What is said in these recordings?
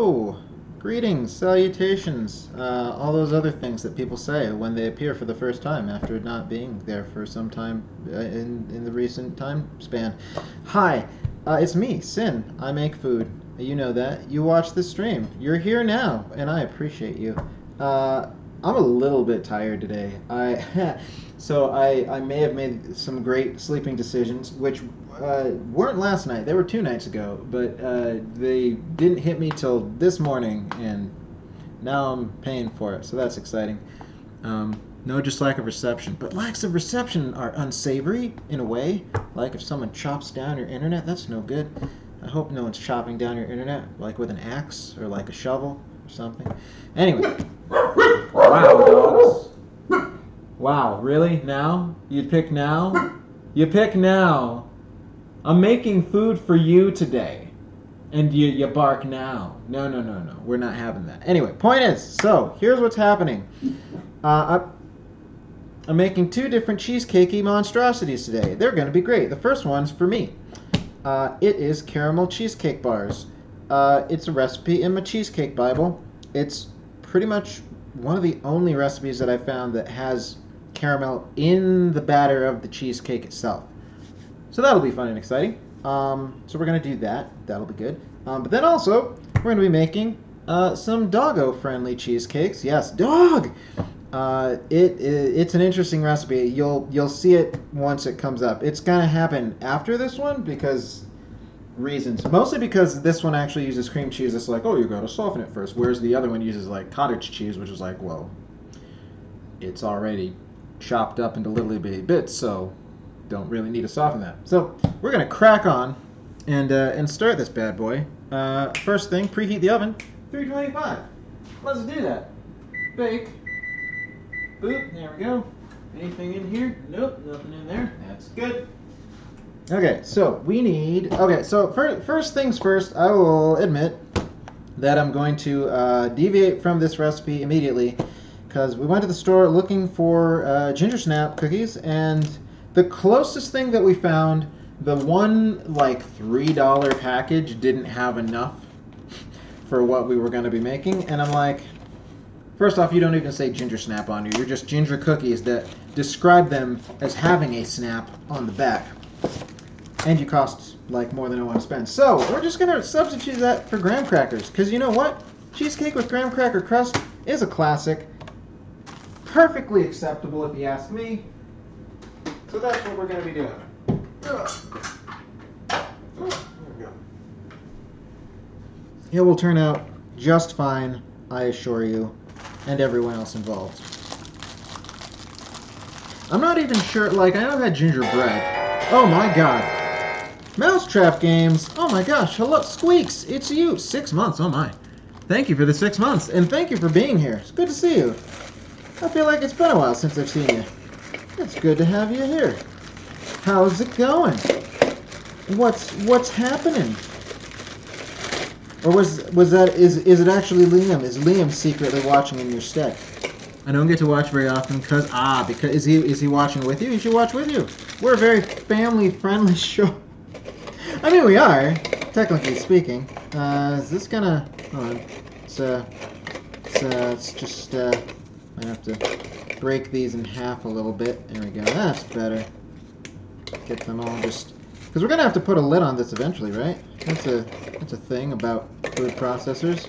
Hello! Greetings, salutations, all those other things that people say when they appear for the first time after not being there for some time in the recent time span. Hi, it's me, Sin. I make food. You know that. You watch the stream. You're here now, and I appreciate you. I'm a little bit tired today. I may have made some great sleeping decisions, which weren't last night. They were 2 nights ago, but they didn't hit me till this morning, and now I'm paying for it. So that's exciting. No, just lack of reception. But lacks of reception are unsavory in a way. Like if someone chops down your internet, that's no good. I hope no one's chopping down your internet, like with an axe or like a shovel or something. Anyway. Wow, dogs. Wow, really? Now? You pick now? You pick now. I'm making food for you today. And you bark now. No. We're not having that. Anyway, point is, so here's what's happening. I'm making 2 different cheesecakey monstrosities today. They're going to be great. The first one's for me. It is caramel cheesecake bars. It's a recipe in my cheesecake Bible. It's pretty much one of the only recipes that I found that has caramel in the batter of the cheesecake itself. So that'll be fun and exciting. So we're going to do that. That'll be good. But then also, we're going to be making some doggo-friendly cheesecakes. Yes, dog! It's an interesting recipe. You'll see it once it comes up. It's going to happen after this one because reasons. Mostly because this one actually uses cream cheese. It's like, oh, you got to soften it first. Whereas the other one uses like cottage cheese, which is like, well, it's already chopped up into little bitty bits, so don't really need to soften that. So we're gonna crack on and start this bad boy. First thing, preheat the oven, 325. Let's do that. Bake. Boop. There we go. Anything in here? Nope. Nothing in there. That's good. Okay, so we need... Okay, so first things first, I will admit that I'm going to deviate from this recipe immediately because we went to the store looking for ginger snap cookies, and the closest thing that we found, the one like $3 package didn't have enough for what we were going to be making, and I'm like, first off, you don't even say ginger snap on you. You're just ginger cookies that describe them as having a snap on the back. And you cost like more than I want to spend. So we're just going to substitute that for graham crackers. Because you know what? Cheesecake with graham cracker crust is a classic. Perfectly acceptable if you ask me. So that's what we're going to be doing. There we go. It will turn out just fine, I assure you, and everyone else involved. I'm not even sure, like, I know I've had gingerbread. Oh my god. Mousetrap games. Oh my gosh. Hello, Squeaks. It's you. 6 months. Oh my. Thank you for the 6 months. And thank you for being here. It's good to see you. I feel like it's been a while since I've seen you. It's good to have you here. How's it going? What's happening? Or is it actually Liam? Is Liam secretly watching in your stead? I don't get to watch very often because is he watching with you? He should watch with you. We're a very family friendly show. I mean, we are, technically speaking. Is this gonna... Hold on. It's just... I have to break these in half a little bit. There we go. That's better. Get them all just... Because we're gonna have to put a lid on this eventually, right? That's a thing about food processors.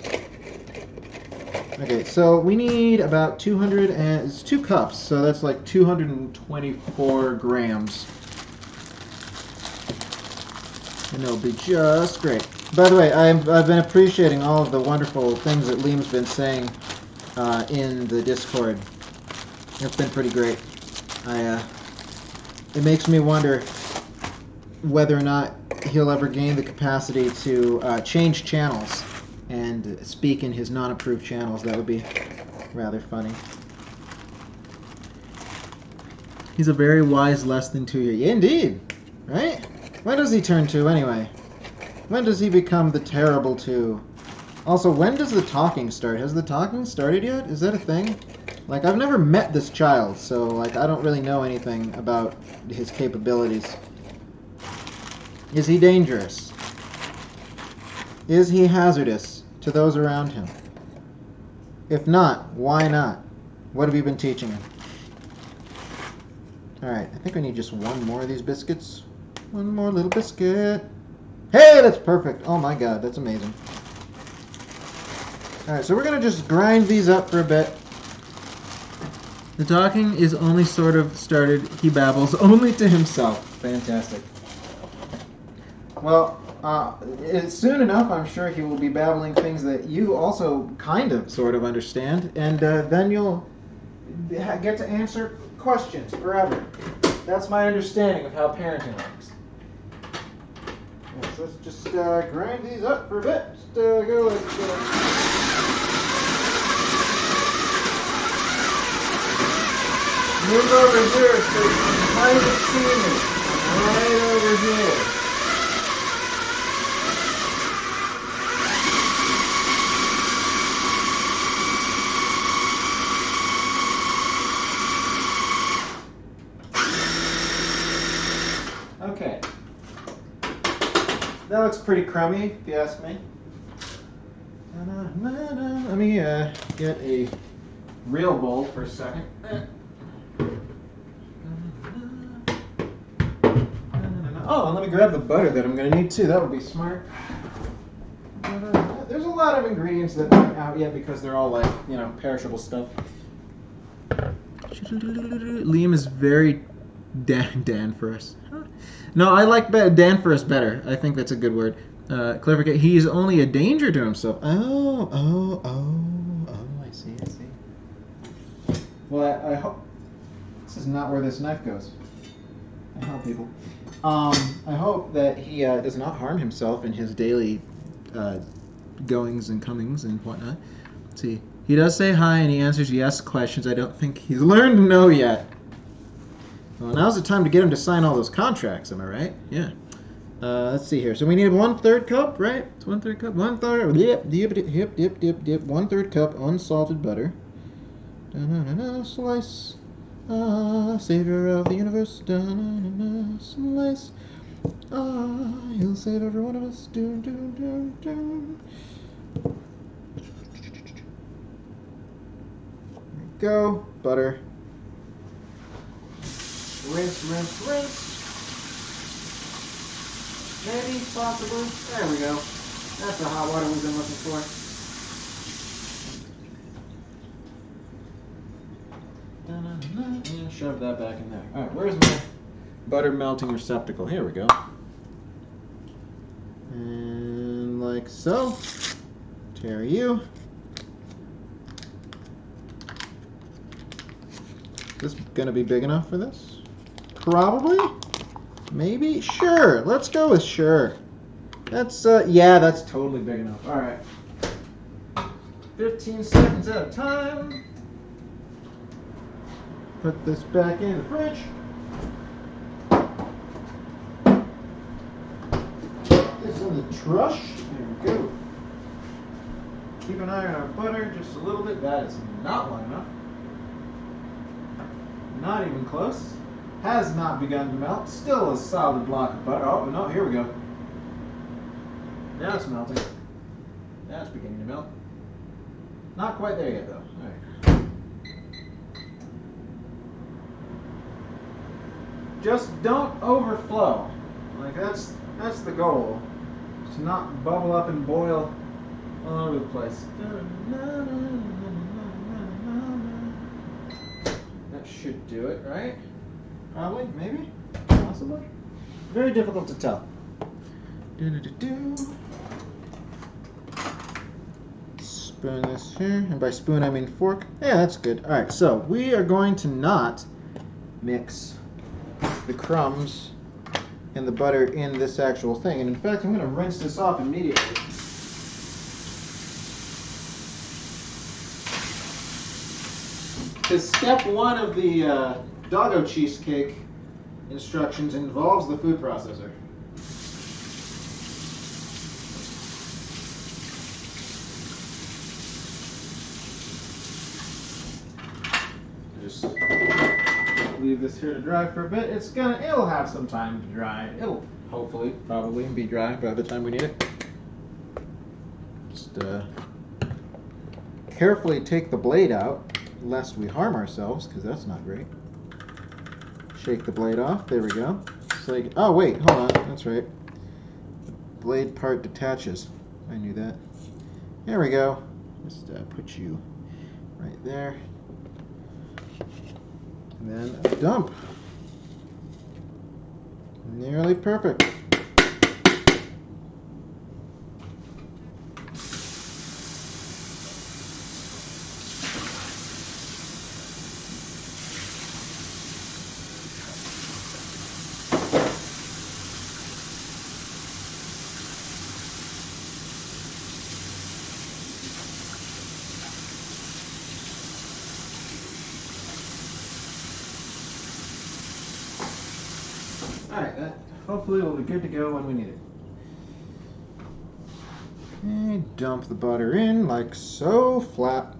Okay, so we need about 200 and... It's 2 cups, so that's like 224 grams. And it'll be just great. By the way, I've been appreciating all of the wonderful things that Liam's been saying in the Discord. It's been pretty great. It makes me wonder whether or not he'll ever gain the capacity to change channels and speak in his non-approved channels. That would be rather funny. He's a very wise less than 2 year. Yeah, indeed, right? When does he turn 2 anyway? When does he become the terrible 2? Also, when does the talking start? Has the talking started yet? Is that a thing? Like, I've never met this child, so, like, I don't really know anything about his capabilities. Is he dangerous? Is he hazardous to those around him? If not, why not? What have you been teaching him? Alright, I think we need just one more of these biscuits. One more little biscuit. Hey, that's perfect. Oh my god, that's amazing. Alright, so we're going to just grind these up for a bit. The talking is only sort of started. He babbles only to himself. Fantastic. Well, soon enough, I'm sure he will be babbling things that you also kind of sort of understand, and then you'll get to answer questions forever. That's my understanding of how parenting works. So let's just grind these up for a bit. Just go like move over here so you can kind of see me. Right over here. Okay. That looks pretty crummy, if you ask me. Let me get a real bowl for a second. Oh, and let me grab the butter that I'm going to need too. That would be smart. There's a lot of ingredients that aren't out yet because they're all like, you know, perishable stuff. Liam is very Danforous. No, I like Danforous better. I think that's a good word. Clever kid. He's only a danger to himself. Oh, I see. Well, I hope this is not where this knife goes. I help people. I hope that he does not harm himself in his daily goings and comings and whatnot. Let's see. He does say hi and he answers yes questions. I don't think he's learned no yet. Well, now's the time to get him to sign all those contracts, am I right? Yeah. Let's see here. So we need 1/3 cup, right? It's 1/3 cup. 1/3. Yep. 1/3 cup unsalted butter. Slice. Savior of the universe. Slice. He'll save every one of us. There we go. Butter. Rinse. Maybe, possibly. There we go. That's the hot water we've been looking for. And shove that back in there. Alright, where's my butter melting receptacle? Here we go. And like so. Tear you. Is this going to be big enough for this? Probably? Maybe? Sure. Let's go with sure. That's, yeah, that's totally big enough. Alright. 15 seconds at a time. Put this back in the fridge. Put this in the trush. There we go. Keep an eye on our butter just a little bit. That is not long enough. Not even close. Has not begun to melt. Still a solid block of butter. Oh, no, here we go. Now it's melting. Now it's beginning to melt. Not quite there yet, though. All right. Just don't overflow. Like, that's the goal. To not bubble up and boil all over the place. That should do it, right? Probably, maybe, possibly. Very difficult to tell. Spoon this here, and by spoon I mean fork. Yeah, that's good. All right, so we are going to not mix the crumbs and the butter in this actual thing. And in fact, I'm going to rinse this off immediately. Because step one of the Doggo cheesecake instructions involves the food processor. Just leave this here to dry for a bit. It'll have some time to dry. It'll hopefully, probably be dry by the time we need it. Just just carefully take the blade out, lest we harm ourselves, because that's not great. Shake the blade off. There we go. It's like, oh wait, hold on. That's right. The blade part detaches. I knew that. There we go. Just put you right there. And then a dump. Nearly perfect. Alright, that hopefully will be good to go when we need it. And dump the butter in like so, flat.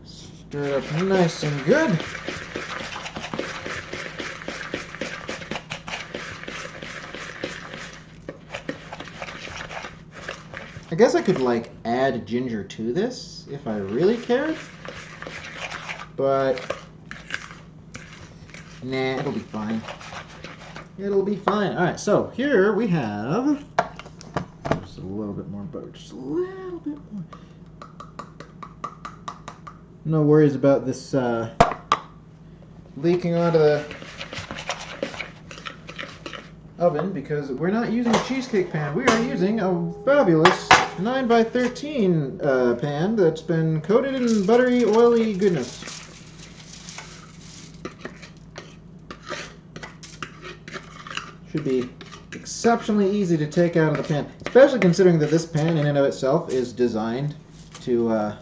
Stir it up nice and good. I guess I could like add ginger to this if I really cared, but nah, it'll be fine. It'll be fine. All right, so here we have just a little bit more butter, just a little bit more. No worries about this leaking onto the oven because we're not using a cheesecake pan. We are using a fabulous 9x13 pan that's been coated in buttery, oily goodness. Should be exceptionally easy to take out of the pan, especially considering that this pan in and of itself is designed to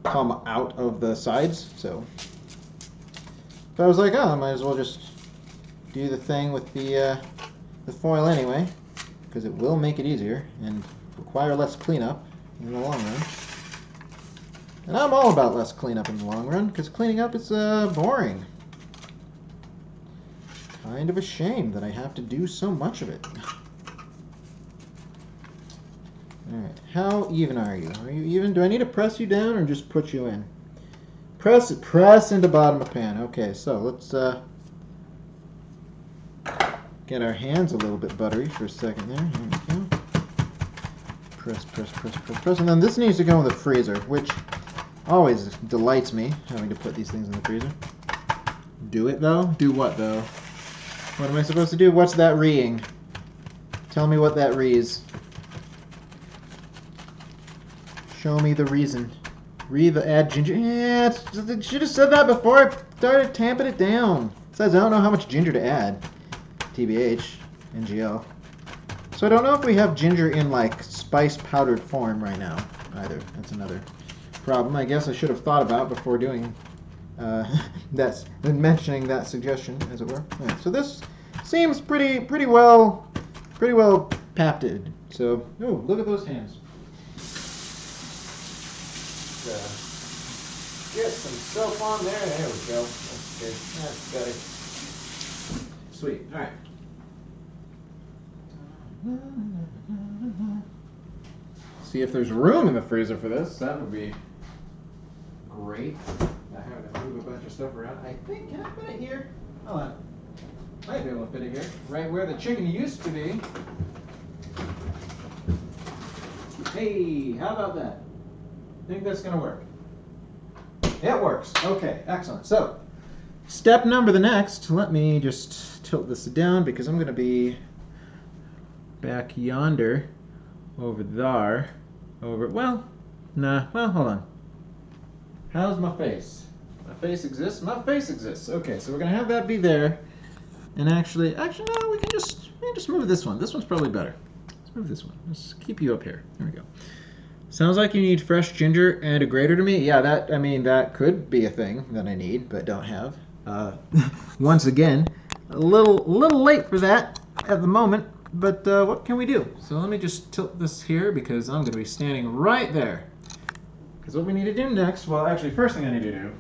come out of the sides. So if I was like, oh, I might as well just do the thing with the foil anyway, because it will make it easier and require less cleanup in the long run. And I'm all about less cleanup in the long run, because cleaning up is boring. Kind of a shame that I have to do so much of it. Alright, how even are you? Are you even? Do I need to press you down or just put you in? Press into bottom of pan. Okay, so let's get our hands a little bit buttery for a second there. There we go. Press, press, press, press, press. And then this needs to go in the freezer, which always delights me, having to put these things in the freezer. Do it, though? Do what, though? What am I supposed to do? What's that reeing? Tell me what that rees. Show me the reason. Add ginger. Yeah, should have said that before I started tamping it down. Besides, I don't know how much ginger to add. TBH, NGL. So I don't know if we have ginger in like spice powdered form right now either. That's another problem I guess I should have thought about before doing mentioning that suggestion, as it were. Right, so this seems pretty well papped. So, oh, look at those hands. Get some soap on there. There we go. That's good. That's better. Sweet. All right. See if there's room in the freezer for this. That would be great. I have to move a bunch of stuff around. I think, can I fit it here? Hold on. Might be able to fit it here. Right where the chicken used to be. Hey, how about that? Think that's going to work? It works. Okay, excellent. So, step number the next. Let me just tilt this down because I'm going to be back yonder, over there, well, hold on. How's my face? My face exists? My face exists. Okay, so we're going to have that be there. And actually, no, we can just move this one. This one's probably better. Let's move this one. Let's keep you up here. There we go. Sounds like you need fresh ginger and a grater to me. Yeah, that could be a thing that I need, but don't have. Once again, a little late for that at the moment, but what can we do? So let me just tilt this here because I'm going to be standing right there. Because what we need to do next, well, actually, first thing I need to do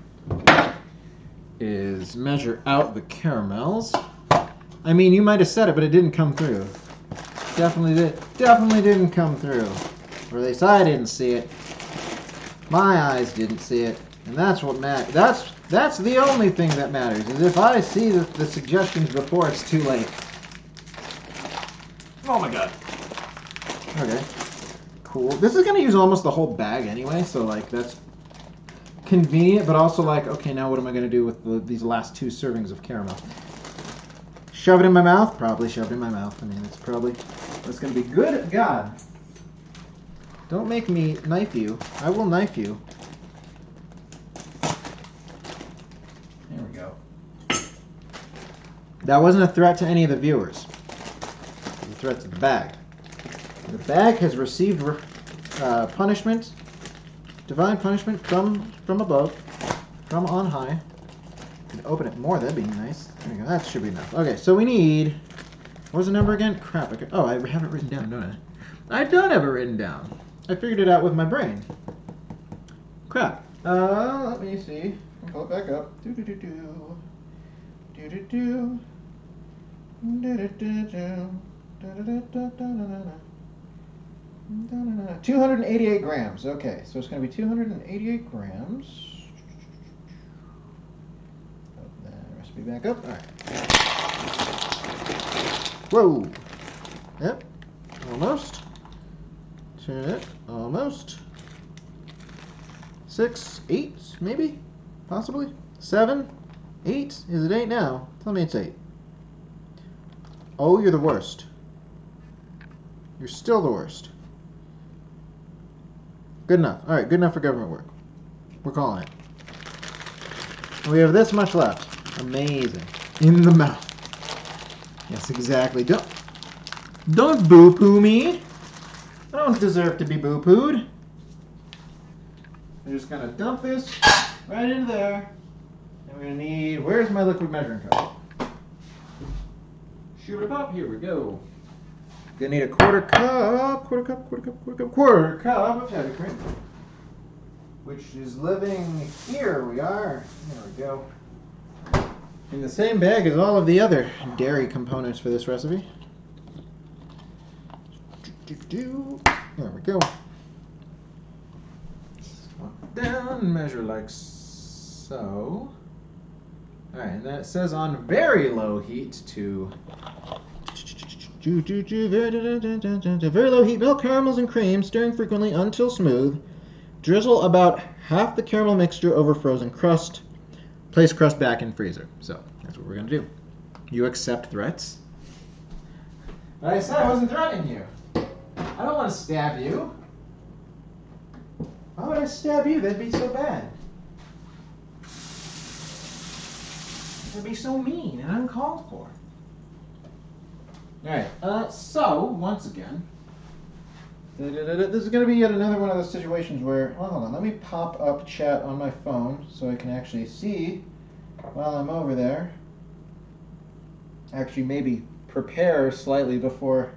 is measure out the caramels. I mean, you might have said it, but it didn't come through. Definitely didn't come through. Or at least I didn't see it. My eyes didn't see it. And that's what matters. That's the only thing that matters, is if I see the suggestions before it's too late. Oh my god. Okay. Cool. This is going to use almost the whole bag anyway, so like that's convenient, but also like, okay, now what am I going to do with these last 2 servings of caramel? Shove it in my mouth? Probably shove it in my mouth. I mean, it's going to be good. God. Don't make me knife you. I will knife you. There we go. That wasn't a threat to any of the viewers. It was a threat to the bag. The bag has received punishment, divine punishment from above, from on high. You can open it more, that'd be nice. There we go, that should be enough. Okay, so we need, what was the number again? Crap, oh, I have it written down, don't I? I don't have it written down. I figured it out with my brain. Crap. Let me see. I'll pull it back up. 288 grams. Okay, so it's going to be 288 grams. Open that recipe back up. All right. Whoa. Yep. Almost. Turn it. Almost. 6, 8, maybe? Possibly? 7, 8? Is it 8 now? Tell me it's 8. Oh, you're the worst. You're still the worst. Good enough. All right, good enough for government work. We're calling it. We have this much left. Amazing. In the mouth. Yes, exactly. Don't boo-poo me. I don't deserve to be boo-pooed. I'm just going to dump this right into there. And we're going to need, where's my liquid measuring cup? Shoot it up. Here we go. Gonna need a quarter cup of heavy cream, which is living here. We are. There we go. In the same bag as all of the other dairy components for this recipe. There we go. Swap down, measure like so. All right, and that says on very low heat to. Very low heat, milk, caramels, and cream, stirring frequently until smooth. Drizzle about half the caramel mixture over frozen crust. Place crust back in freezer. So, that's what we're going to do. You accept threats? But I said I wasn't threatening you. I don't want to stab you. Why would I stab you? That'd be so bad. That'd be so mean and uncalled for. Alright, so, once again, this is going to be yet another one of those situations where, well, hold on, let me pop up chat on my phone so I can actually see while I'm over there. Actually, maybe prepare slightly before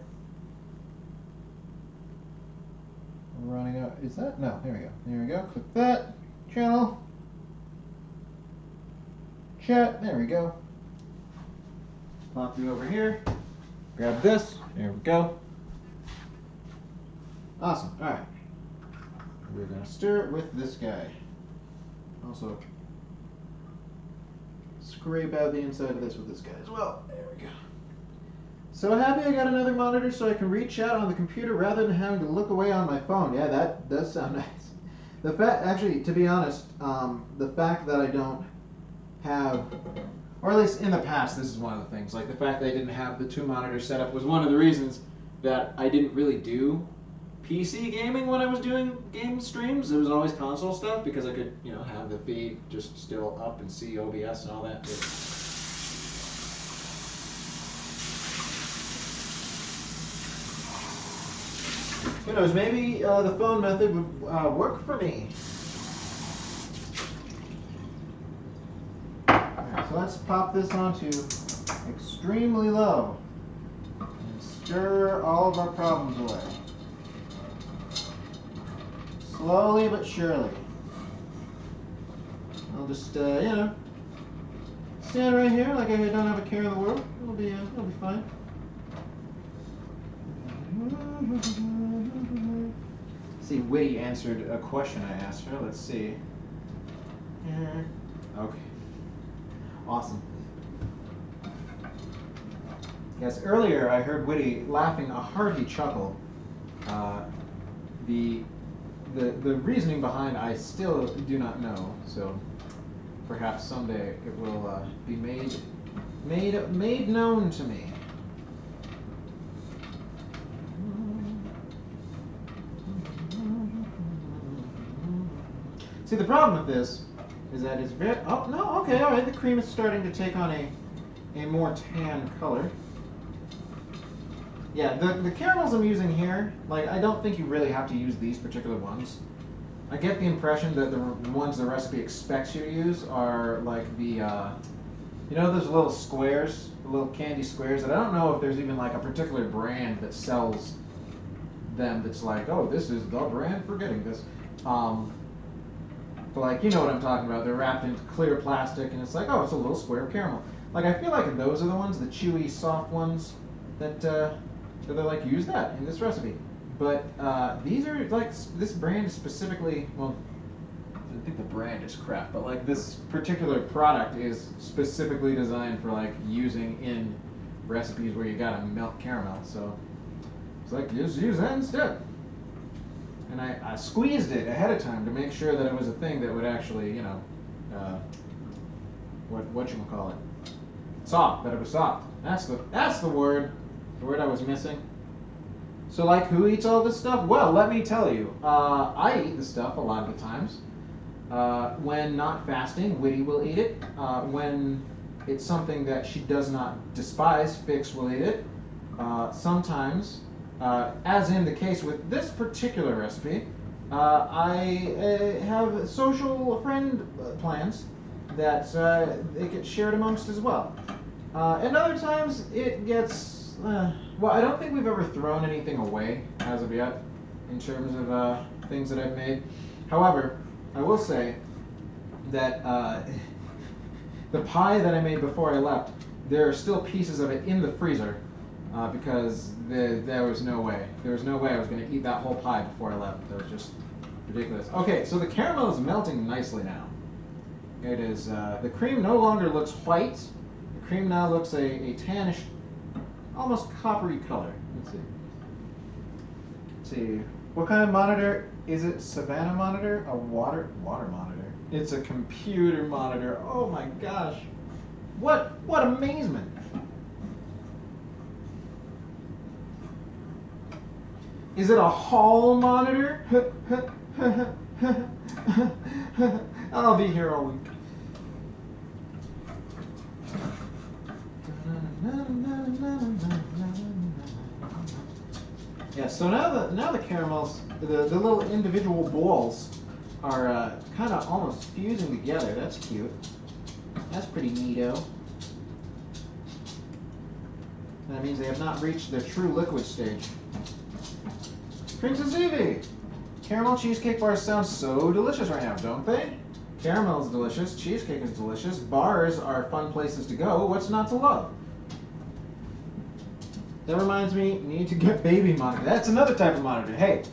running out. Is that? No, there we go. There we go. Click that. Channel. Chat. There we go. Pop you over here. Grab this. There we go. Awesome. All right. We're going to stir it with this guy. Also, scrape out the inside of this with this guy as well. There we go. So happy I got another monitor so I can read chat on the computer rather than having to look away on my phone. Yeah, that does sound nice. The fact, actually, to be honest, the fact that I don't have, or at least in the past, this is one of the things, like the fact that I didn't have the 2 monitors set up was one of the reasons that I didn't really do PC gaming when I was doing game streams. It was always console stuff because I could, you know, have the feed just still up and see OBS and all that. Who knows, maybe the phone method would work for me. Alright, so let's pop this onto extremely low and stir all of our problems away. Slowly but surely. I'll just, you know, stand right here like I don't have a care in the world. It'll be fine. See, Witty answered a question I asked her. Let's see. Okay. Awesome. Yes, earlier I heard Witty laughing a hearty chuckle. The reasoning behind I still do not know, so perhaps someday it will be made known to me. See, the problem with this is that it's very... Oh, no, okay, all right. The cream is starting to take on a more tan color. Yeah, the caramels I'm using here, like, I don't think you really have to use these particular ones. I get the impression that the ones the recipe expects you to use are, like, the, you know those little squares, the little candy squares, that I don't know if there's even, like, a particular brand that sells them that's like, oh, this is the brand for getting this. But like, you know what I'm talking about. They're wrapped in clear plastic, and it's like, oh, it's a little square of caramel. Like, I feel like those are the ones, the chewy, soft ones, that they're like, use that in this recipe. But these are, like, this brand is specifically, well, I think the brand is crap, but like this particular product is specifically designed for like using in recipes where you gotta melt caramel. So it's like, just use that instead. And I squeezed it ahead of time to make sure that it was a thing that would actually, you know, whatchamacallit, soft, that it was soft. That's the word I was missing. So like, who eats all this stuff? Well, let me tell you, I eat the stuff a lot of the times. When not fasting, Witty will eat it. When it's something that she does not despise, Fix will eat it. Sometimes, as in the case with this particular recipe, I have social friend plans that it gets shared amongst as well. And other times it gets, well, I don't think we've ever thrown anything away as of yet in terms of things that I've made. However, I will say that the pie that I made before I left, there are still pieces of it in the freezer. Because there was no way. There was no way I was going to eat that whole pie before I left. That was just ridiculous. Okay, so the caramel is melting nicely now. It is, the cream no longer looks white. The cream now looks a tannish, almost coppery color. Let's see. Let's see. What kind of monitor is it? Savannah monitor? A water monitor. It's a computer monitor. Oh my gosh. What amazement. Is it a hall monitor? I'll be here all week. Yeah, so now the caramels, the little individual balls are kind of almost fusing together. That's cute. That's pretty neato. That means they have not reached their true liquid stage. Princess Evie! Caramel cheesecake bars sound so delicious right now, don't they? Caramel is delicious, cheesecake is delicious, bars are fun places to go, what's not to love? That reminds me, need to get baby monitor. That's another type of monitor. Hey,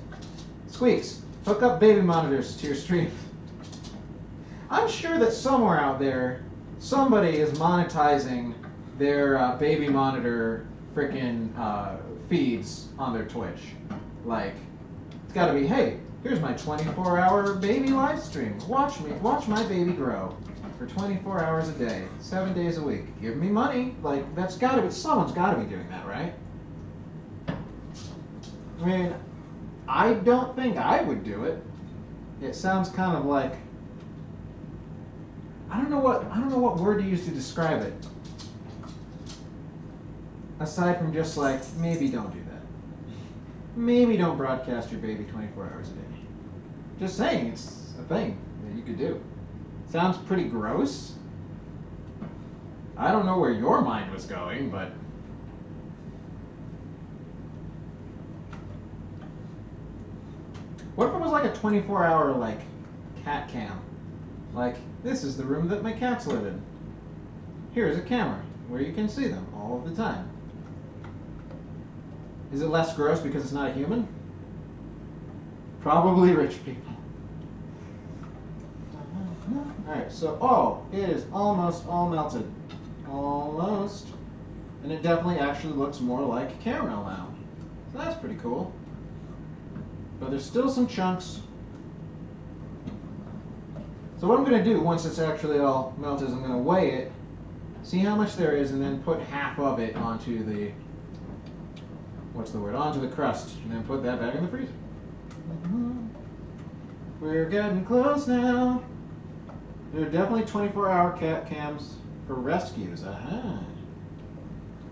Squeaks, hook up baby monitors to your stream. I'm sure that somewhere out there, somebody is monetizing their baby monitor frickin' feeds on their Twitch. Like, it's gotta be, hey, here's my 24-hour baby live stream. Watch my baby grow for 24 hours a day, 7 days a week. Give me money. Like, that's gotta be, someone's gotta be doing that, right? I mean, I don't think I would do it. It sounds kind of like, I don't know what word to use to describe it. Aside from just like, maybe don't do that. Maybe don't broadcast your baby 24 hours a day. Just saying, it's a thing that you could do. Sounds pretty gross. I don't know where your mind was going, but... What if it was like a 24-hour, like, cat cam? Like, this is the room that my cats live in. Here's a camera where you can see them all of the time. Is it less gross because it's not a human? Probably rich people. Alright, so, oh, it is almost all melted. Almost. And it definitely actually looks more like caramel now. So that's pretty cool. But there's still some chunks. So what I'm going to do once it's actually all melted is I'm going to weigh it, see how much there is, and then put half of it onto the, onto the crust, and then put that back in the freezer. We're getting close now. There are definitely 24-hour cat cams for rescues.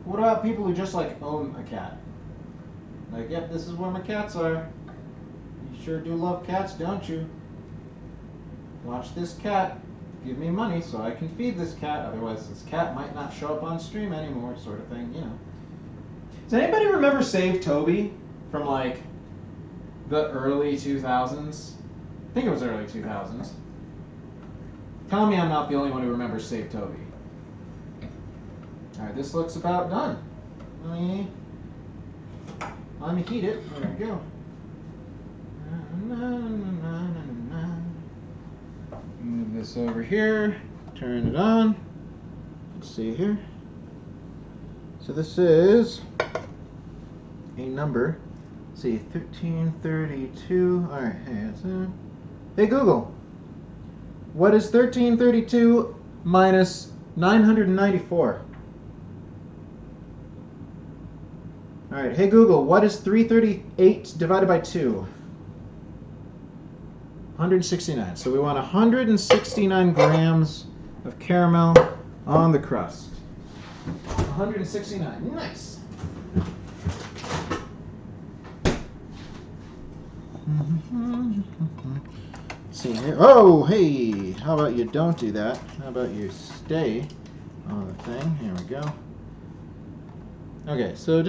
What about people who just like own a cat? Like, yep, this is where my cats are. You sure do love cats, don't you? Watch this cat. Give me money so I can feed this cat. Otherwise, this cat might not show up on stream anymore, sort of thing, you know. Does anybody remember Save Toby from like the early 2000s? I think it was early 2000s. Tell me I'm not the only one who remembers Save Toby. Alright, this looks about done. Let me heat it. There we go. Move this over here. Turn it on. Let's see here. So this is a number. Let's see, 1332. Alright, hey Google. What is 1332 minus 994? Alright, hey Google, what is 338 divided by 2? 169. So we want 169 grams of caramel on the crust. 169. Nice. See here. Oh, hey! How about you don't do that? How about you stay on the thing? Here we go. Okay, so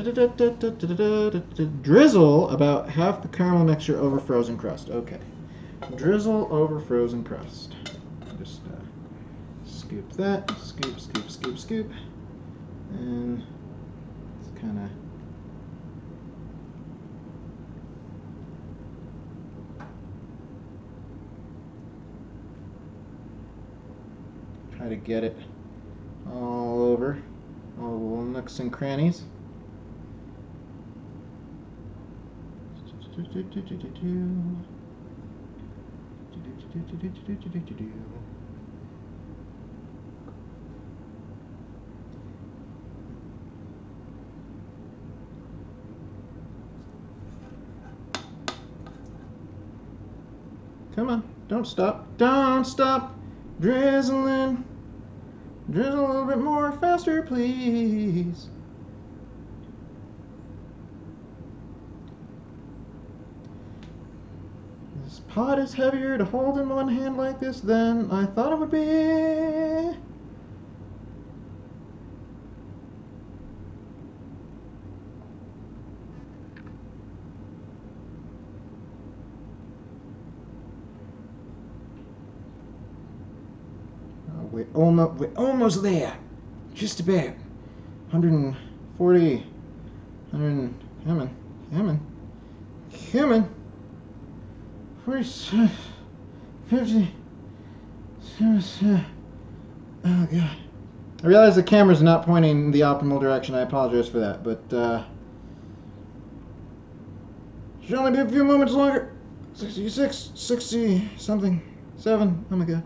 drizzle about half the caramel mixture over frozen crust. Okay, drizzle over frozen crust. Just scoop that, scoop, scoop, scoop, scoop, and it's kind of. Try to get it all over, all the little nooks and crannies. Come on, don't stop, don't stop, drizzling. Drizzle a little bit more, faster, please. This pot is heavier to hold in one hand like this than I thought it would be. We're almost there. Just about. 140. 100. Come on. 47. 50. 77. Oh, God. I realize the camera's not pointing in the optimal direction. I apologize for that. But, should only be a few moments longer. 66, 60, something. 7. Oh, my God.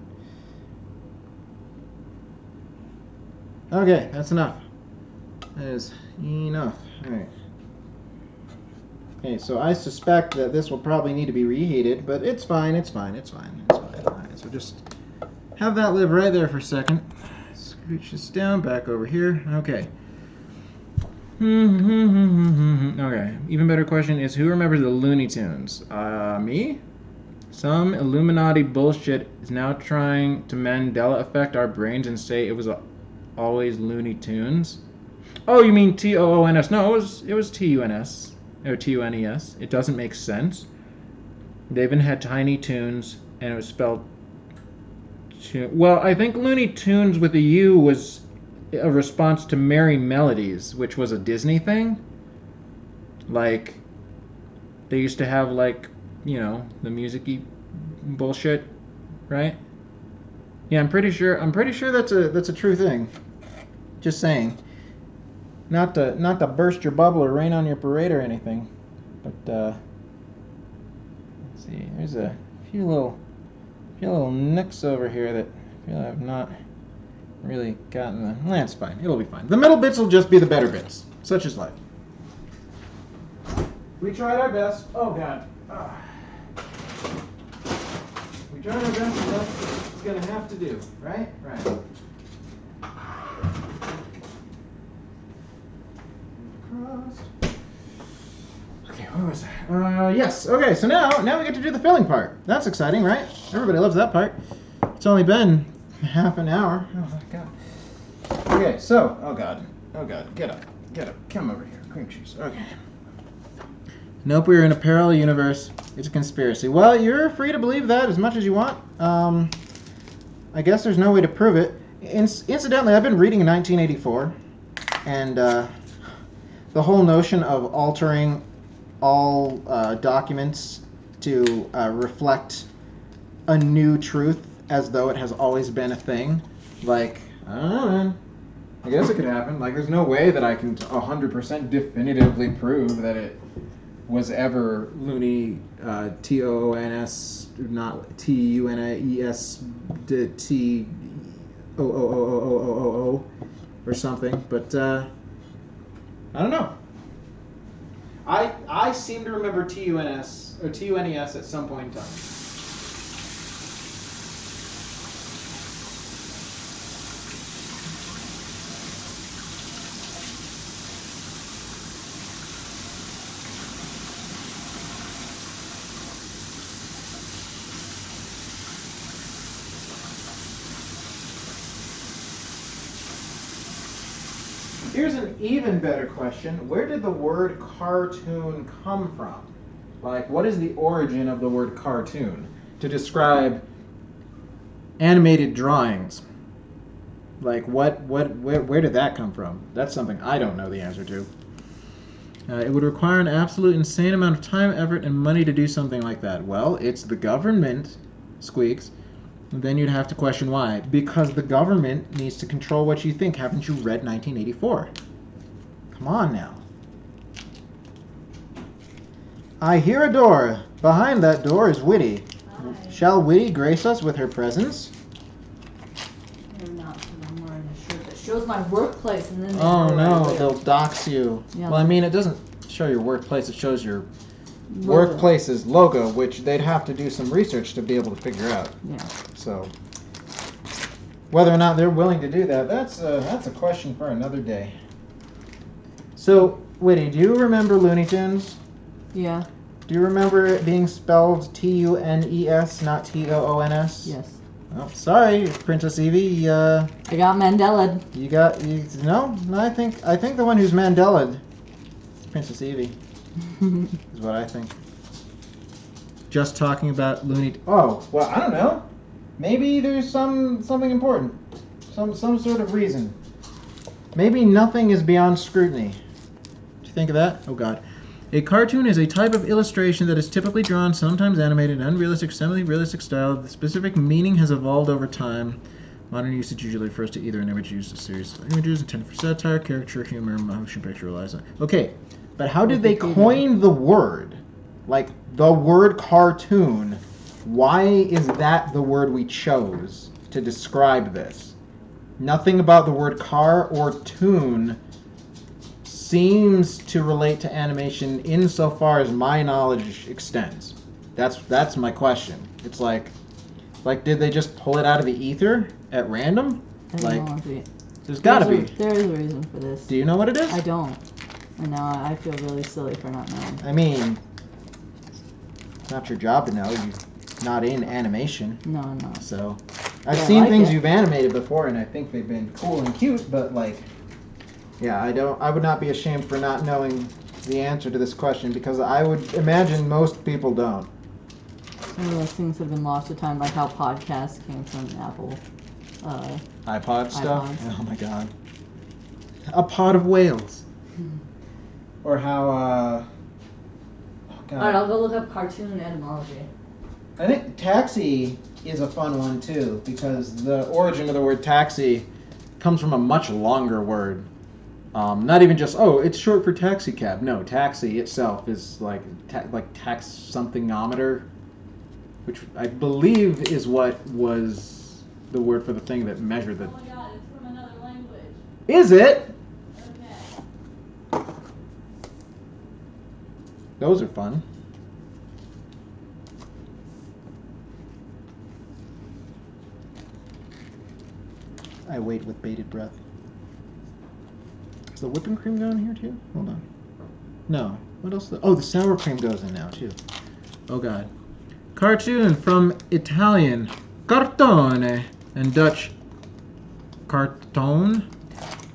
Okay, that's enough. That is enough. Alright. Okay, so I suspect that this will probably need to be reheated, but it's fine, it's fine, it's fine, it's fine. Alright, so just have that live right there for a second. Scooch this down, back over here. Okay. Okay, even better question is, who remembers the Looney Tunes? Me? Some Illuminati bullshit is now trying to Mandela affect our brains and say it was always Looney Tunes. Oh, you mean T-O-O-N-S? No, it was T-U-N-S. Or T-U-N-E-S. It doesn't make sense. They even had Tiny Toons, and it was spelled... Well, I think Looney Tunes with a U was a response to Merry Melodies, which was a Disney thing. Like, they used to have, like, you know, the music-y bullshit, right? Yeah, I'm pretty sure that's a true thing. Just saying. Not to burst your bubble or rain on your parade or anything. But let's see, there's a few little nicks over here that I feel I've not really gotten the... That's fine. It'll be fine. The middle bits will just be the better bits. Such is life. We tried our best. Oh, God. We tried our best, and that's what it's going to have to do. Right? Right. Crossed. Okay, where was I? Yes. Okay, so now we get to do the filling part. That's exciting, right? Everybody loves that part. It's only been half an hour. Oh, my God. Okay, so... Oh, God. Get up. Come over here. Cream cheese. Okay. Nope, we're in a parallel universe. It's a conspiracy. Well, you're free to believe that as much as you want. I guess there's no way to prove it. Incidentally, I've been reading 1984, and the whole notion of altering all documents to reflect a new truth as though it has always been a thing. Like, I don't know, man. I guess it could happen. Like, there's no way that I can 100% definitively prove that it was ever loony, T-O-O-N-S, not T-U-N-I-E-S, T-O-O-O-O-O-O-O, or something. But, I don't know. I seem to remember T-U-N-S, or T-U-N-E-S at some point in time. Here's an even better question. Where did the word cartoon come from? Like, what is the origin of the word cartoon to describe animated drawings? Like, where did that come from? That's something I don't know the answer to. It would require an absolute insane amount of time, effort, and money to do something like that. Well, it's the government, squeaks. And then you'd have to question why. Because the government needs to control what you think. Haven't you read 1984? Come on now. I hear a door. Behind that door is Whitty. Hi. Shall Whitty grace us with her presence? They're not, because I'm wearing a shirt that shows my workplace, and then they Oh know no, where I live. they'll dox you. Yeah. Well, I mean, it doesn't show your workplace, it shows your Logo. workplace's logo, which they'd have to do some research to be able to figure out. Yeah. So, whether or not they're willing to do that, that's a question for another day. So, Whitty, do you remember Looney Tunes? Yeah. Do you remember it being spelled T-U-N-E-S, not T-O-O-N-S? Yes. Oh, sorry, Princess Evie. I got Mandela. No. I think the one who's Mandela is Princess Evie. Is what I think. Just talking about Looney. Oh, well, I don't know. Maybe there's something important, some sort of reason. Maybe nothing is beyond scrutiny. Did you think of that? Oh God. A cartoon is a type of illustration that is typically drawn, sometimes animated, in unrealistic, semi-realistic style. The specific meaning has evolved over time. Modern usage usually refers to either an image used as a series of images intended for satire, caricature, humor, motion picture, relies on. Okay, but how did they coin the word? Like, the word cartoon, why is that the word we chose to describe this? Nothing about the word car or tune seems to relate to animation insofar as my knowledge extends. That's my question. It's like did they just pull it out of the ether at random? There's gotta be. There is a reason for this. Do you know what it is? I don't. And now I feel really silly for not knowing. I mean, it's not your job to know. You're not in animation. No. So, I've Yeah, seen like things it. you've animated before, and I think they've been cool and cute. But like, yeah, I would not be ashamed for not knowing the answer to this question because I would imagine most people don't. Some of those things have been lost to time, like how podcasts came from Apple. iPod stuff. iPods. Oh my God. A pod of whales. Or how Alright, I'll go look up cartoon etymology. I think taxi is a fun one too, because the origin of the word taxi comes from a much longer word. Not even just, oh, it's short for taxi cab. No, taxi itself is like tax somethingometer, which I believe is what was the word for the thing that measured the... Oh my god, it's from another language. Is it? Okay. Those are fun. I wait with bated breath. Is the whipping cream going here too? Hold on. No. What else? Oh, the sour cream goes in now too. Oh god. Cartoon from Italian cartone and Dutch cartone.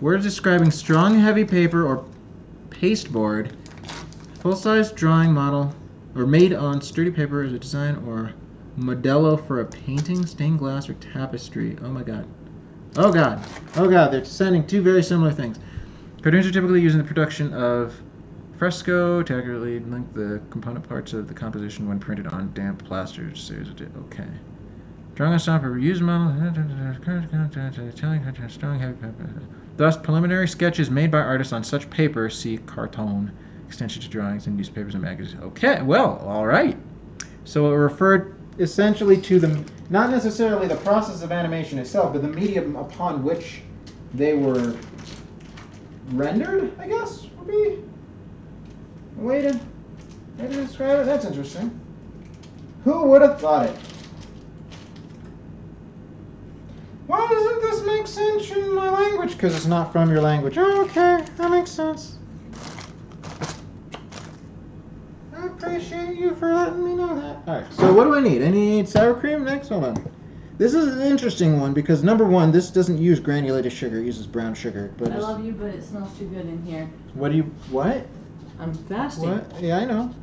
Words describing strong, heavy paper or pasteboard. Full-size drawing model or made on sturdy paper as a design or modello for a painting, stained glass, or tapestry. Oh my god. Oh god. Oh god, they're sending two very similar things. Cartoons are typically used in the production of fresco to accurately link the component parts of the composition when printed on damp plaster. Okay. Drawing on stone paper, used model, strong heavy paper. Thus, preliminary sketches made by artists on such paper, see cartone, extension to drawings in newspapers and magazines. Okay, well, all right. So it referred essentially to the, not necessarily the process of animation itself, but the medium upon which they were rendered, I guess, would be a way to describe it. That's interesting. Who would have thought it? Why doesn't this make sense in my language? Because it's not from your language. Oh, okay, that makes sense. I appreciate you for letting me know that. Alright, so what do I need? I need sour cream next? Hold on. This is an interesting one because, number one, this doesn't use granulated sugar. It uses brown sugar. But I love you, but it smells too good in here. What? I'm fasting. What? Yeah, I know.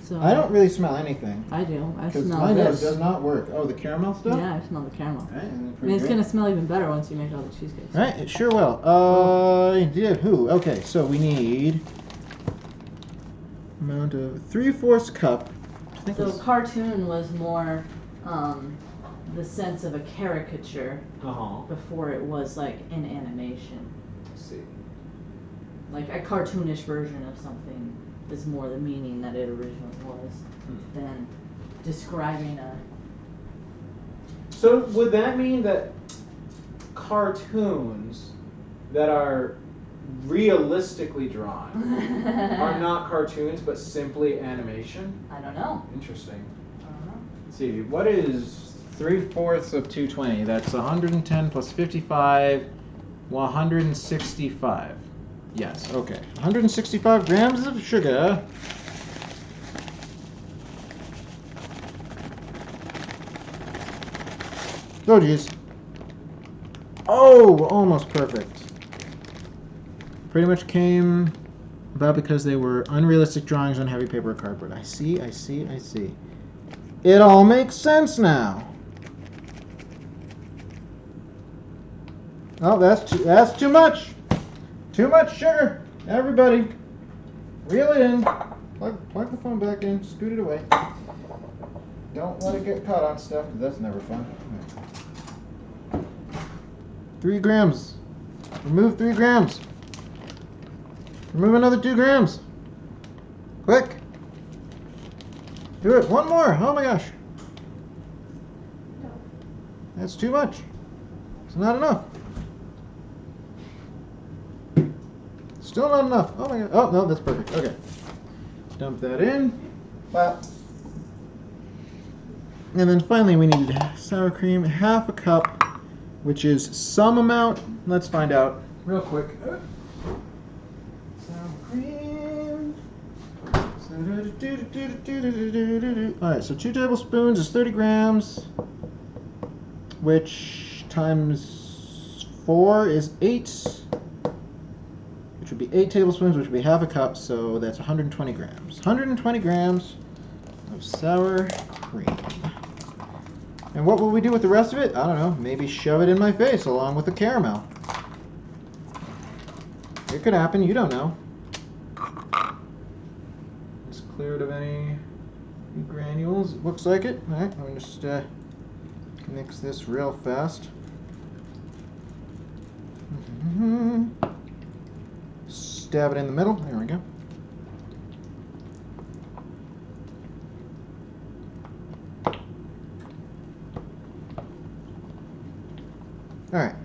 So I don't really smell anything. I do. I Because smell my nose this. does not work. Oh, the caramel stuff? Yeah, I smell the caramel. Right, I mean, it's going to smell even better once you make all the cheesecakes. Right, it sure will. Yeah, who? Okay, so we need amount of 3/4 cup. I think So it's- cartoon was more the sense of a caricature before it was like an animation. Let's see. Like a cartoonish version of something is more the meaning that it originally was than describing a... So would that mean that cartoons that are realistically drawn are not cartoons but simply animation? I don't know. Interesting. I don't know. Let's see, what is 3/4 of 220? That's 110 plus 55, 165. Yes, okay. 165 grams of sugar. Oh, geez. Oh, almost perfect. Pretty much came about because they were unrealistic drawings on heavy paper or cardboard. I see. It all makes sense now. Oh, that's too much. Too much sugar. Everybody, reel it in. Plug the phone back in. Scoot it away. Don't let it get caught on stuff, because that's never fun. 3 grams. Remove 3 grams. Remove another 2 grams. Quick. Do it. One more. Oh my gosh. That's too much. It's not enough. Still not enough. Oh my god. Oh, no, that's perfect. Okay. Dump that in. Wow. And then finally we need sour cream, half a cup, which is some amount. Let's find out real quick. Sour cream. Alright, so 2 tablespoons is 30 grams, which times 4 is 8. Which would be 8 tablespoons, which would be half a cup, so that's 120 grams. 120 grams of sour cream. And what will we do with the rest of it? I don't know. Maybe shove it in my face along with the caramel. It could happen. You don't know. It's cleared of any granules. It looks like it. All right, I'm gonna just mix this real fast. Stab it in the middle. There we go. All right.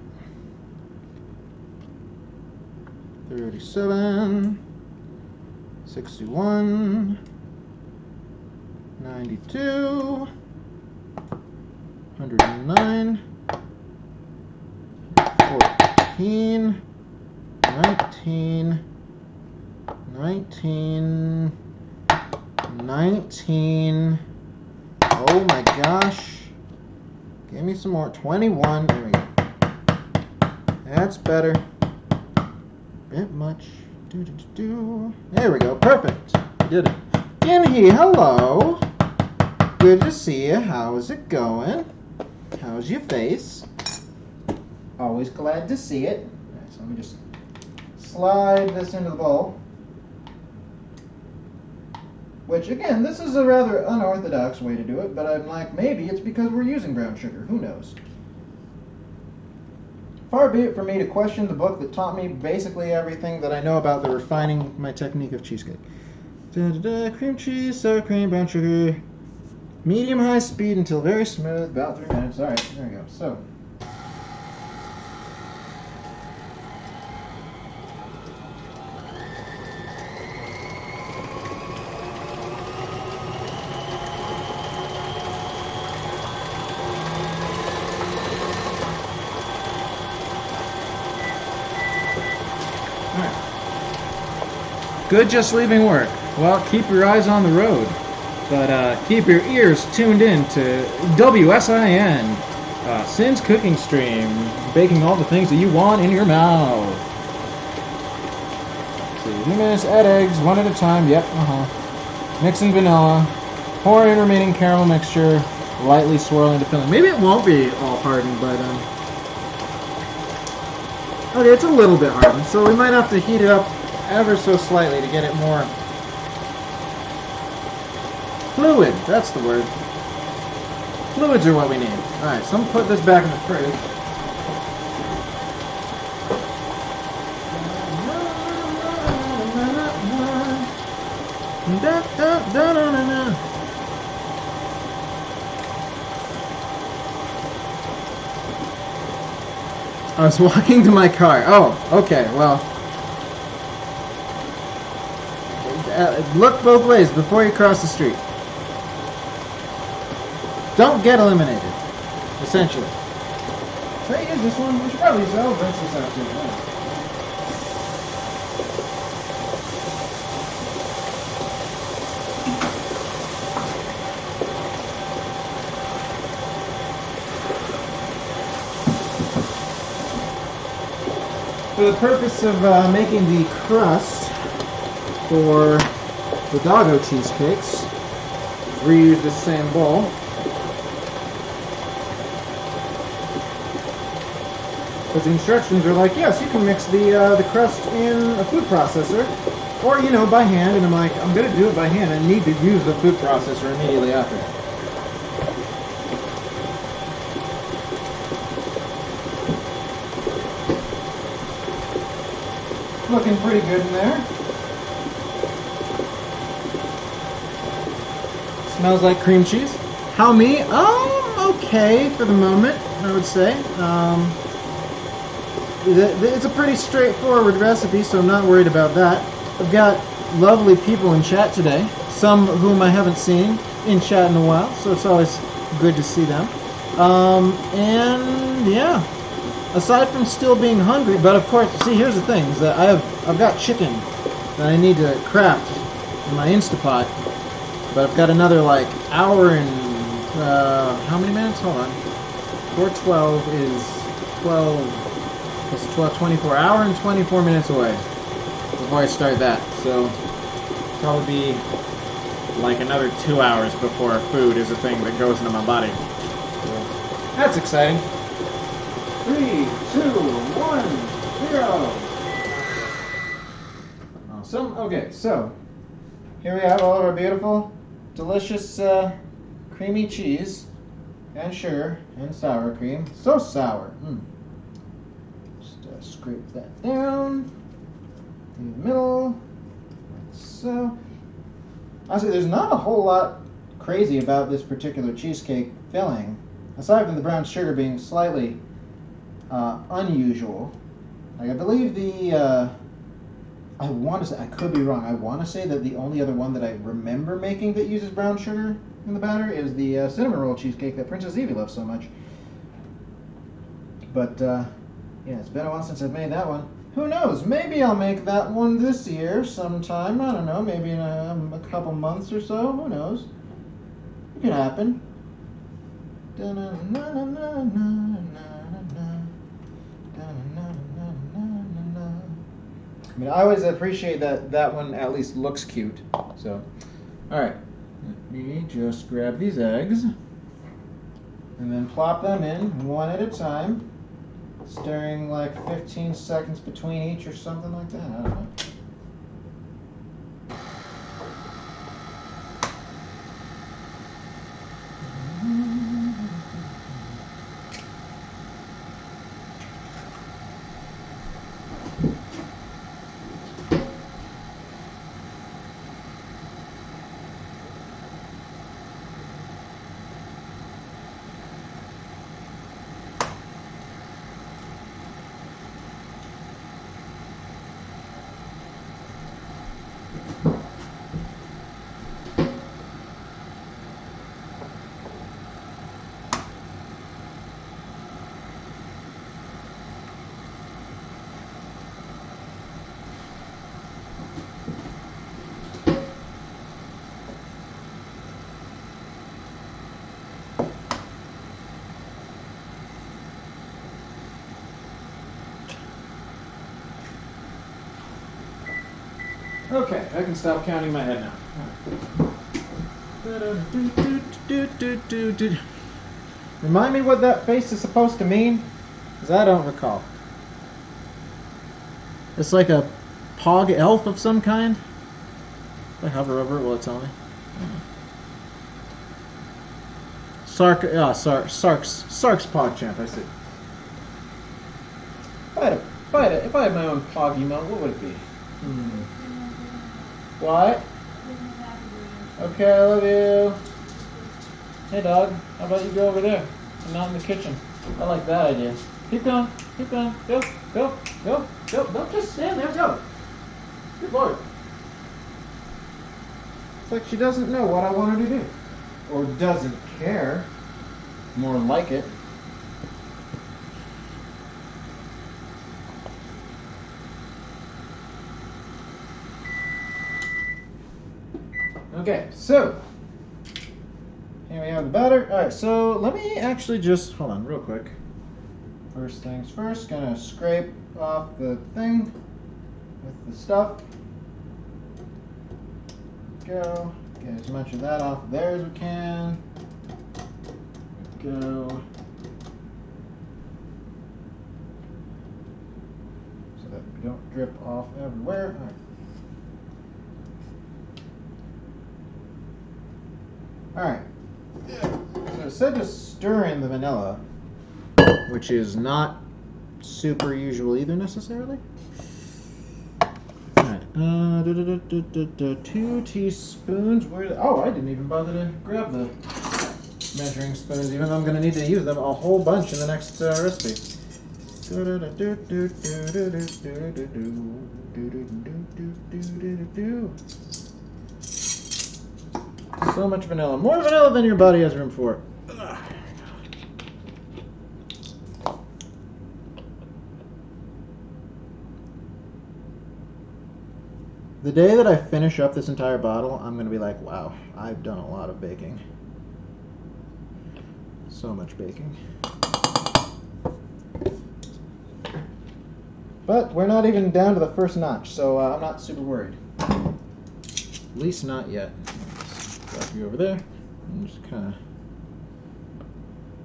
37, 61, 92, 109, 14, 19, 19, 19. Oh my gosh. Give me some more. 21. There we go. That's better. Bit much. There we go. Perfect. Did it. Ginhee, hello. Good to see you. How's it going? How's your face? Always glad to see it. Alright, so let me just slide this into the bowl. Which, again, this is a rather unorthodox way to do it, but I'm like, maybe it's because we're using brown sugar. Who knows? Far be it from me to question the book that taught me basically everything that I know about the refining my technique of cheesecake. Cream cheese, sour cream, brown sugar, medium-high speed until very smooth, about 3 minutes. Alright, there we go. So, good just leaving work. Well, keep your eyes on the road, but keep your ears tuned in to WSIN, Sin's Cooking Stream, baking all the things that you want in your mouth. Let's see, hummus, add eggs, one at a time, yep, Mixing vanilla, pour intermediate caramel mixture, lightly swirl into filling. Maybe it won't be all hardened, but okay, it's a little bit hardened, so we might have to heat it up ever so slightly to get it more fluid. That's the word. Fluids are what we need. Alright, so I'm going to put this back in the fridge. I was walking to my car. Oh, okay, well. Look both ways before you cross the street. Don't get eliminated, essentially. Should I use this one? We should probably use rinse this out too. For the purpose of making the crust for the Doggo cheesecakes, reuse the same bowl. But the instructions are like, yes, you can mix the crust in a food processor, or by hand. And I'm like, I'm gonna do it by hand. I need to use the food processor immediately after. Looking pretty good in there. Smells like cream cheese. How me? Okay for the moment, I would say. It's a pretty straightforward recipe, so I'm not worried about that. I've got lovely people in chat today, some whom I haven't seen in chat in a while, so it's always good to see them. And yeah, aside from still being hungry, but of course, see, here's the thing, is that I've got chicken that I need to craft in my Instapot, but I've got another hour and how many minutes? Hold on. 4:12 is 12 plus 12, 24. Hour and 24 minutes away before I start that. So probably be another 2 hours before food is a thing that goes into my body. So that's exciting. 3, 2, 1, 0. Awesome. Okay, so here we have all of our beautiful delicious creamy cheese and sugar and sour cream. So sour. Just scrape that down in the middle, like so. Honestly, there's not a whole lot crazy about this particular cheesecake filling, aside from the brown sugar being slightly unusual. Like I believe I want to say, I could be wrong, I want to say that the only other one that I remember making that uses brown sugar in the batter is the cinnamon roll cheesecake that Princess Evie loves so much. But yeah, it's been a while since I've made that one. Who knows? Maybe I'll make that one this year sometime. I don't know, maybe in a couple months or so. Who knows? It could happen. I mean, I always appreciate that one at least looks cute. So, all right, let me just grab these eggs and then plop them in one at a time, stirring like 15 seconds between each or something like that. I don't know. Okay, I can stop counting my head now. Remind me what that face is supposed to mean? Because I don't recall. It's like a pog elf of some kind? If I hover over it, will it tell me? Sark's PogChamp, I see. If I had my own Pog emote, what would it be? What? Okay, I love you. Hey dog, how about you go over there and not in the kitchen? I like that idea. Keep going, go. Don't just stand there, go. Good lord. It's like she doesn't know what I want her to do. Or doesn't care. More like it. Okay, so here we have the batter. Alright, so let me actually just hold on real quick. First things first, gonna scrape off the thing with the stuff. Go. Get as much of that off there as we can. Go. So that we don't drip off everywhere. Alright. So it said to stir in the vanilla, which is not super usual either necessarily. Alright. 2 teaspoons. Oh, I didn't even bother to grab the measuring spoons, even though I'm going to need to use them a whole bunch in the next recipe. So much vanilla. More vanilla than your body has room for. The day that I finish up this entire bottle, I'm going to be like, wow, I've done a lot of baking. So much baking. But we're not even down to the first notch, so I'm not super worried. At least not yet. Drop you over there and just kind of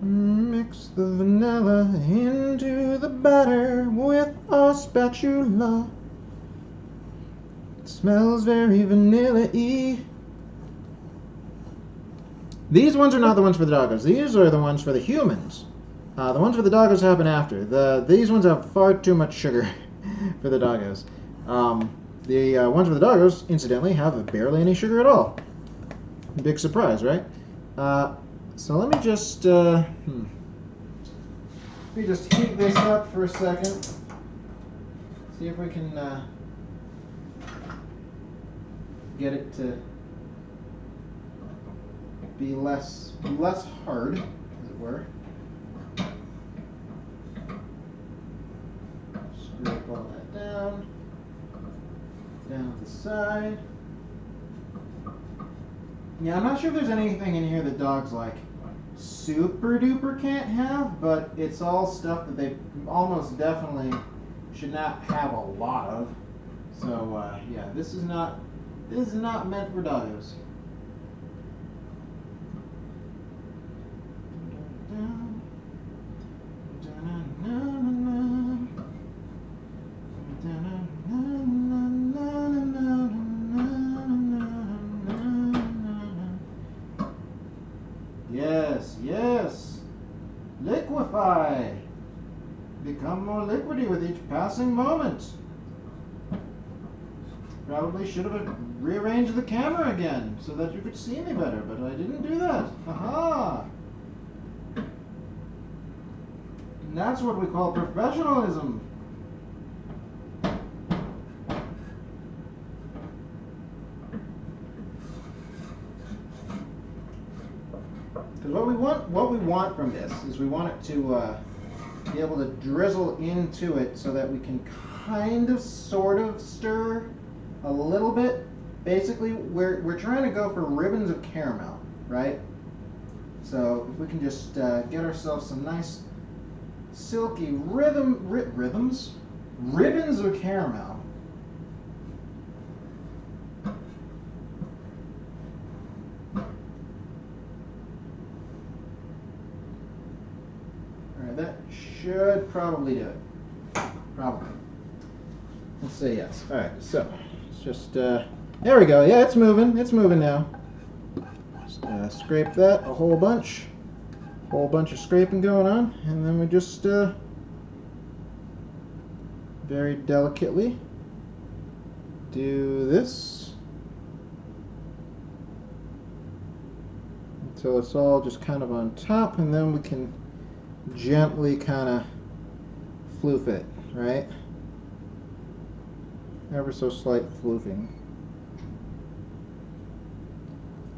mix the vanilla into the batter with a spatula. It smells very vanilla-y. These ones are not the ones for the doggos. These are the ones for the humans. The ones for the doggos happen after. These ones have far too much sugar for the doggos. The ones for the doggos, incidentally, have barely any sugar at all. Big surprise, right? So let me just heat this up for a second. See if we can get it to be less hard, as it were. Scrape all that down the side. Yeah, I'm not sure if there's anything in here that dogs like super duper can't have, but it's all stuff that they almost definitely should not have a lot of. So yeah, this is not meant for doggos. Yes, yes. Liquefy. Become more liquidy with each passing moment. Probably should have rearranged the camera again so that you could see me better, but I didn't do that. Aha! And that's what we call professionalism. Because what we want from this is we want it to be able to drizzle into it so that we can kind of sort of stir a little bit. Basically, we're trying to go for ribbons of caramel, right? So if we can just get ourselves some nice silky ribbons of caramel. Alright, that should probably do it. Probably. Let's say yes. Alright, so it's just there we go. Yeah, it's moving. It's moving now. Just scrape that a whole bunch of scraping going on, and then we just very delicately do this until it's all just kind of on top, and then we can gently kind of floof it, right? Ever so slight floofing.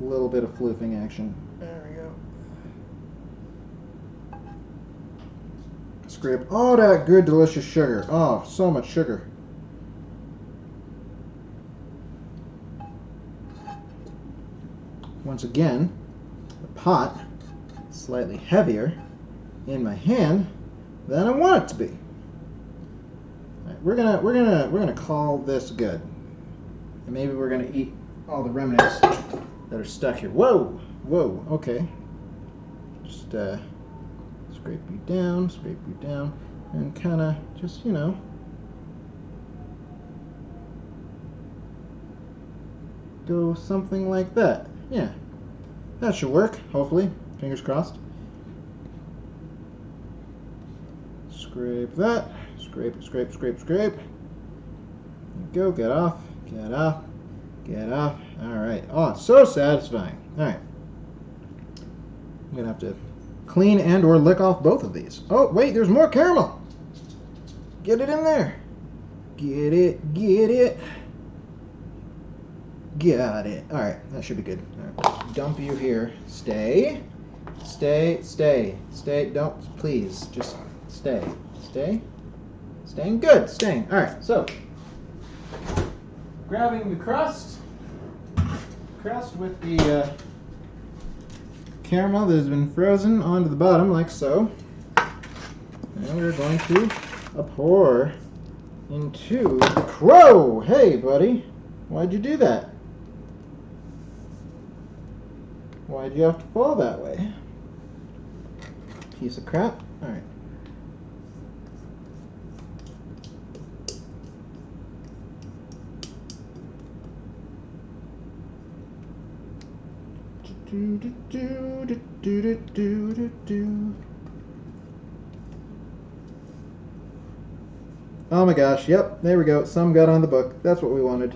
A little bit of floofing action. There we go. Scrape all that good, delicious sugar. Oh, so much sugar. Once again, the pot is slightly heavier in my hand than I want it to be. All right, we're gonna call this good, and maybe we're gonna eat all the remnants that are stuck here. Whoa, okay. Just scrape you down, and kind of just, you know, go something like that. Yeah, that should work, hopefully. Fingers crossed. Scrape that. Scrape. There you go. Get off. Alright. Oh, it's so satisfying. Alright. I'm going to have to clean and or lick off both of these. Oh, wait, there's more caramel. Get it in there. Get it. Got it. Alright, that should be good. Alright, dump you here. Stay. Don't, please, just stay. Staying good. Alright, so grabbing the crust with the caramel that has been frozen onto the bottom, like so. And we're going to pour into the crow. Hey, buddy, why'd you do that? Why'd you have to fall that way? Piece of crap. All right. Oh my gosh, yep, there we go. Some got on the book. That's what we wanted.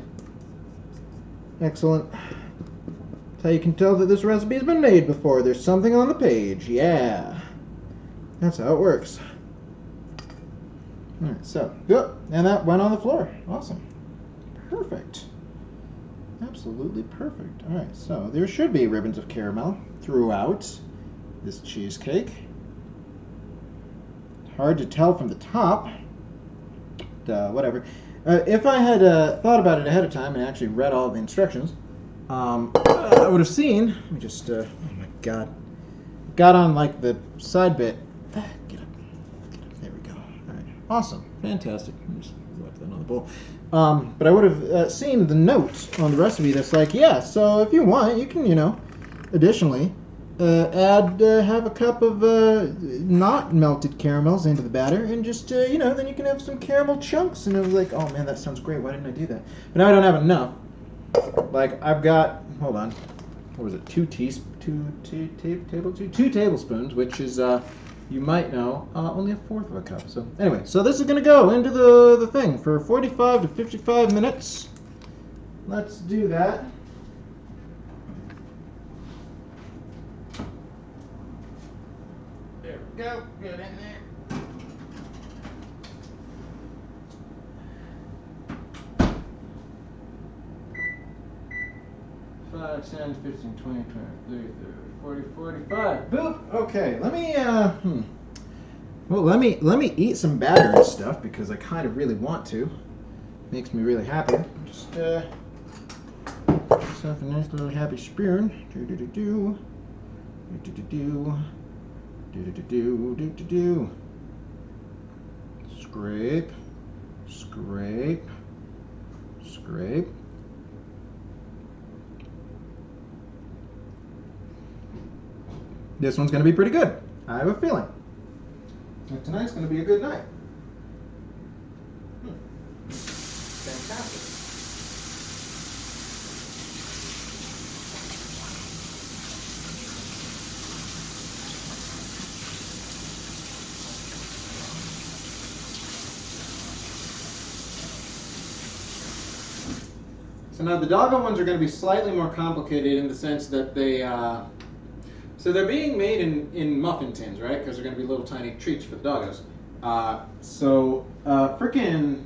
Excellent. That's how you can tell that this recipe has been made before. There's something on the page. Yeah. That's how it works. Alright, so, yep, and that went on the floor. Awesome. Perfect. Absolutely perfect. Alright, so there should be ribbons of caramel throughout this cheesecake. Hard to tell from the top. Whatever. If I had thought about it ahead of time and actually read all the instructions, I would have seen. Let me just. Oh my god. Got on like the side bit. Get up. Get up. There we go. All right. Awesome. Fantastic. Just wipe that on the bowl. But I would have seen the note on the recipe that's like, yeah. So if you want, you can, additionally. Have a cup of not melted caramels into the batter, and just then you can have some caramel chunks. And I was like, oh man, that sounds great. Why didn't I do that? But now I don't have enough. Like I've got, hold on, what was it? 2 tablespoons, which is you might know only 1/4 of a cup. So anyway, so this is gonna go into the thing for 45 to 55 minutes. Let's do that. Go, get in there. 5, 10, 15, 20, 30, 40, 45. Boop. Okay, let me well, let me eat some batter and stuff because I kind of really want to. Makes me really happy. Just myself a nice little happy spoon. Do do do do. Do do do. Do. Scrape, scrape, scrape. This one's going to be pretty good. I have a feeling. Like tonight's going to be a good night. Fantastic. So now the doggo ones are going to be slightly more complicated in the sense that they, so they're being made in muffin tins, right? Because they're going to be little tiny treats for the doggos. Frickin',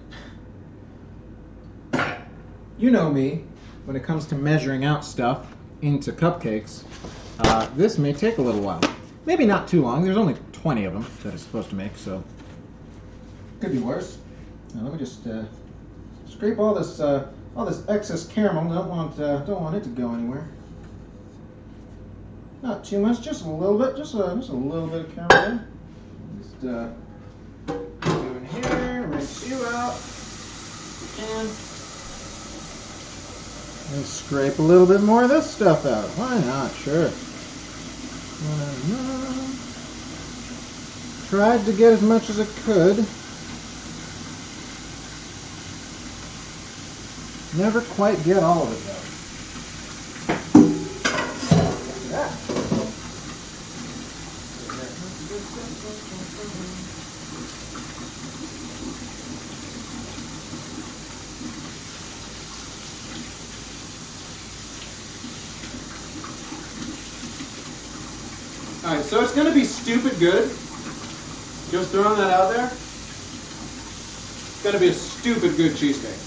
you know me, when it comes to measuring out stuff into cupcakes, this may take a little while. Maybe not too long. There's only 20 of them that it's supposed to make, so could be worse. Now let me just scrape all this excess caramel. Don't want it to go anywhere. Not too much, just a little bit, just a little bit of caramel there. Just do in here, rinse you out. And scrape a little bit more of this stuff out. Why not? Sure. Tried to get as much as I could. Never quite get all of it though. Alright, so it's going to be stupid good. Just throwing that out there. It's going to be a stupid good cheesecake.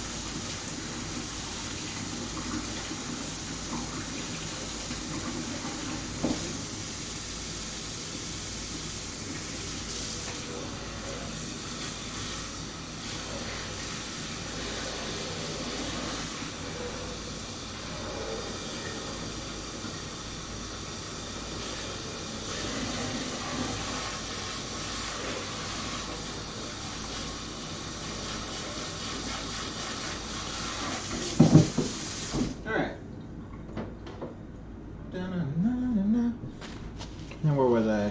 And where was I?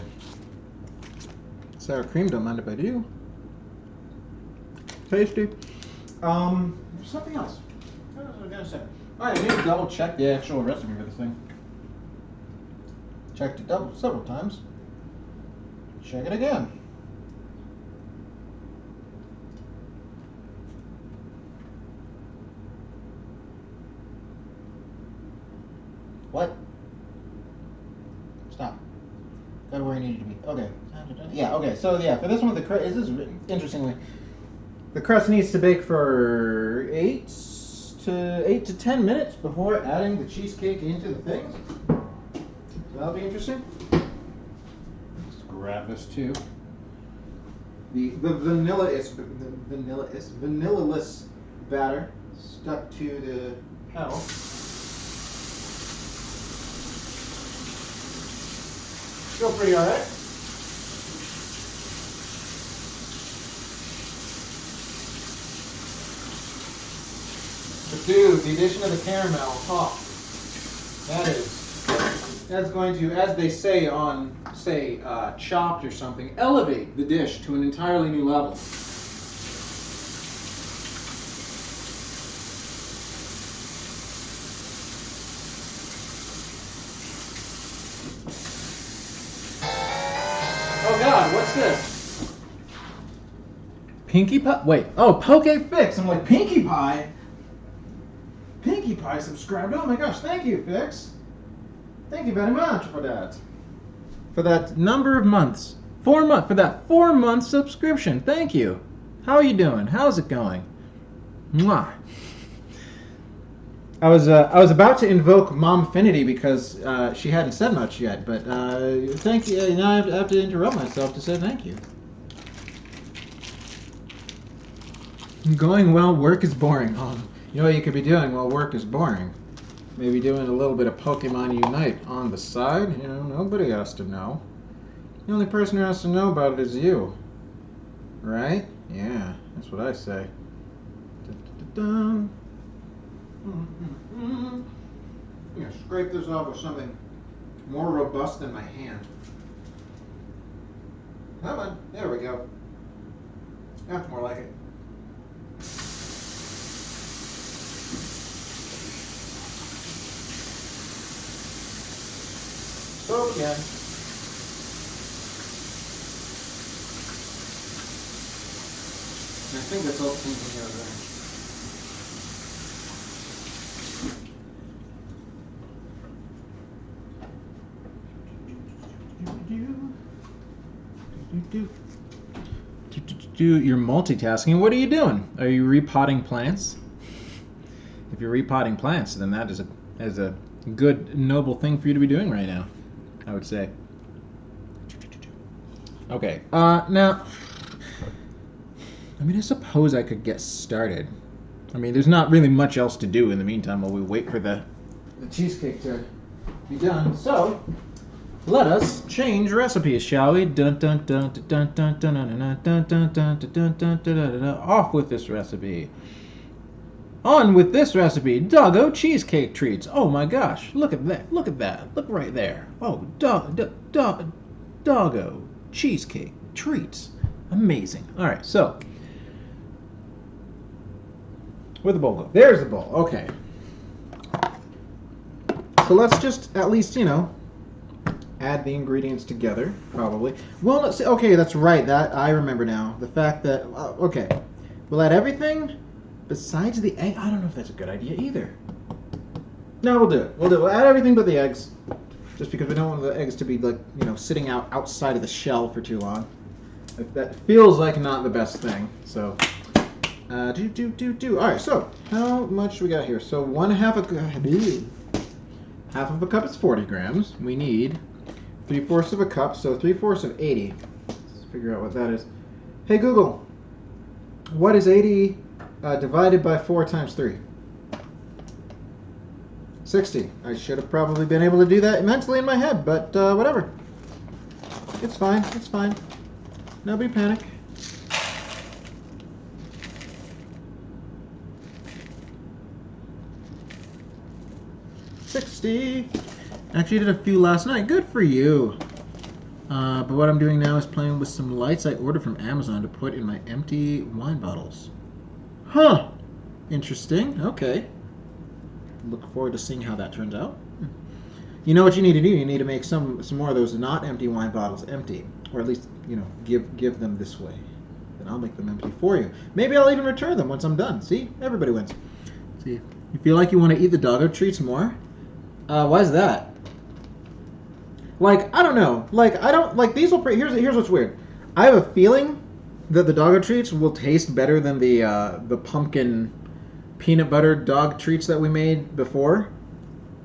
Sour cream, don't mind if I do. Tasty. There's something else. What was I gonna say? Alright, I need to double check the actual recipe for this thing. Checked it several times. Check it again. What? Stop. Go to where you needed to be. Okay. Yeah, okay. So, yeah, for this one, the crust, this is interestingly, the crust needs to bake for 8 to 10 minutes before adding the cheesecake into the things. So that'll be interesting. Let's grab this too. The vanilla-less batter stuck to the panel. Still pretty alright. But dude, the addition of the caramel, that's going to, as they say on, say, Chopped or something, elevate the dish to an entirely new level. Oh God, what's this? Pinkie Pie? Wait, oh, Poke Fix. I'm like, Pinkie Pie? Pinkie Pie subscribed. Oh my gosh, thank you, Fix. Thank you very much for that. For that number of months. 4 months. For that 4-month subscription. Thank you. How are you doing? How's it going? Mwah. I was about to invoke Momfinity because she hadn't said much yet, but thank you. Now I have to interrupt myself to say thank you. Going well, work is boring. Oh, you know what you could be doing while work is boring? Maybe doing a little bit of Pokemon Unite on the side. You know, nobody has to know. The only person who has to know about it is you. Right? Yeah, that's what I say. Dun-dun-dun. I'm going to scrape this off with something more robust than my hand. Come on, there we go. That's more like it. So again. I think that's all the things in here, right? You're multitasking. What are you doing? Are you repotting plants? If you're repotting plants, then that is a good, noble thing for you to be doing right now, I would say. Okay, now, I mean, I suppose I could get started. I mean, there's not really much else to do in the meantime while we wait for the cheesecake to be done. So, let us change recipes, shall we? Dun dun dun dun dun dun dun dun dun dun dun dun dun dun. Off with this recipe. On with this recipe. Doggo cheesecake treats. Oh my gosh! Look at that! Look at that! Look right there! Oh, Doggo cheesecake treats. Amazing. All right, so where'd the bowl go? There's the bowl. Okay. So let's just at least, you know, add the ingredients together, probably. Well, let's see. Okay, that's right. That I remember now. The fact that okay, we'll add everything besides the egg. I don't know if that's a good idea either. No, we'll do it. We'll add everything but the eggs, just because we don't want the eggs to be like, you know, sitting outside of the shell for too long. That feels like not the best thing. So, All right. So, how much we got here? So, half of a cup is 40 grams. We need 3/4 of a cup, so 3/4 of 80. Let's figure out what that is. Hey Google, what is 80 divided by 4 times 3? 60. I should have probably been able to do that mentally in my head, but whatever. It's fine. It's fine. Nobody panic. $60. Actually, did a few last night. Good for you. But what I'm doing now is playing with some lights I ordered from Amazon to put in my empty wine bottles. Huh. Interesting. Okay. Look forward to seeing how that turns out. You know what you need to do? You need to make some more of those not empty wine bottles empty, or at least give them this way. Then I'll make them empty for you. Maybe I'll even return them once I'm done. See, everybody wins. See, you feel like you want to eat the doggo treats more? Why is that? Like, I don't know. Like, I don't like these will. Here's what's weird. I have a feeling that the doggo treats will taste better than the pumpkin peanut butter dog treats that we made before.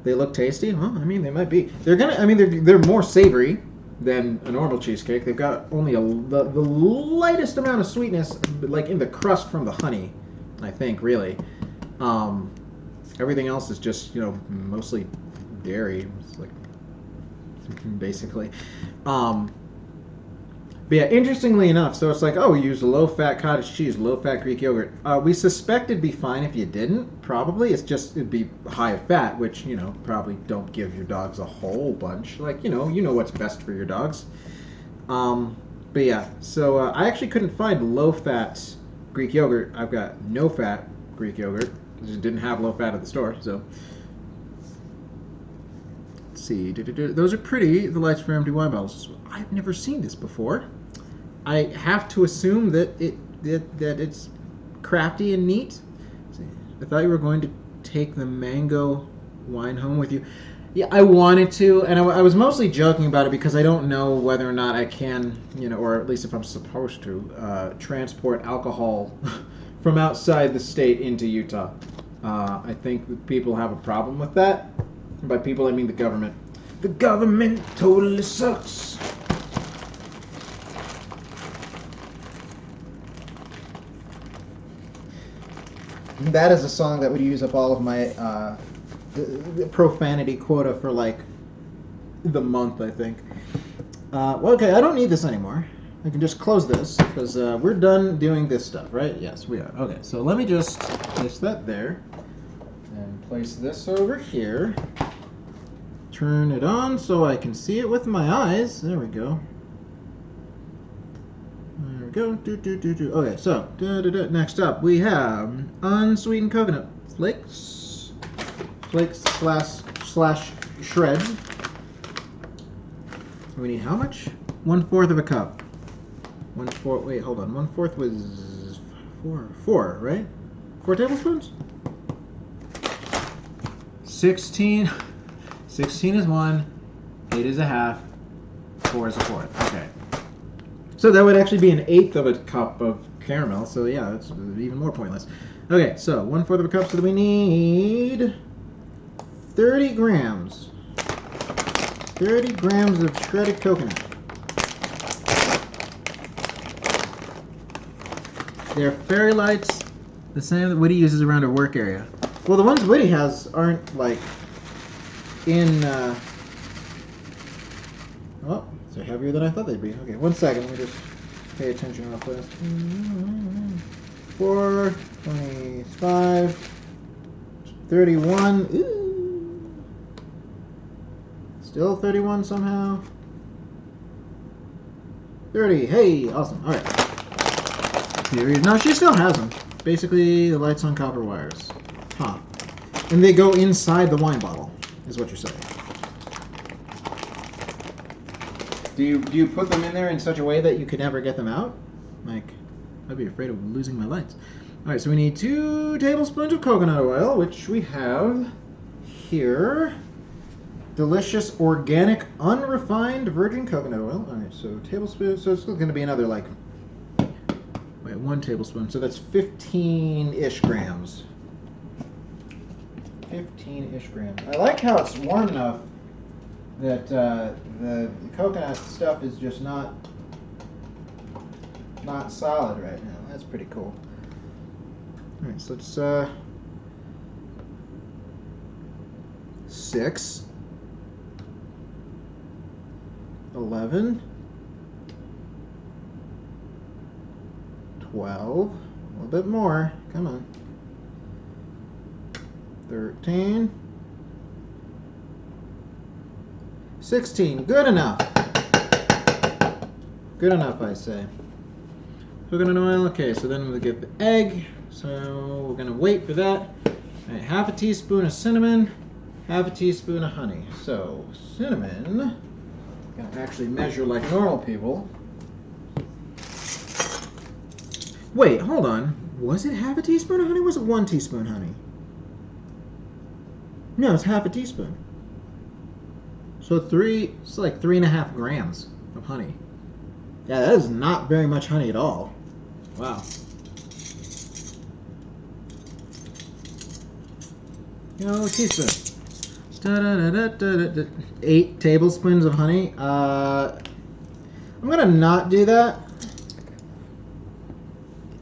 They look tasty. Well, I mean, they might be. They're more savory than a normal cheesecake. They've got only the lightest amount of sweetness, like in the crust from the honey. I think really. Everything else is just mostly dairy. It's like basically. But yeah, interestingly enough, so it's like, oh, we use low-fat cottage cheese, low-fat Greek yogurt. We suspect it'd be fine if you didn't, probably. It'd be high fat, which, probably don't give your dogs a whole bunch. Like, you know what's best for your dogs. But yeah, so I actually couldn't find low-fat Greek yogurt. I've got no-fat Greek yogurt. I just didn't have low-fat at the store, so... Let's see. Those are pretty, the lights for empty wine bottles. I've never seen this before. I have to assume that it's crafty and neat. I thought you were going to take the mango wine home with you. Yeah, I wanted to, and I was mostly joking about it because I don't know whether or not I can, or at least if I'm supposed to, transport alcohol from outside the state into Utah. I think that people have a problem with that. By people, I mean the government. The government totally sucks. That is a song that would use up all of my the profanity quota for like the month, I think. Well, okay, I don't need this anymore. I can just close this because we're done doing this stuff, right? Yes, we are. Okay, so let me just place that there and place this over here. Turn it on so I can see it with my eyes. There we go. There we go. Okay, so next up we have unsweetened coconut flakes. Flakes slash shreds. We need how much? 1/4 of a cup. 1/4. Wait, hold on. 1/4 was four, right? 4 tablespoons. 16. 16 is 1. 8 is a half. 4 is a fourth. Okay. So that would actually be 1/8 of a cup of caramel. So yeah, that's even more pointless. Okay, so 1/4 of a cup. So we need 30 grams. 30 grams of shredded coconut. They're fairy lights, the same that Woody uses around her work area. Well, the ones Woody has aren't like in. Oh, they're heavier than I thought they'd be. Okay, 1 second. Let me just pay attention real fast. 4, 25, 31. Ooh. Still 31 somehow. 30. Hey, awesome. All right. No, she still has them. Basically, the lights on copper wires. Huh. And they go inside the wine bottle, is what you're saying. Do you put them in there in such a way that you could never get them out? Like, I'd be afraid of losing my lights. All right, so we need 2 tablespoons of coconut oil, which we have here. Delicious, organic, unrefined virgin coconut oil. All right, so tablespoon. So it's going to be another like. Wait, 1 tablespoon. So that's 15-ish grams. 15-ish grams. I like how it's warm enough that the coconut stuff is just not solid right now. That's pretty cool. All right, so it's 6, 11, 12, a little bit more. Come on. 13, 16. Good enough. Good enough, I say. Coconut oil. Okay, so then we'll get the egg. So we're gonna wait for that. All right, 1/2 teaspoon of cinnamon, half a teaspoon of honey. So, cinnamon, gonna actually measure like normal people. Wait, hold on. Was it half a teaspoon of honey or was it 1 teaspoon honey? No, it's half a teaspoon. So it's like 3.5 grams of honey. Yeah, that is not very much honey at all. Wow. Teaspoon. 8 tablespoons of honey. I'm gonna not do that.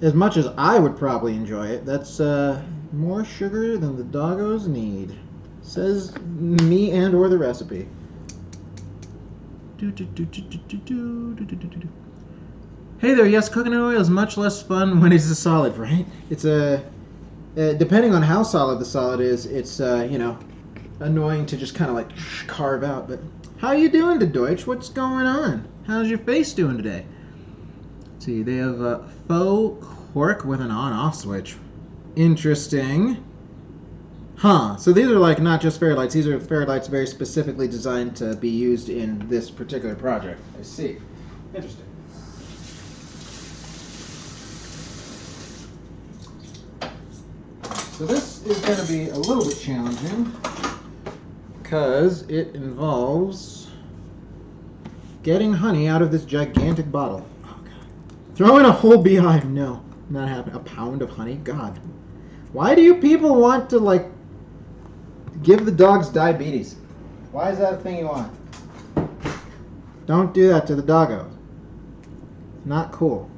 As much as I would probably enjoy it. That's more sugar than the doggos need. Says me and or the recipe. Hey there, yes, coconut oil is much less fun when it's a solid, right? It's depending on how solid the solid is, it's annoying to just kind of like carve out. But how you doing, Deutsch? What's going on? How's your face doing today? Let's see, they have faux cork with an on-off switch. Interesting. Huh. So these are like not just fairy lights. These are fairy lights very specifically designed to be used in this particular project. I see. Interesting. So this is going to be a little bit challenging because it involves getting honey out of this gigantic bottle. Oh, God. Throw in a whole beehive. No, not happening. A pound of honey? God. Why do you people want to, like, give the dogs diabetes? Why is that a thing you want? Don't do that to the doggo. Not cool.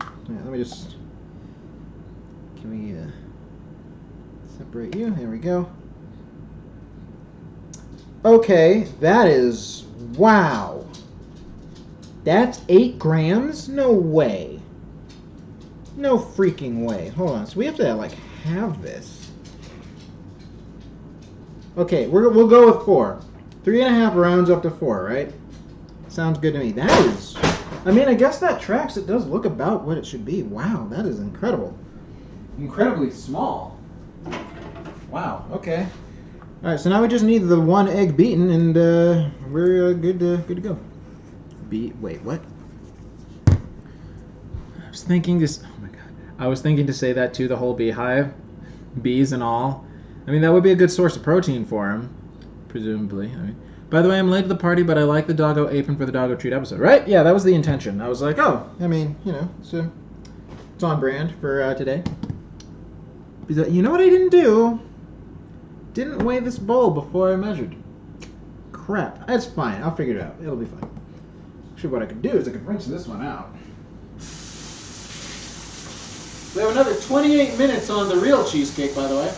Yeah, let me just... Can we separate you? There we go. Okay, that is... Wow. That's 8 grams? No way. No freaking way. Hold on. So we have to, like, have this. Okay, we'll go with 4. 3.5 rounds up to 4, right? Sounds good to me. That is... I mean, I guess that tracks. It does look about what it should be. Wow, that is incredible. Incredibly small. Wow, okay. Alright, so now we just need the 1 egg beaten, and we're good to go. Wait, what? I was thinking this... Oh my god. I was thinking to say that to the whole beehive. Bees and all. I mean, that would be a good source of protein for him, presumably. I mean, by the way, I'm late to the party, but I like the doggo apron for the doggo treat episode. Right? Yeah, that was the intention. I was like, oh, I mean, it's on brand for today. You know what I didn't do? Didn't weigh this bowl before I measured. Crap. That's fine. I'll figure it out. It'll be fine. Actually, what I could do is I could rinse this one out. We have another 28 minutes on the real cheesecake, by the way.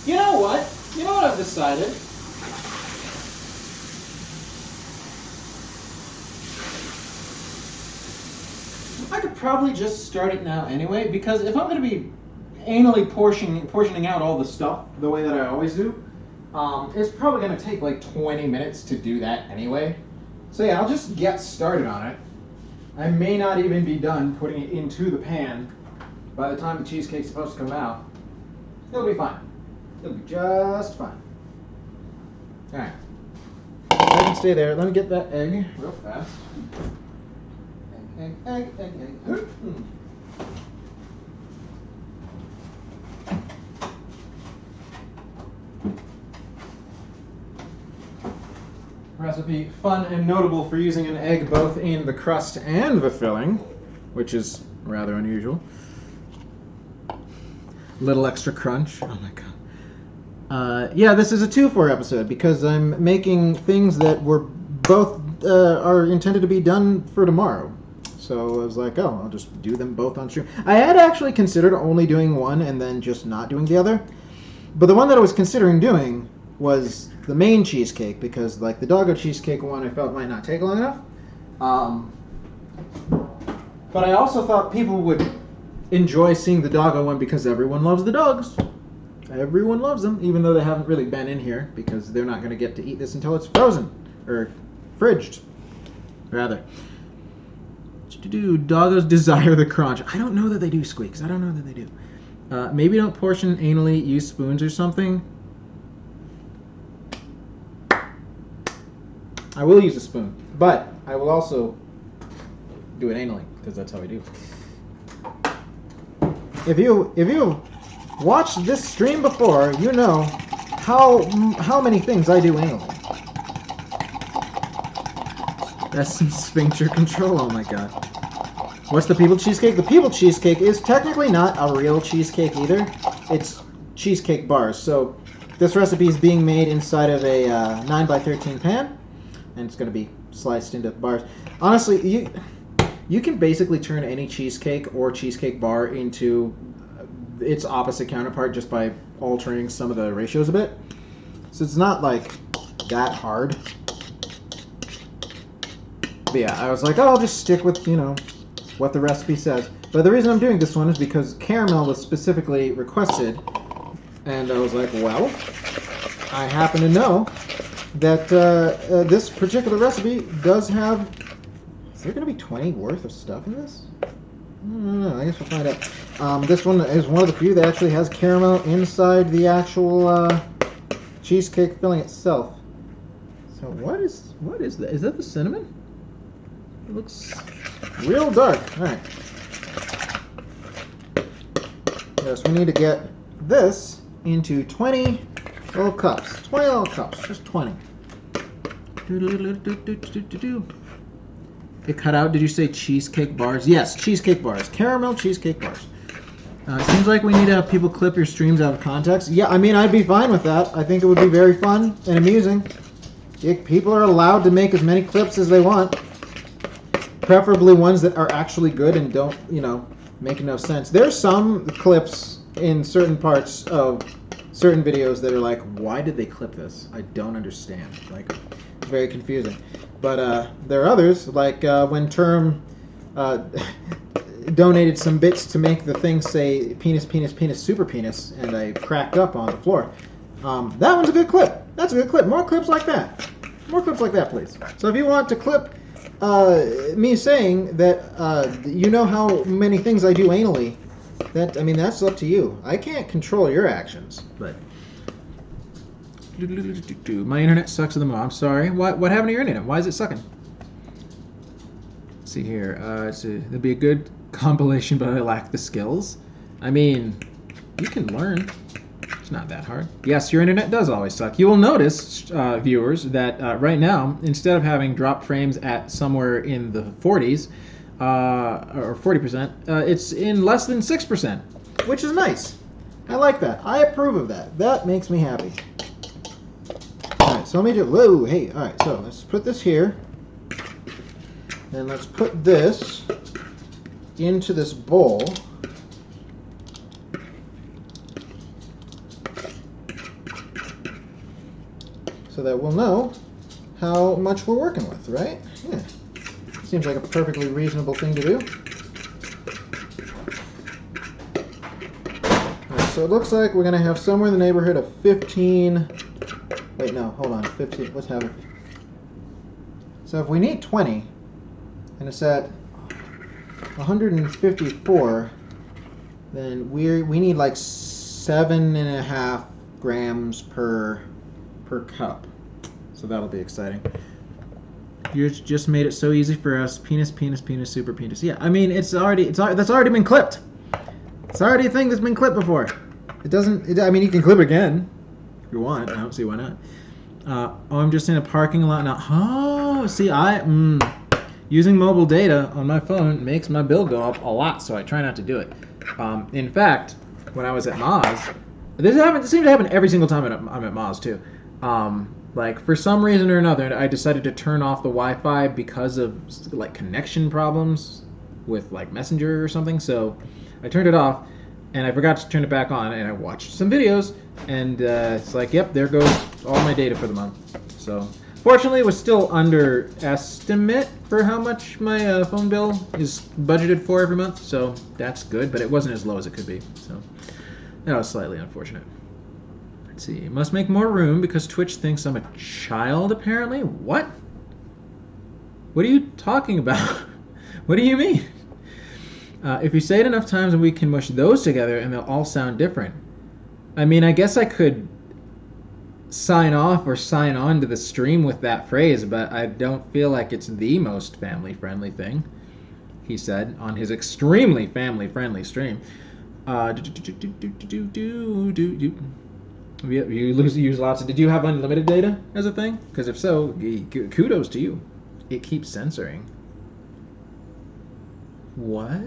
You know what? You know what I've decided? I could probably just start it now anyway, because if I'm going to be anally portioning out all the stuff the way that I always do, it's probably going to take like 20 minutes to do that anyway. So yeah, I'll just get started on it. I may not even be done putting it into the pan by the time the cheesecake's supposed to come out. It'll be fine. It'll be just fine. Alright. I can stay there. Let me get that egg real fast. Egg. Recipe fun and notable for using an egg both in the crust and the filling, which is rather unusual. Little extra crunch. Oh my god. Yeah, this is a 2-for episode because I'm making things that were both are intended to be done for tomorrow. So I was like, oh, I'll just do them both on stream. I had actually considered only doing one and then just not doing the other. But the one that I was considering doing was the main cheesecake because, like, the doggo cheesecake one I felt might not take long enough. But I also thought people would enjoy seeing the doggo one because everyone loves the dogs. Everyone loves them, even though they haven't really been in here because they're not going to get to eat this until it's frozen. Or Fridged, rather. Do doggos desire the crunch? I don't know that they do, Squeaks. I don't know that they do. Maybe don't portion anally, use spoons or something. I will use a spoon, but I will also do it anally because that's how I do. If you watched this stream before, you know how many things I do anally. That's some sphincter control. Oh my god. What's the people cheesecake? The people cheesecake is technically not a real cheesecake either. It's cheesecake bars. So this recipe is being made inside of a 9x13 pan, and it's going to be sliced into bars. Honestly, you can basically turn any cheesecake or cheesecake bar into its opposite counterpart just by altering some of the ratios a bit. So it's not like that hard. But yeah, I was like, oh, I'll just stick with, what the recipe says. But the reason I'm doing this one is because caramel was specifically requested. And I was like, well, I happen to know that this particular recipe does have... Is there going to be 20 worth of stuff in this? I don't know. I guess we'll find out. This one is one of the few that actually has caramel inside the actual cheesecake filling itself. So what is that? Is that the cinnamon? It looks real dark. All right. Yes, we need to get this into 20 little cups. 20 little cups. Just 20. It cut out. Did you say cheesecake bars? Yes, cheesecake bars. Caramel cheesecake bars. It seems like we need to have people clip your streams out of context. Yeah, I mean, I'd be fine with that. I think it would be very fun and amusing. People are allowed to make as many clips as they want. Preferably ones that are actually good and don't, make no sense. There's some clips in certain parts of certain videos that are like, why did they clip this? I don't understand. Like, it's very confusing. But there are others, like when Term donated some bits to make the thing say penis, penis, penis, super penis, and I cracked up on the floor. That one's a good clip. That's a good clip. More clips like that. More clips like that, please. So if you want to clip me saying that you know how many things I do anally, that's up to you. I can't control your actions, but... My internet sucks at the moment. I'm sorry. What happened to your internet? Why is it sucking? Let's see here. There'd be a good compilation, but I lack the skills. I mean, you can learn. It's not that hard. Yes, your internet does always suck. You will notice, viewers, that right now, instead of having drop frames at somewhere in the 40s, or 40%, it's in less than 6%, which is nice. I like that. I approve of that. That makes me happy. Alright, so let me do... Whoa, hey, alright, so let's put this here. And let's put this into this bowl. So that we'll know how much we're working with, right? Yeah. Seems like a perfectly reasonable thing to do. Alright, so it looks like we're going to have somewhere in the neighborhood of 15... Wait, no, hold on. 15, what's happening? So if we need 20, and it's at 154, then we need like 7.5 grams per cup. So that'll be exciting. You just made it so easy for us. Penis, penis, penis, super penis. Yeah, I mean, that's already been clipped. It's already a thing that's been clipped before. I mean, you can clip it again if you want. I don't see why not. I'm just in a parking lot now. Oh, see, using mobile data on my phone makes my bill go up a lot, so I try not to do it. In fact, when I was at Moz, this seems to happen every single time I'm at Moz too. Like, for some reason or another, I decided to turn off the Wi-Fi because of, like, connection problems with, like, Messenger or something. So I turned it off, and I forgot to turn it back on, and I watched some videos, and it's like, yep, there goes all my data for the month. So fortunately, it was still underestimate for how much my phone bill is budgeted for every month, so that's good, but it wasn't as low as it could be. So that was slightly unfortunate. Let's see. Must make more room because Twitch thinks I'm a child, apparently. What? What are you talking about? What do you mean? If you say it enough times, we can mush those together, and they'll all sound different. I mean, I guess I could sign off or sign on to the stream with that phrase, but I don't feel like it's the most family-friendly thing, he said on his extremely family-friendly stream. You use lots of... Did you have unlimited data as a thing? Because if so, kudos to you. It keeps censoring. What?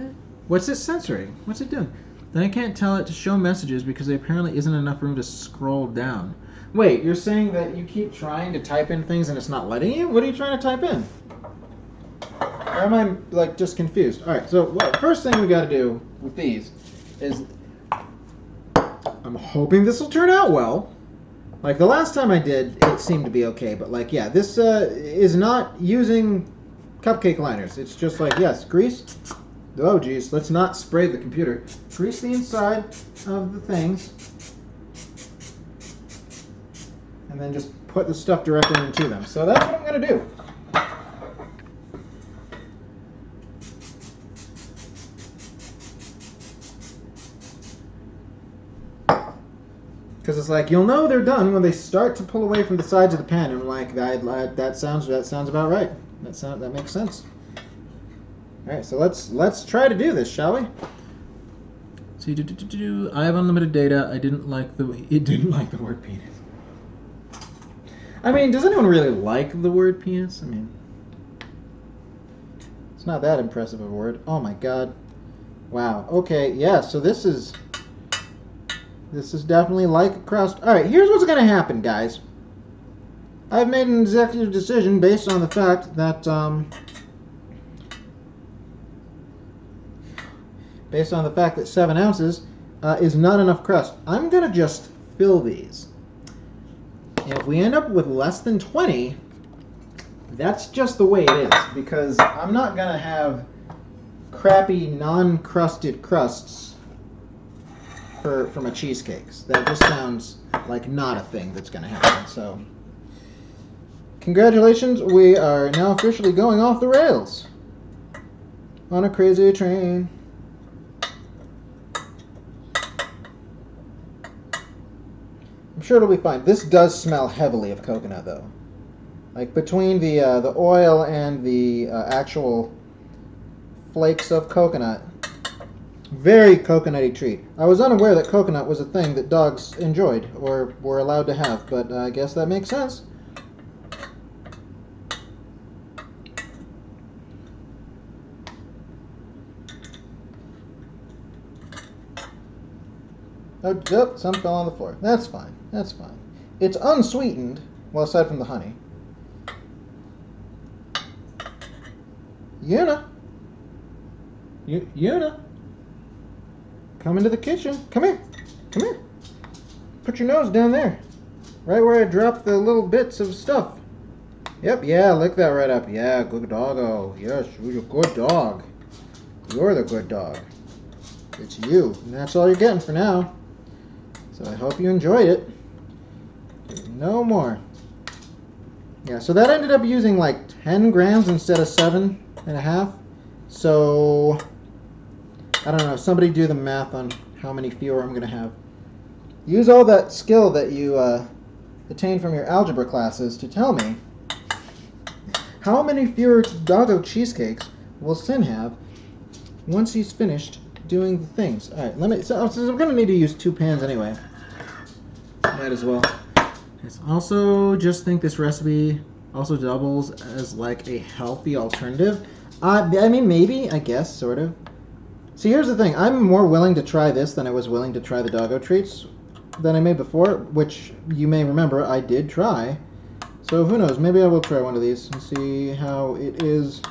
What's it censoring? What's it doing? Then I can't tell it to show messages because there apparently isn't enough room to scroll down. Wait, you're saying that you keep trying to type in things and it's not letting you? What are you trying to type in? Or am I, like, just confused? Alright, so first thing we gotta do with these is... I'm hoping this will turn out well. Like, the last time I did, it seemed to be okay. But, like, yeah, this is not using cupcake liners. It's just like, yes, grease. Oh, geez, let's not spray the computer. Grease the inside of the things. And then just put the stuff directly into them. So that's what I'm going to do. Because it's like, you'll know they're done when they start to pull away from the sides of the pan. And I'm like, that sounds about right. That makes sense. All right, so let's try to do this, shall we? So I have unlimited data. It didn't like the word penis. I mean, does anyone really like the word penis? I mean, it's not that impressive of a word. Oh my god. Wow. Okay, yeah, so this is definitely like a crust. Alright, here's what's going to happen, guys. I've made an executive decision based on the fact that, 7 ounces is not enough crust. I'm going to just fill these. And if we end up with less than 20, that's just the way it is. Because I'm not going to have crappy, non-crusted crusts for my cheesecakes. That just sounds like not a thing that's going to happen. So, congratulations, we are now officially going off the rails on a crazy train. I'm sure it'll be fine. This does smell heavily of coconut, though. Like, between the oil and the actual flakes of coconut. Very coconutty treat. I was unaware that coconut was a thing that dogs enjoyed or were allowed to have, but I guess that makes sense. Oh, yep, some fell on the floor. That's fine. That's fine. It's unsweetened, well, aside from the honey. Una. Una. Come into the kitchen. Come here. Come here. Put your nose down there. Right where I dropped the little bits of stuff. Yep, yeah, lick that right up. Yeah, good doggo. Yes, you're a good dog. You're the good dog. It's you. And that's all you're getting for now. So I hope you enjoyed it. No more. Yeah, so that ended up using like 10 grams instead of 7.5. So, I don't know. Somebody do the math on how many fewer I'm going to have. Use all that skill that you attained from your algebra classes to tell me how many fewer Doggo cheesecakes will Sin have once he's finished doing the things. Alright, so I'm going to need to use 2 pans anyway. Might as well. Also, just think this recipe also doubles as like a healthy alternative. I mean, maybe, I guess, sort of. See, here's the thing. I'm more willing to try this than I was willing to try the Doggo treats that I made before, which you may remember I did try. So who knows? Maybe I will try one of these and see how it is.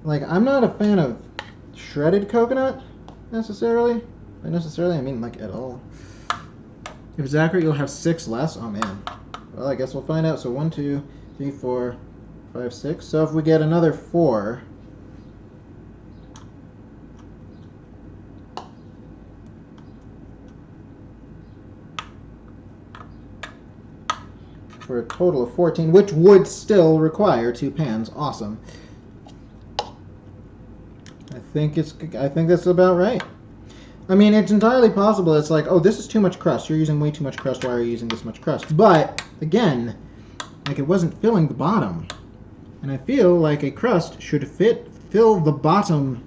Like, I'm not a fan of shredded coconut, necessarily. By necessarily, I mean, like, at all. If it's accurate, you'll have 6 less. Oh, man. Well, I guess we'll find out. So 1, 2, 3, 4, 5, 6. So if we get another 4... 4 for a total of 14, which would still require 2 pans. Awesome. I think that's about right. I mean, it's entirely possible. It's like, oh, this is too much crust. You're using way too much crust. Why are you using this much crust? But again, like, it wasn't filling the bottom, and I feel like a crust should fill the bottom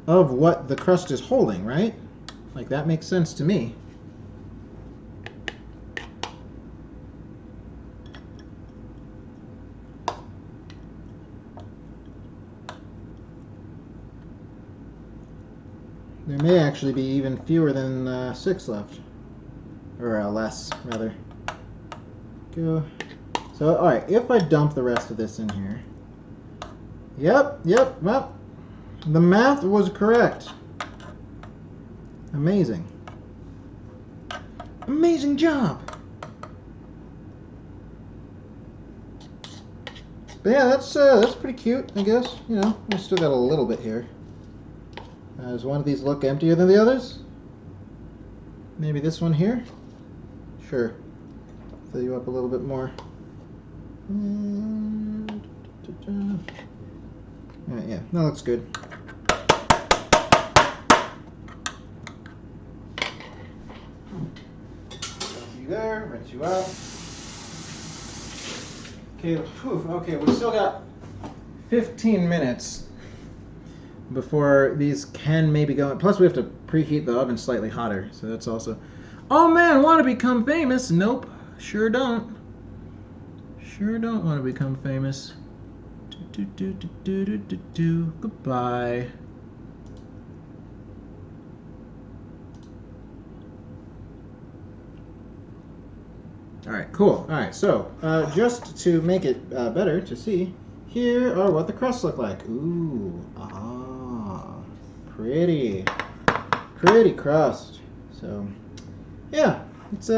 of what the crust is holding, right? Like, that makes sense to me. There may actually be even fewer than 6 left. Or less, rather. Go. So, alright, if I dump the rest of this in here. Yep, well, the math was correct. Amazing. Amazing job! But yeah, that's pretty cute, I guess. You know, we still got a little bit here. Does one of these look emptier than the others? Maybe this one here? Sure. Fill you up a little bit more. Alright, yeah, that looks good. Dump you there, rinse you out. Okay, okay, we still got 15 minutes before these can maybe go in. Plus we have to preheat the oven slightly hotter, so that's also... Oh man, want to become famous? Nope, sure don't. Sure don't want to become famous. Goodbye. Alright, cool. Alright, so, just to make it better to see, here are what the crusts look like. Ooh, pretty. Pretty crust. So, yeah, it's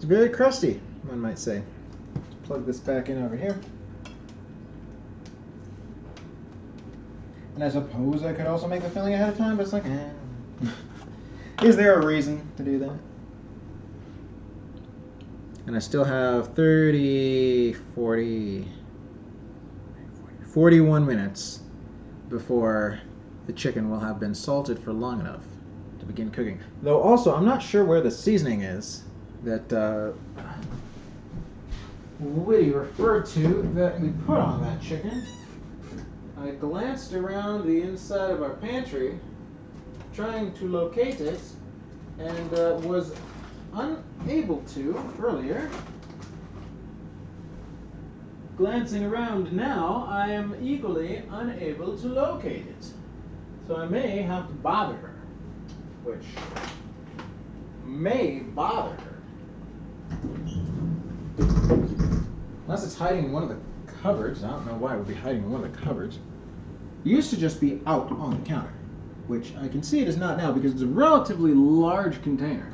very crusty, one might say. Let's plug this back in over here. And I suppose I could also make the filling ahead of time, but it's like, Is there a reason to do that? And I still have 41 minutes before the chicken will have been salted for long enough to begin cooking. Though also, I'm not sure where the seasoning is that Woody referred to that we put on that chicken. I glanced around the inside of our pantry trying to locate it and was unable to earlier. Glancing around now, I am equally unable to locate it. So I may have to bother her, which may bother her. Unless it's hiding in one of the cupboards. I don't know why it would be hiding in one of the cupboards. It used to just be out on the counter, which I can see it is not now because it's a relatively large container.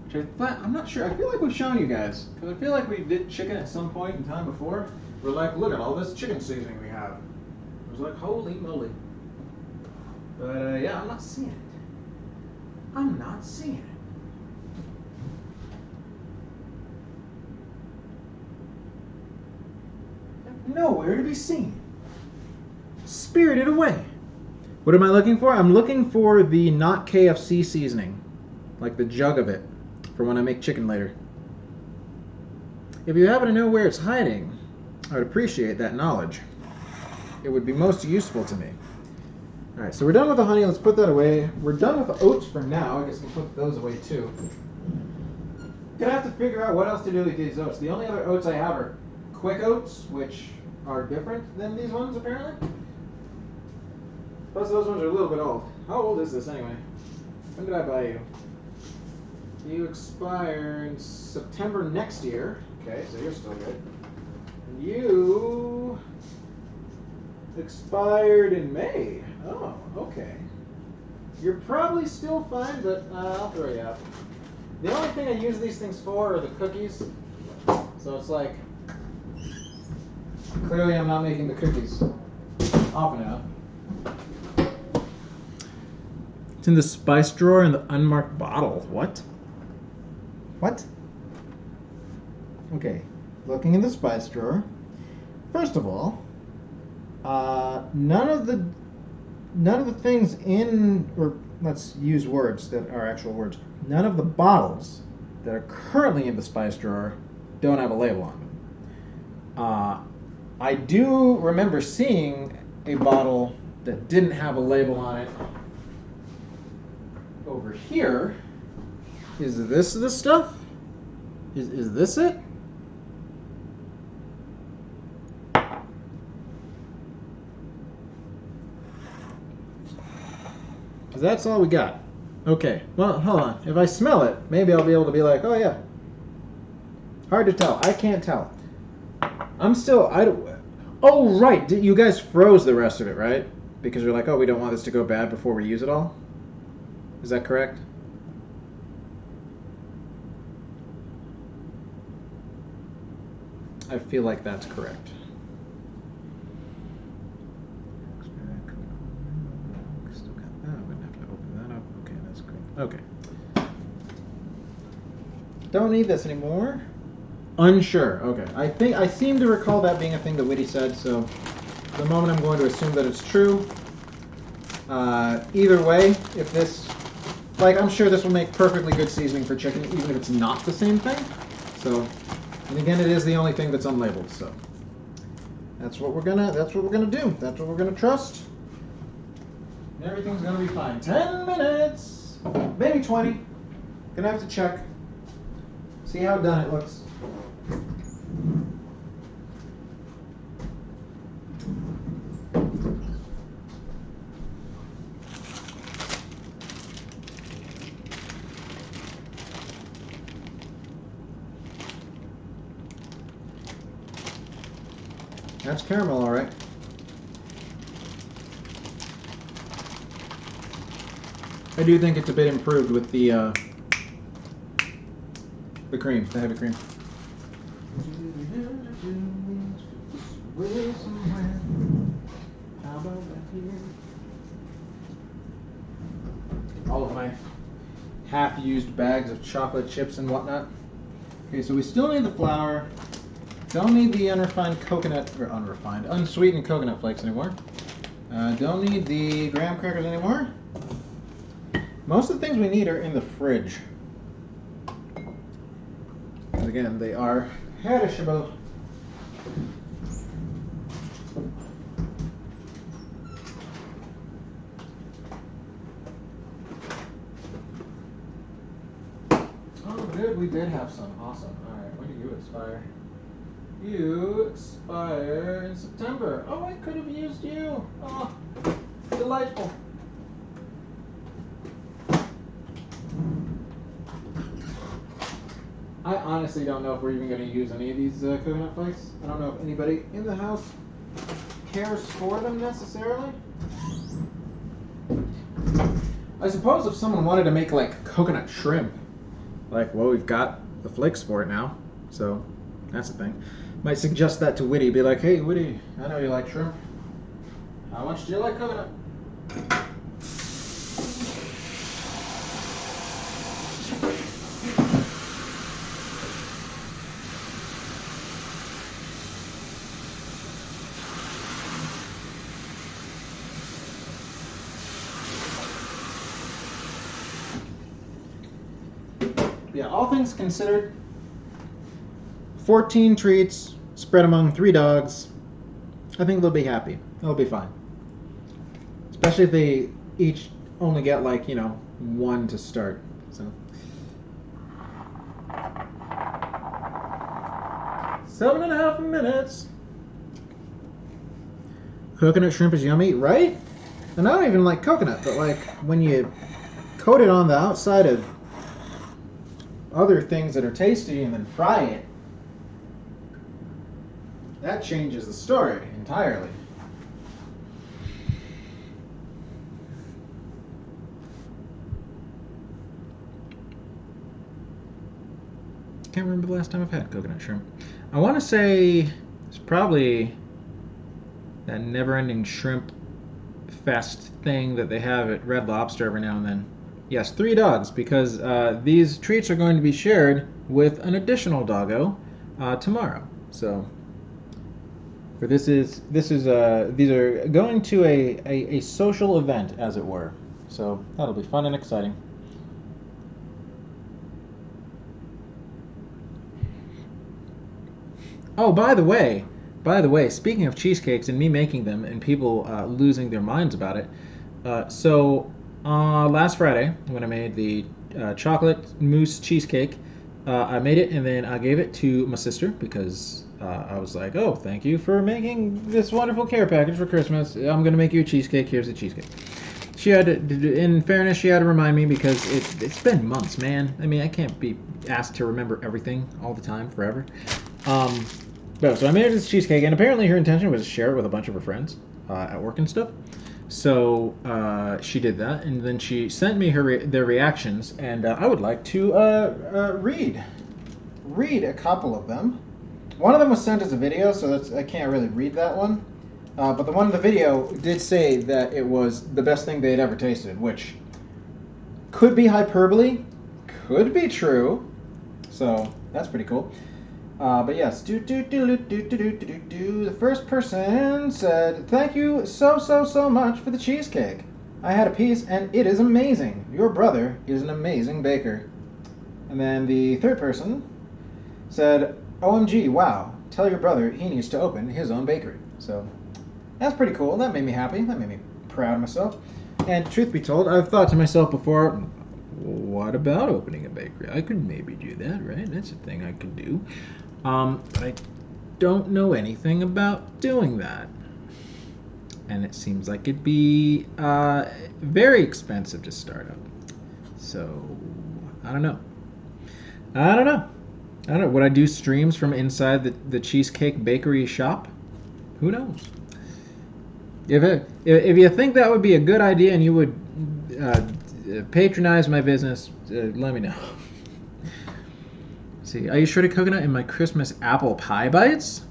Which I'm not sure. I feel like we've shown you guys, because I feel like we did chicken at some point in time before. We're like, look at all this chicken seasoning we have. It was like, holy moly. But yeah, I'm not seeing it. I'm not seeing it. Nowhere to be seen. Spirited away. What am I looking for? I'm looking for the not KFC seasoning. Like the jug of it. For when I make chicken later. If you happen to know where it's hiding, I would appreciate that knowledge. It would be most useful to me. Alright, so we're done with the honey. Let's put that away. We're done with the oats for now. I guess we'll put those away too. Gonna have to figure out what else to do with these oats. The only other oats I have are quick oats, which are different than these ones apparently. Plus those ones are a little bit old. How old is this anyway? When did I buy you? You expire in September next year. Okay, so you're still good. And you expired in May. Oh, okay. You're probably still fine, but I'll throw you out. The only thing I use these things for are the cookies. So it's like, clearly I'm not making the cookies often enough. It's in the spice drawer in the unmarked bottle. What? What? Okay, looking in the spice drawer. First of all, none of the things in, or let's use words that are actual words. None of the bottles that are currently in the spice drawer don't have a label on them. I do remember seeing a bottle that didn't have a label on it over here. Is this the stuff? Is this it? Because that's all we got. Okay, well, hold on. If I smell it, maybe I'll be able to be like, oh yeah. Hard to tell. I can't tell. I'm still, oh right, you guys froze the rest of it, right? Because you're like, oh, we don't want this to go bad before we use it all? Is that correct? I feel like that's correct. Still got that. I'm gonna have to open that up. Okay, that's great. Okay. Don't need this anymore. Unsure. Okay. I seem to recall that being a thing that Whitty said, so for the moment I'm going to assume that it's true. Either way, if this, like, I'm sure this will make perfectly good seasoning for chicken, even if it's not the same thing. So, and again, it is the only thing that's unlabeled, so that's what we're gonna do. That's what we're gonna trust. And everything's gonna be fine. 10 minutes, maybe 20. Gonna have to check. See how done it looks. That's caramel, all right. I do think it's a bit improved with the cream, the heavy cream. All of my half-used bags of chocolate chips and whatnot. Okay, so we still need the flour. Don't need the unsweetened coconut flakes anymore. Don't need the graham crackers anymore. Most of the things we need are in the fridge. And again, they are perishable. Oh, good, we did have some. Awesome. All right, when do you expire? You expire in September. Oh, I could have used you. Oh, delightful. I honestly don't know if we're even going to use any of these coconut flakes. I don't know if anybody in the house cares for them necessarily. I suppose if someone wanted to make like coconut shrimp, like, well, we've got the flakes for it now, so that's the thing. Might suggest that to Whitty, be like, hey Whitty, I know you like shrimp. How much do you like coconut? Yeah, all things considered, 14 treats spread among 3 dogs. I think they'll be happy. They'll be fine. Especially if they each only get, like, 1 to start. So 7.5 minutes. Coconut shrimp is yummy, right? And I don't even like coconut, but like when you coat it on the outside of other things that are tasty and then fry it, that changes the story entirely. Can't remember the last time I've had coconut shrimp. I want to say it's probably that never-ending shrimp fest thing that they have at Red Lobster every now and then. Yes, 3 dogs, because these treats are going to be shared with an additional doggo tomorrow. So, for these are going to a social event, as it were. So that'll be fun and exciting. Oh, by the way, speaking of cheesecakes and me making them and people losing their minds about it, last Friday when I made the chocolate mousse cheesecake, I made it and then I gave it to my sister because I was like, oh, thank you for making this wonderful care package for Christmas. I'm going to make you a cheesecake. Here's the cheesecake. She had to, in fairness, she had to remind me because it's been months, man. I mean, I can't be asked to remember everything all the time, forever. So I made her this cheesecake, and apparently her intention was to share it with a bunch of her friends at work and stuff. So she did that, and then she sent me their reactions, and I would like to read a couple of them. One of them was sent as a video, so I can't really read that one. But the one in the video did say that it was the best thing they had ever tasted, which could be hyperbole, could be true. So that's pretty cool. But yes, the first person said, "Thank you so much for the cheesecake. I had a piece and it is amazing. Your brother is an amazing baker." And then the third person said, "OMG, wow, tell your brother he needs to open his own bakery." So that's pretty cool. That made me happy. That made me proud of myself. And truth be told, I've thought to myself before, what about opening a bakery? I could maybe do that, right? That's a thing I could do. But I don't know anything about doing that. And it seems like it'd be very expensive to start up. So, I don't know. Would I do streams from inside the Cheesecake Bakery shop? Who knows? If you think that would be a good idea and you would patronize my business, let me know. See, I use shredded coconut in my Christmas apple pie bites.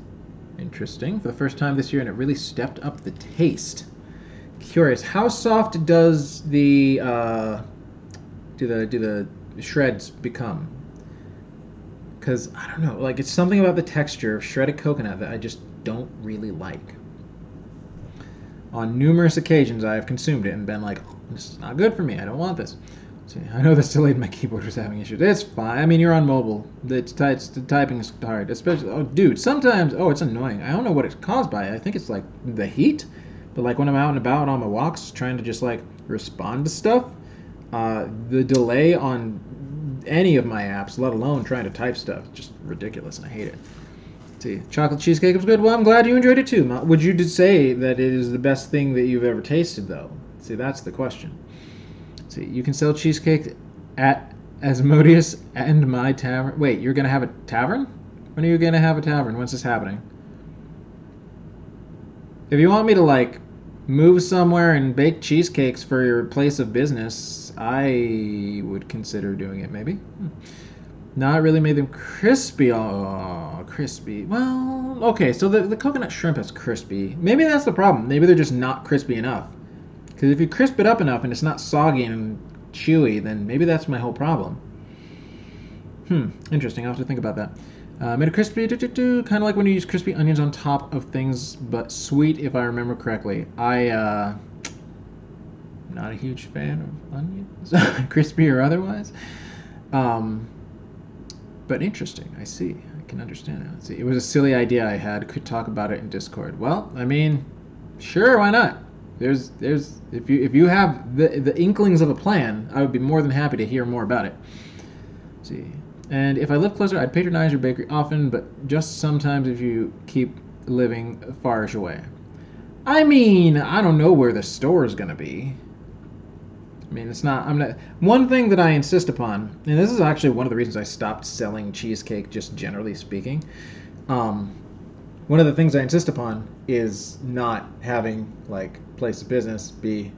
Interesting. For the first time this year, and it really stepped up the taste. Curious, how soft does the do the shreds become? Because I don't know, like it's something about the texture of shredded coconut that I just don't really like. On numerous occasions, I have consumed it and been like, oh, "This is not good for me. I don't want this." See, I know this delayed my keyboard was having issues. It's fine. I mean, you're on mobile. The typing is hard, especially. Oh, dude, sometimes. Oh, it's annoying. I don't know what it's caused by. I think it's like the heat. But like when I'm out and about on my walks, trying to just like respond to stuff, the delay on any of my apps, let alone trying to type stuff, just ridiculous, and I hate it. See, chocolate cheesecake was good. Well, I'm glad you enjoyed it too. Would you say that it is the best thing that you've ever tasted, though? See, that's the question. See, you can sell cheesecake at Asmodeus and my tavern. Wait, you're gonna have a tavern? When are you gonna have a tavern? When's this happening? If you want me to like move somewhere and bake cheesecakes for your place of business, I would consider doing it. Maybe. Not really made them crispy. Oh, crispy. Well, okay. So the coconut shrimp is crispy. Maybe that's the problem. Maybe they're just not crispy enough. Because if you crisp it up enough and it's not soggy and chewy, then maybe that's my whole problem. Interesting. I'll have to think about that. Made it crispy, kind of like when you use crispy onions on top of things, but sweet if I remember correctly. Not a huge fan of onions, crispy or otherwise. But interesting. I see. I can understand it. See, it was a silly idea I had. Could talk about it in Discord. Well, I mean, sure, why not? There's if you have the inklings of a plan, I would be more than happy to hear more about it. Let's see. And if I lived closer, I'd patronize your bakery often, but just sometimes if you keep living farish away. I mean, I don't know where the store is going to be. I mean, I'm not. One thing that I insist upon, and this is actually one of the reasons I stopped selling cheesecake, just generally speaking. One of the things I insist upon is not having like place of business be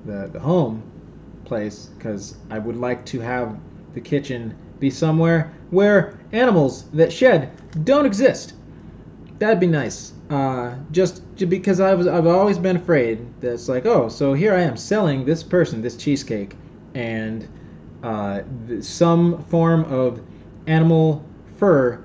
the home place, because I would like to have the kitchen be somewhere where animals that shed don't exist. That'd be nice. Just because I've always been afraid that it's like, oh, so here I am selling this person this cheesecake, and some form of animal fur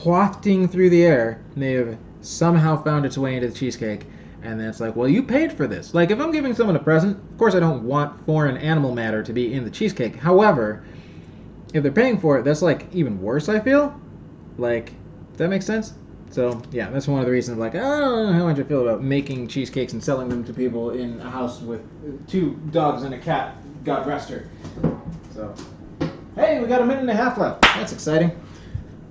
wafting through the air. May have somehow found its way into the cheesecake. And then it's like, well, you paid for this. Like, if I'm giving someone a present, of course I don't want foreign animal matter to be in the cheesecake. However, if they're paying for it, that's, like, even worse, I feel. Like, does that make sense? So, yeah, that's one of the reasons, like, I don't know how much I feel about making cheesecakes and selling them to people in a house with 2 dogs and a cat. God rest her. So, hey, we got a minute and a half left. That's exciting.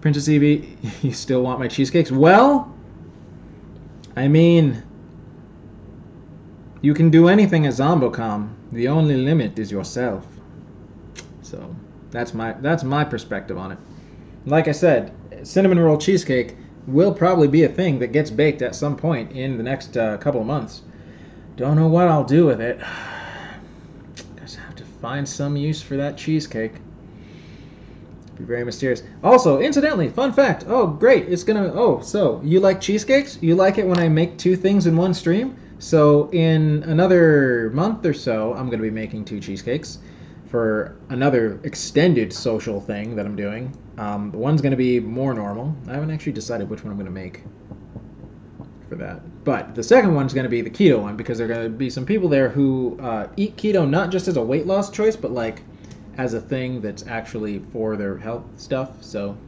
Princess Evie, you still want my cheesecakes? Well, I mean, you can do anything at Zombocom. The only limit is yourself. So that's my perspective on it. Like I said, cinnamon roll cheesecake will probably be a thing that gets baked at some point in the next couple of months. Don't know what I'll do with it. Guess I have to find some use for that cheesecake. Be very mysterious. Also, incidentally, fun fact. Oh, great! It's gonna. Oh, so you like cheesecakes? You like it when I make 2 things in one stream? So in another month or so, I'm going to be making 2 cheesecakes for another extended social thing that I'm doing. One's going to be more normal. I haven't actually decided which one I'm going to make for that. But the second one's going to be the keto one, because there are going to be some people there who eat keto not just as a weight loss choice, but like as a thing that's actually for their health stuff. So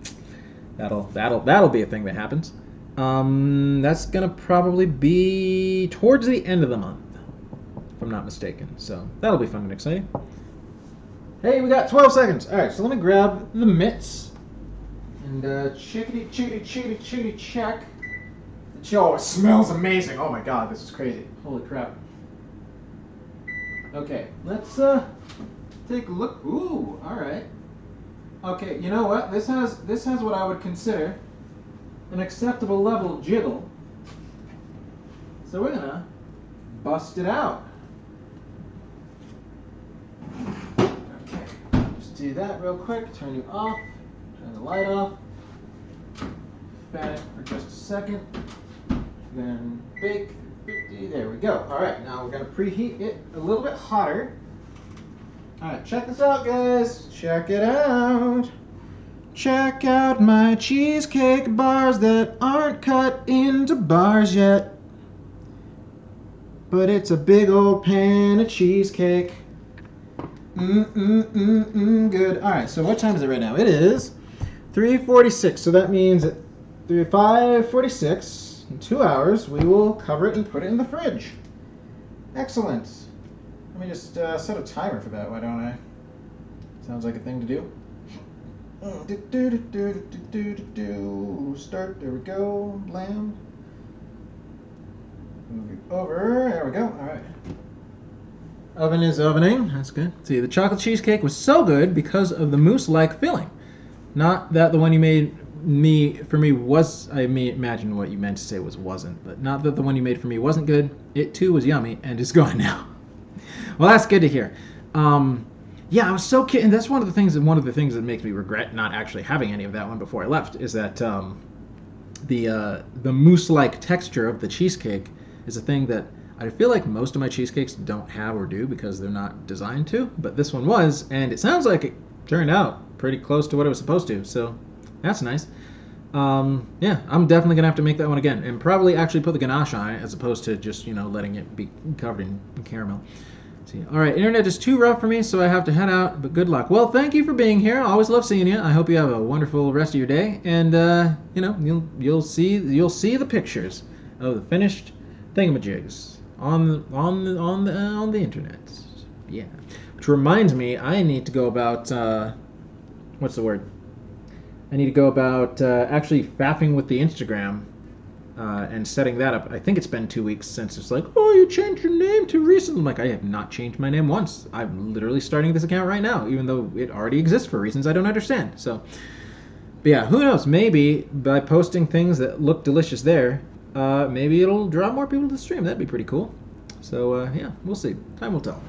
that'll be a thing that happens. That's gonna probably be towards the end of the month, if I'm not mistaken. So that'll be fun and exciting. Hey, we got 12 seconds. All right, so let me grab the mitts and chickity check. Oh, it smells amazing. Oh my God, this is crazy. Holy crap. Okay, let's take a look. Ooh, all right. Okay, you know what? This has what I would consider an acceptable level of jiggle. So we're gonna bust it out. Okay, just do that real quick. Turn you off. Turn the light off. Fan it for just a second. Then bake 50. There we go. All right, now we're gonna preheat it a little bit hotter. All right, check this out, guys. Check it out. Check out my cheesecake bars that aren't cut into bars yet. But it's a big old pan of cheesecake. Good. All right, so what time is it right now? It is 3:46, so that means at 5:46, in 2 hours, we will cover it and put it in the fridge. Excellent. Let me just set a timer for that, why don't I? Sounds like a thing to do. Start, there we go, land. Moving over, there we go, alright. Oven is ovening, that's good. See, the chocolate cheesecake was so good because of the mousse-like filling. Not that the one you made for me was, I imagine what you meant to say wasn't, but not that the one you made for me wasn't good. It too was yummy and is gone now. Well, that's good to hear. Yeah, I was so kidding. That's one of the things that makes me regret not actually having any of that one before I left is that the mousse-like texture of the cheesecake is a thing that I feel like most of my cheesecakes don't have or do because they're not designed to, but this one was, and it sounds like it turned out pretty close to what it was supposed to, so that's nice. Yeah, I'm definitely going to have to make that one again, and probably actually put the ganache on it as opposed to just, letting it be covered in caramel. See. All right, internet is too rough for me, so I have to head out, but good luck. Well, thank you for being here. I always love seeing you. I hope you have a wonderful rest of your day, and, you'll see the pictures of the finished thingamajigs on the internet. Yeah. Which reminds me, I need to go about, what's the word? I need to go about actually faffing with the Instagram and setting that up. I think it's been 2 weeks since it's like, oh, you changed your name too recently. I'm like, I have not changed my name once. I'm literally starting this account right now, even though it already exists for reasons I don't understand. So, but yeah, who knows? Maybe by posting things that look delicious there, maybe it'll draw more people to the stream. That'd be pretty cool. So, yeah, we'll see. Time will tell.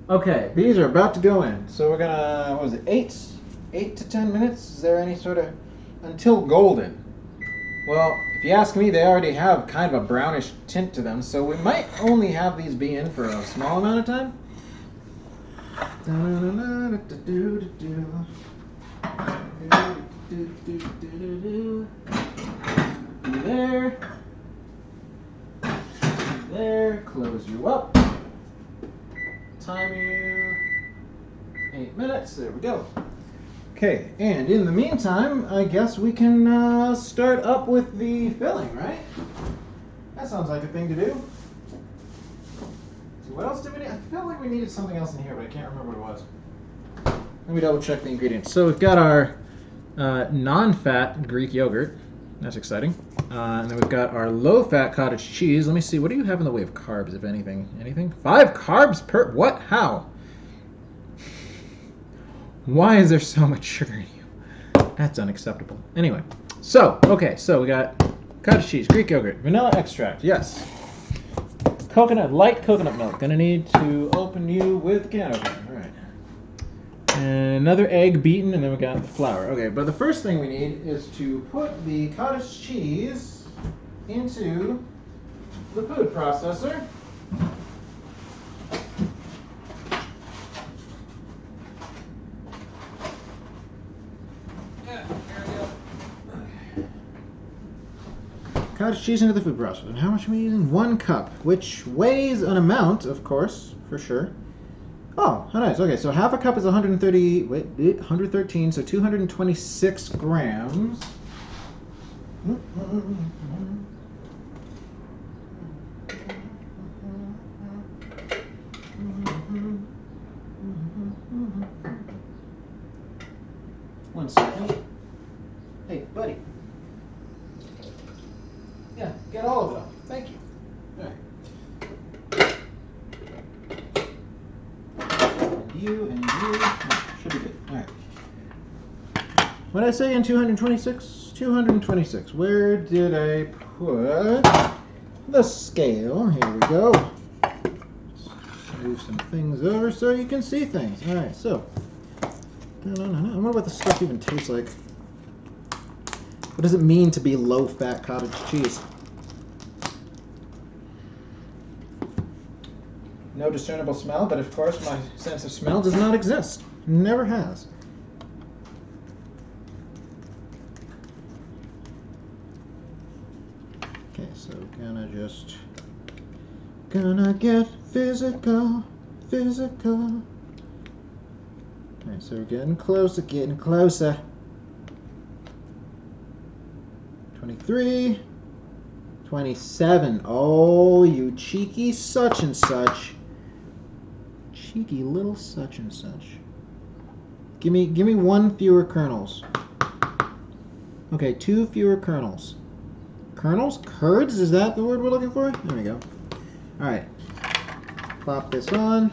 Okay, these are about to go in. So we're gonna, what was it, 8 to 10 minutes? Is there any sort of, until golden? Well, if you ask me, they already have kind of a brownish tint to them, so we might only have these be in for a small amount of time. Be there. There. Close you up. Time you 8 minutes. There we go. Okay, and in the meantime, I guess we can start up with the filling, right? That sounds like a thing to do. So what else did we need? I felt like we needed something else in here, but I can't remember what it was. Let me double check the ingredients. So we've got our non-fat Greek yogurt. That's exciting. And then we've got our low-fat cottage cheese. Let me see. What do you have in the way of carbs, if anything? Anything? 5 carbs per... What? How? Why is there so much sugar in you? That's unacceptable. Anyway. So, okay. So we got cottage cheese, Greek yogurt, vanilla extract. Yes. Light coconut milk. Gonna need to open you with the can opener. All right. And another egg beaten, and then we got the flour. Okay, but the first thing we need is to put the cottage cheese into the food processor. Yeah, there we go. Okay. Cottage cheese into the food processor. And how much are we using? 1 cup, which weighs an amount, of course, for sure. Oh, how nice. Okay, so half a cup is 113, so 226 grams. One second. Hey, buddy. Yeah, get all of it off. Thank you. All right. You and you. Oh, should be good. All right. What did I say in 226? 226. Where did I put the scale? Here we go. Let's move some things over so you can see things. All right, so. I wonder what this stuff even tastes like. What does it mean to be low-fat cottage cheese? No discernible smell, but of course my sense of smell does not exist. Never has. Okay, so gonna get physical. Alright, so we're getting closer. 23, 27. Oh, you cheeky such and such. Cheeky little such and such. Give me 1 fewer kernels. Okay, 2 fewer kernels. Kernels? Curds? Is that the word we're looking for? There we go. Alright. Plop this on.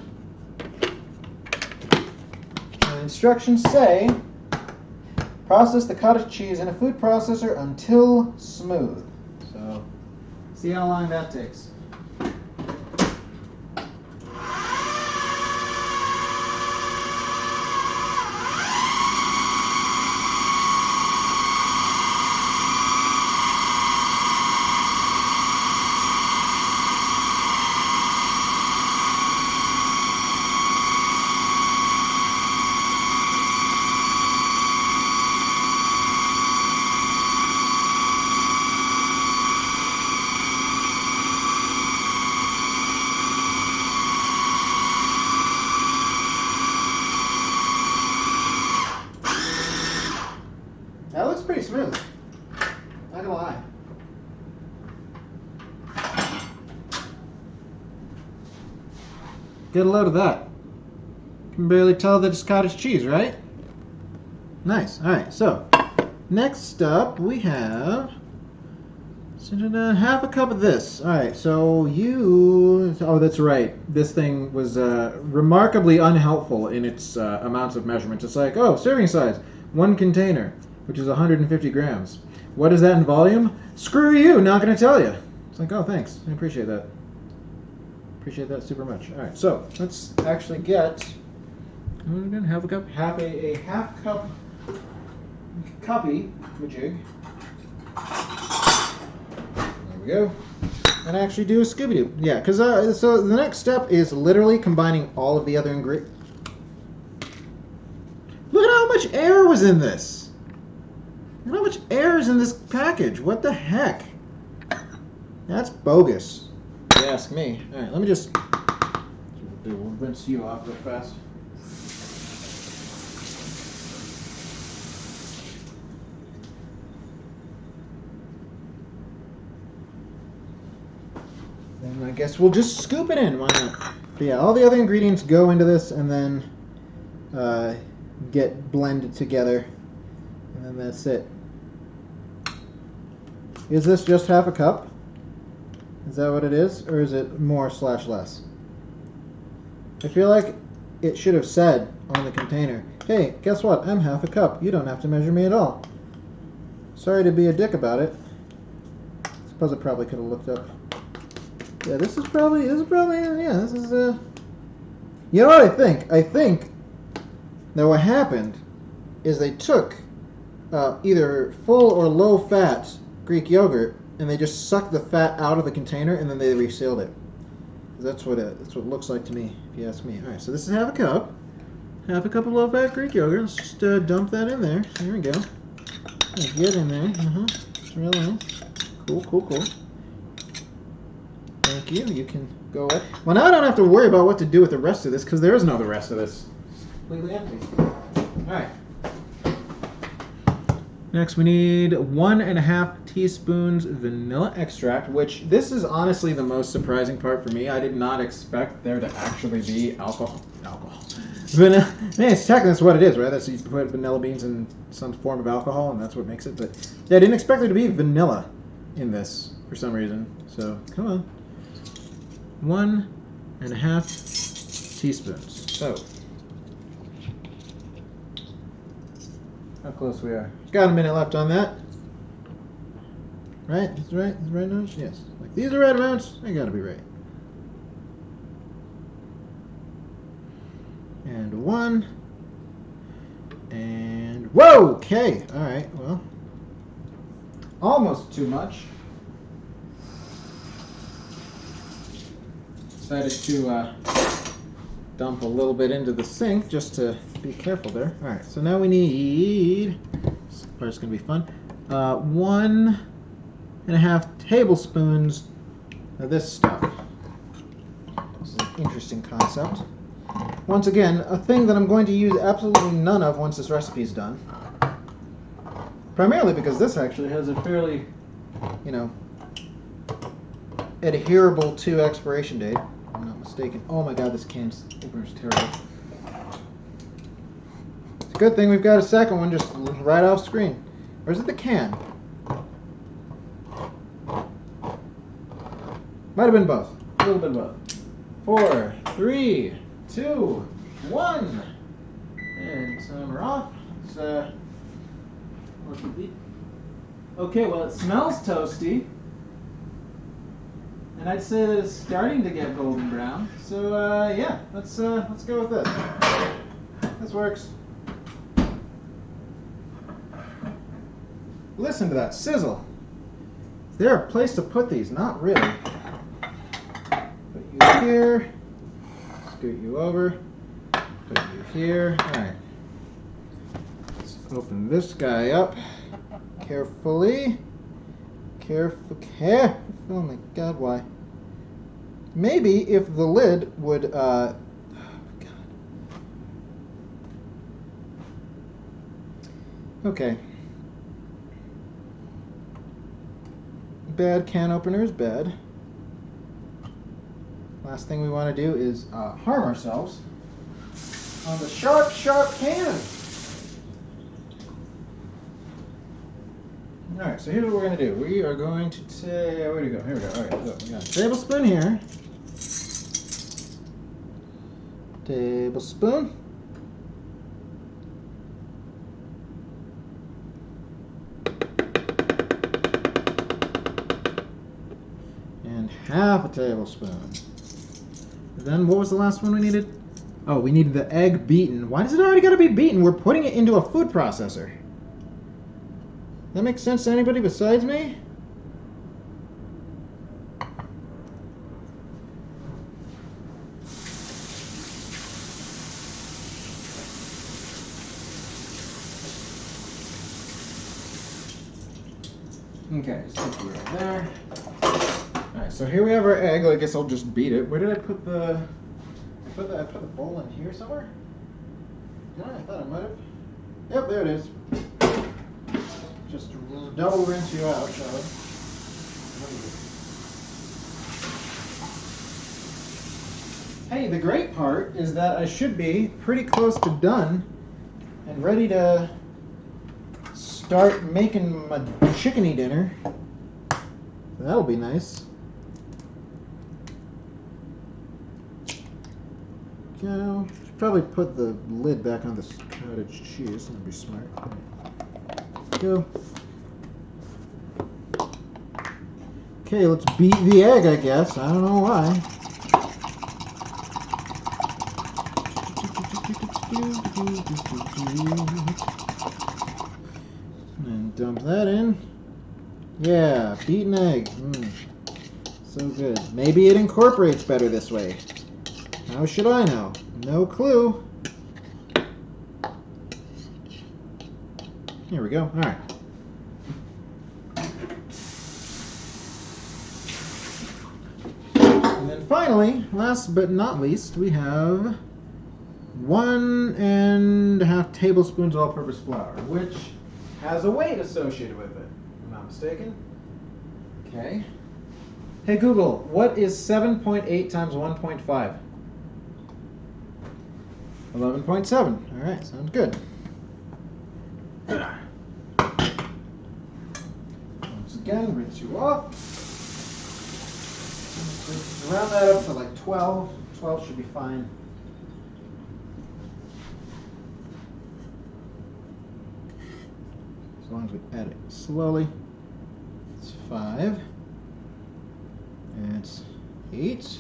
The instructions say, process the cottage cheese in a food processor until smooth. So, see how long that takes. That looks pretty smooth. Not gonna lie. Get a load of that. Can barely tell that it's cottage cheese, right? Nice. Alright, so next up we have half a cup of this. Alright, so oh, that's right. This thing was remarkably unhelpful in its amounts of measurement. It's like, oh, serving size, 1 container, which is 150 grams. What is that in volume? Screw you, not going to tell you. It's like, oh, thanks. I appreciate that. Appreciate that super much. All right, so let's actually get half a cup, a half cup copy majig. There we go. And actually do a Scooby-Doo. Yeah, because so the next step is literally combining all of the other ingredients. Look at how much air was in this. Look how much air is in this package. What the heck? That's bogus, if you ask me. Alright, let me just... We'll rinse you off real fast. And I guess we'll just scoop it in. Why not? But yeah, all the other ingredients go into this and then get blended together. And then that's it. Is this just half a cup? Is that what it is? Or is it more / less? I feel like it should have said on the container, hey, guess what? I'm half a cup. You don't have to measure me at all. Sorry to be a dick about it. I suppose I probably could have looked up. Yeah, this is probably, you know what I think? I think that what happened is they took either full or low fat Greek yogurt and they just sucked the fat out of the container and then they resealed it. That's what it looks like to me, if you ask me. All right, so this is half a cup of low fat Greek yogurt. Let's just dump that in there. There we go. Get in there. It's real nice. Cool. Thank you. You can go away. Well, now I don't have to worry about what to do with the rest of this because there is no the rest of this. It's completely empty. All right. Next, we need 1.5 teaspoons vanilla extract, which this is honestly the most surprising part for me. I did not expect there to actually be alcohol. Vanilla. It's technically that's what it is, right? That's you put vanilla beans in some form of alcohol, and that's what makes it. But yeah, I didn't expect there to be vanilla in this for some reason. So come on. 1.5 teaspoons. So, how close we are? Got a minute left on that. Right? Is right? Is the right amounts? Yes. Like these are right amounts. They gotta be right. And 1. And whoa! Okay. All right. Well, almost too much. Decided to dump a little bit into the sink just to be careful there. All right, so need, this part's gonna be fun, 1.5 tablespoons of this stuff. This is an interesting concept. Once again, a thing that I'm going to use absolutely none of once this recipe is done. Primarily because this actually has a fairly, adherable to expiration date. If I'm not mistaken. Oh my god, this can's opener is terrible. It's a good thing we've got a second one just right off screen. Or is it the can? Might have been both. A little bit of both. 4, 3, 2, 1. And timer off. It's okay, well it smells toasty. And I'd say that it's starting to get golden brown. So yeah, let's go with this. This works. Listen to that sizzle. Is there a place to put these? Not really. Put you here. Scoot you over. Put you here. All right. Let's open this guy up carefully. Careful. Oh my god, why? Maybe if the lid would, oh god. Okay. Bad can opener is bad. Last thing we want to do is harm ourselves on the sharp can. Alright, so here's what we're going to do. We are going to take... Where do we go? Here we go. Alright, so we got a tablespoon here. Tablespoon. And half a tablespoon. Then what was the last one we needed? Oh, we needed the egg beaten. Why does it already got to be beaten? We're putting it into a food processor. That makes sense to anybody besides me? Okay, stick it right there. Alright, so here we have our egg. I guess I'll just beat it. Where did I put the... I put the bowl in here somewhere? No, I thought I might have. Yep, there it is. Just double rinse you out, shall we? Hey, the great part is that I should be pretty close to done and ready to start making my chickeny dinner. That'll be nice. Should probably put the lid back on this cottage cheese. That'd be smart. Go. Okay, let's beat the egg, I guess. I don't know why. And dump that in. Yeah, beaten egg. So good. Maybe it incorporates better this way. How should I know? No clue. Here we go. All right. And then finally, last but not least, we have 1.5 tablespoons all-purpose flour, which has a weight associated with it, if I'm not mistaken. Okay. Hey Google, what is 7.8 times 1.5? 11.7. All right, sounds good. Once again, rinse you off. Round that up to like 12. 12 should be fine. As long as we add it slowly. It's 5. It's 8.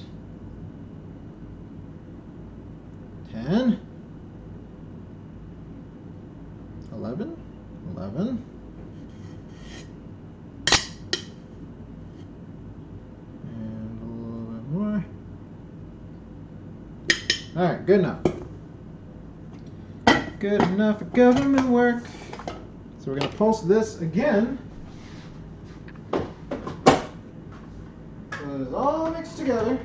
10. 11. 11. And a little bit more. Alright, good enough. Good enough for government work. So we're going to pulse this again. So it's all mixed together.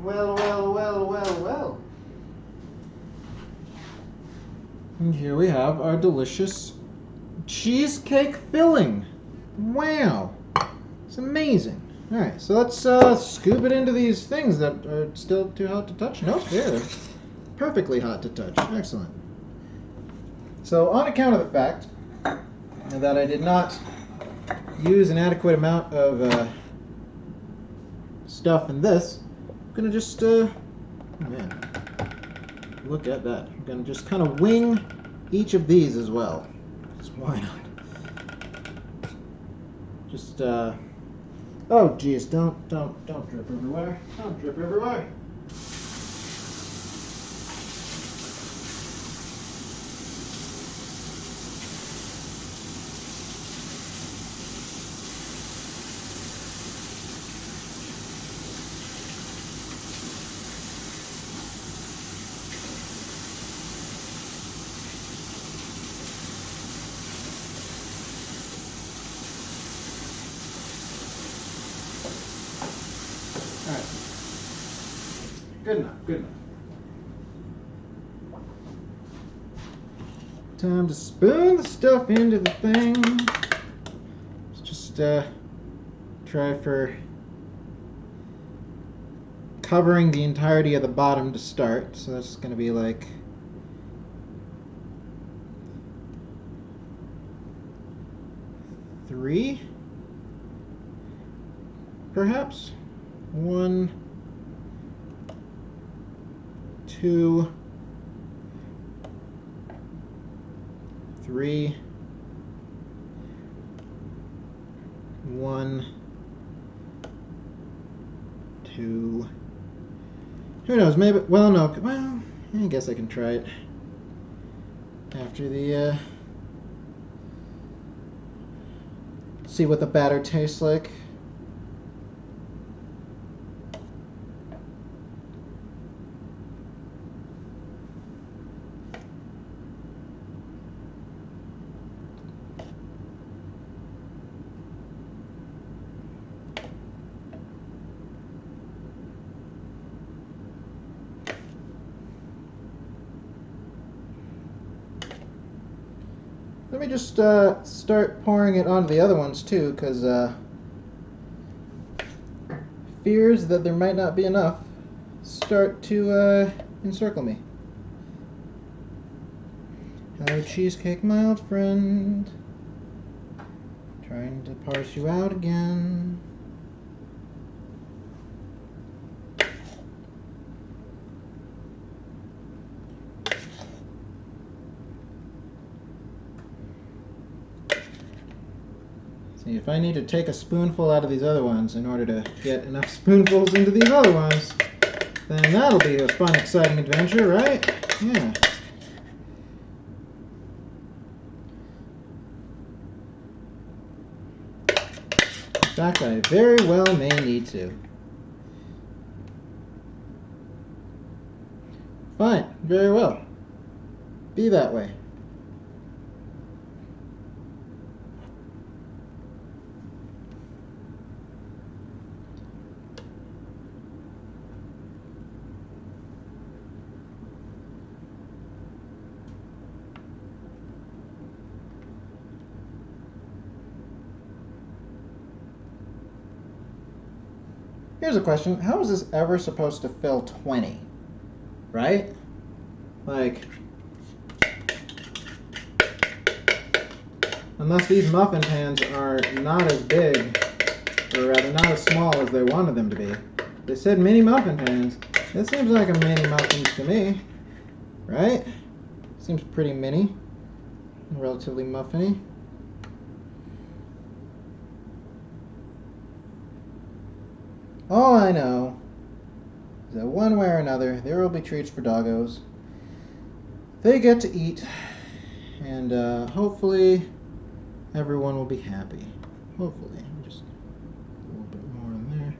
Well, well, well, well, well. And here we have our delicious cheesecake filling. Wow. It's amazing. Alright, so let's scoop it into these things that are still too hot to touch. Nope, they're perfectly hot to touch. Excellent. So on account of the fact that I did not use an adequate amount of stuff in this, I'm going to just, man, look at that. I'm going to just kind of wing each of these as well. Just why not? Just, oh geez, don't drip everywhere. Don't drip everywhere. Alright. Good enough, good enough. Time to spoon the stuff into the thing. Let's just try for covering the entirety of the bottom to start. So that's going to be like three, perhaps. 1, 2, 3, 1, 2. Who knows? Maybe. Well, no. Well, I guess I can try it. after the see what the batter tastes like. Let me just start pouring it onto the other ones too, because fears that there might not be enough start to encircle me. Hello, Cheesecake, my old friend. Trying to parse you out again. See, if I need to take a spoonful out of these other ones in order to get enough spoonfuls into these other ones, then that'll be a fun, exciting adventure, right? Yeah. In fact, I very well may need to. Fine, very well. Be that way. Here's a question. How is this ever supposed to fill 20? Right? Like, unless these muffin pans are not as big, or rather not as small as they wanted them to be. They said mini muffin pans. This seems like a mini muffin to me. Right? Seems pretty mini. Relatively muffiny. All I know is that one way or another, there will be treats for doggos. They get to eat, and hopefully everyone will be happy. Hopefully. Just a little bit more in there.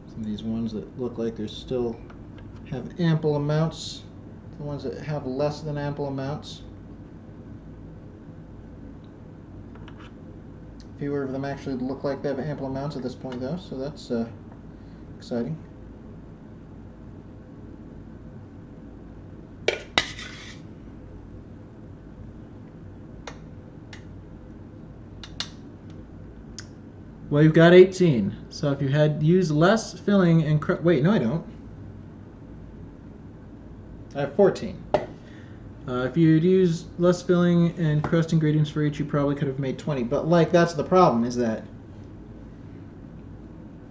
Some of these ones that look like they still have ample amounts. The ones that have less than ample amounts. Fewer of them actually look like they have ample amounts at this point, though, so that's exciting. Well, you've got 18. So if you had used less filling and wait, no, I don't. I have 14. If you'd used less filling and crust ingredients for each, you probably could have made 20. But, like, that's the problem, is that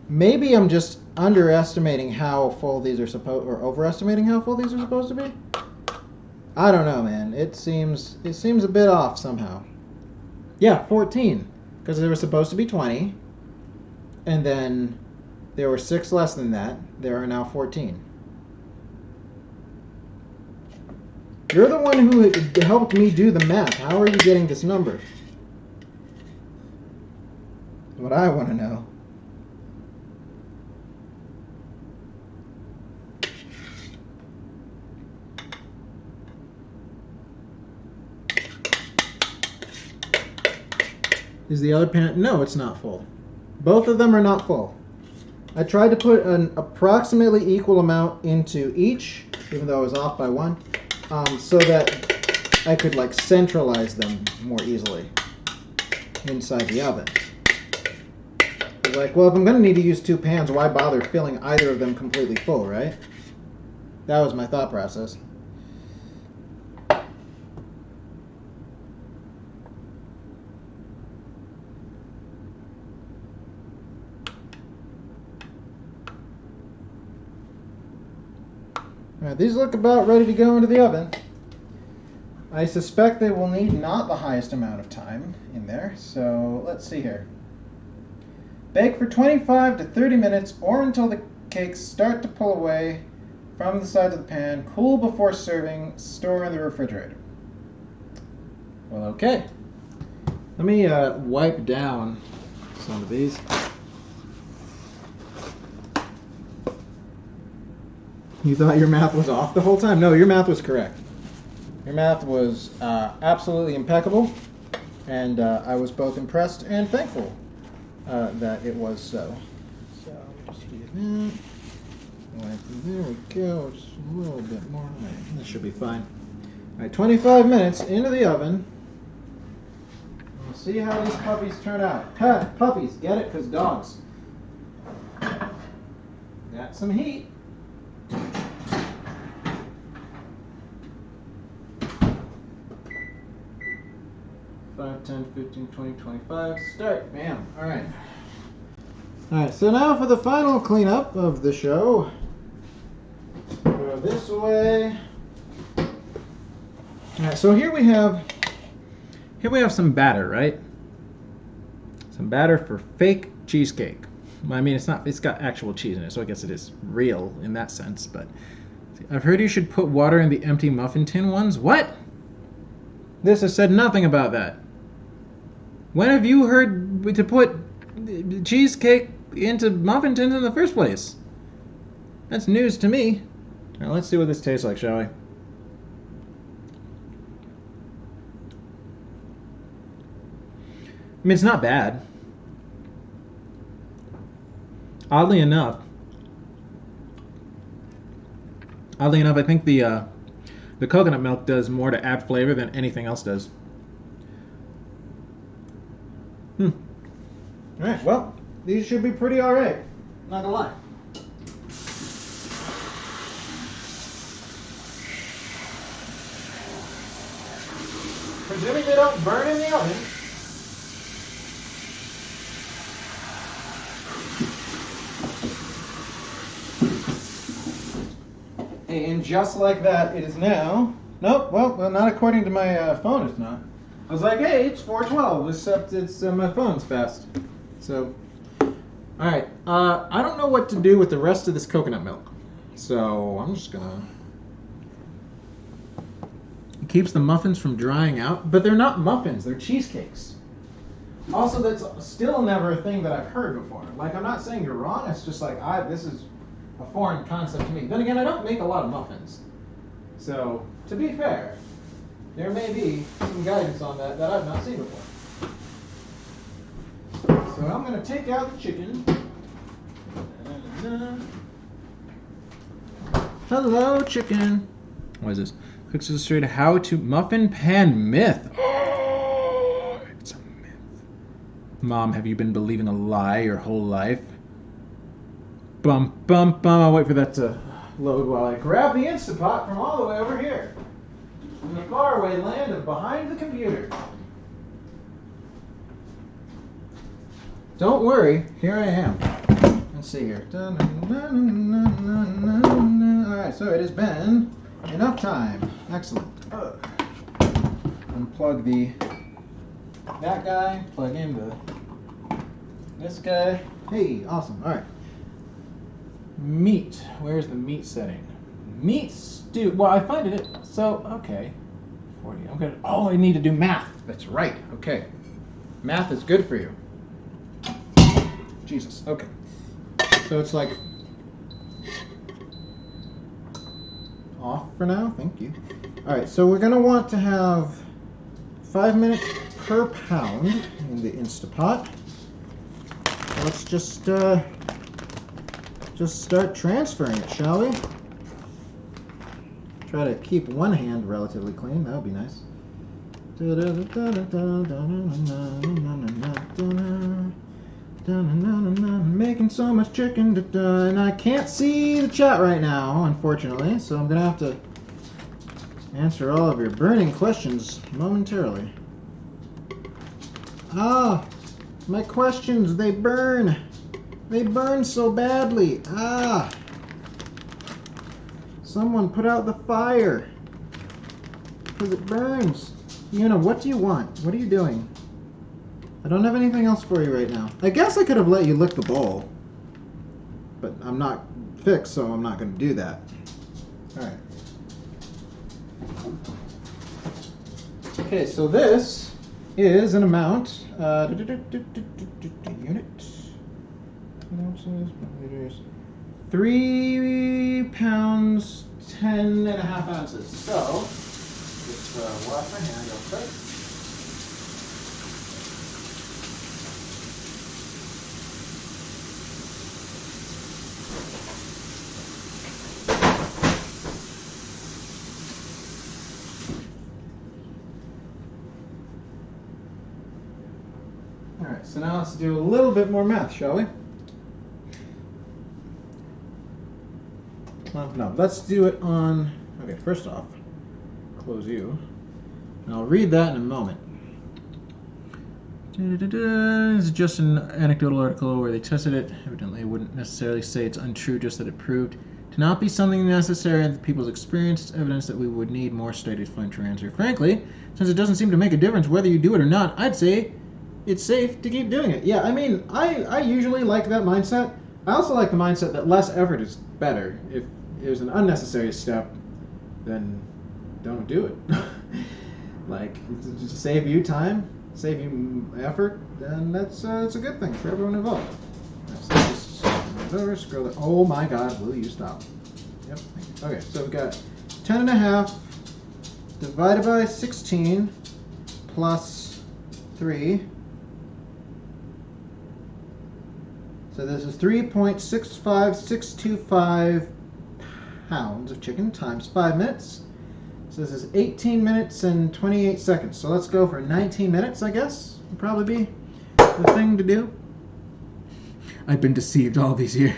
maybe I'm just underestimating how full these are supposed, or overestimating how full these are supposed to be. I don't know, man. It seems a bit off somehow. Yeah, 14, because there were supposed to be 20, and then there were 6 less than that. There are now 14. You're the one who helped me do the math. How are you getting this number? What I want to know. Is the other pan? No, it's not full. Both of them are not full. I tried to put an approximately equal amount into each, even though I was off by 1. So that I could like centralize them more easily inside the oven. I was like, well, if I'm going to need to use 2 pans, why bother filling either of them completely full, right? That was my thought process. Alright, these look about ready to go into the oven. I suspect they will need not the highest amount of time in there, so let's see here. Bake for 25 to 30 minutes or until the cakes start to pull away from the sides of the pan. Cool before serving. Store in the refrigerator. Well, okay. Let me wipe down some of these. You thought your math was off the whole time? No, your math was correct. Your math was absolutely impeccable, and I was both impressed and thankful that it was so. So, just use that. There we go, just a little bit more. Right, this should be fine. All right, 25 minutes into the oven. We'll see how these puppies turn out. Ha, puppies, get it? Because dogs. Got some heat. 5, 10, 15, 20, 25. Start. Bam. All right. All right, so now for the final cleanup of the show. Go this way. All right, so here we have some batter, right? Some batter for fake cheesecake. Well, I mean, it's got actual cheese in it, so I guess it is real in that sense, but I've heard you should put water in the empty muffin tin ones. What? This has said nothing about that. When have you heard to put cheesecake into muffin tins in the first place? That's news to me. Now let's see what this tastes like, shall we? I mean, it's not bad. Oddly enough, I think the coconut milk does more to add flavor than anything else does. Alright, well, these should be pretty alright. Not gonna lie. Presuming they don't burn in the oven. And just like that, it is now. Nope, well, not according to my phone, it's not. I was like, hey, it's 4:12, except it's my phone's fast. So, alright, I don't know what to do with the rest of this coconut milk. So, I'm just gonna... It keeps the muffins from drying out, but they're not muffins, they're cheesecakes. Also, that's still never a thing that I've heard before. Like, I'm not saying you're wrong, it's just like, this is a foreign concept to me. Then again, I don't make a lot of muffins. So, to be fair, there may be some guidance on that I've not seen before. So I'm going to take out the chicken. Hello, chicken. What is this? Cooks illustrated how to muffin pan myth. Oh, it's a myth. Mom, have you been believing a lie your whole life? Bum, bum, bum. I'll wait for that to load while I grab the Instapot from all the way over here. In the faraway land of behind the computer. Don't worry, here I am. Let's see here. Alright, so it has been enough time. Excellent. Unplug that guy, plug in this guy. Hey, awesome. Alright. Meat. Where's the meat setting? Meat stew. Well, I find it. So, okay. 40. I'm gonna. Oh, I need to do math. That's right. Okay. Math is good for you. Jesus. Okay. So it's like off for now. Thank you. All right. So we're gonna want to have 5 minutes per pound in the Instapot. So let's just start transferring it, shall we? Try to keep one hand relatively clean. That would be nice. Making so much chicken, and I can't see the chat right now, unfortunately, so I'm gonna have to answer all of your burning questions momentarily. Ah, my questions, they burn. They burn so badly. Ah. Someone put out the fire. Because it burns. Yuna, what do you want? What are you doing? I don't have anything else for you right now. I guess I could have let you lick the bowl. But I'm not fixed, so I'm not going to do that. Alright. Okay, so this is an amount. Unit. Ounces, milliliters. 3 pounds, 10.5 ounces. So, just wash my hand real quick. Alright, so now let's do a little bit more math, shall we? Well, no, let's do it on... Okay, first off, close you. And I'll read that in a moment. This is just an anecdotal article where they tested it. Evidently, I wouldn't necessarily say it's untrue, just that it proved to not be something necessary in people's experience. It's evidence that we would need more studies to find true answer. Frankly, since it doesn't seem to make a difference whether you do it or not, I'd say it's safe to keep doing it. Yeah, I mean, I usually like that mindset. I also like the mindset that less effort is better. If there's an unnecessary step, then don't do it. Like, to save you time, save you effort, then that's a good thing for everyone involved. So just over, scroll it. Oh my God, will you stop? Yep. Okay, so we've got 10.5 divided by 16 plus 3. So this is 3.65625 pounds of chicken times 5 minutes. So this is 18 minutes and 28 seconds. So let's go for 19 minutes, I guess. Would probably be the thing to do. I've been deceived all these years.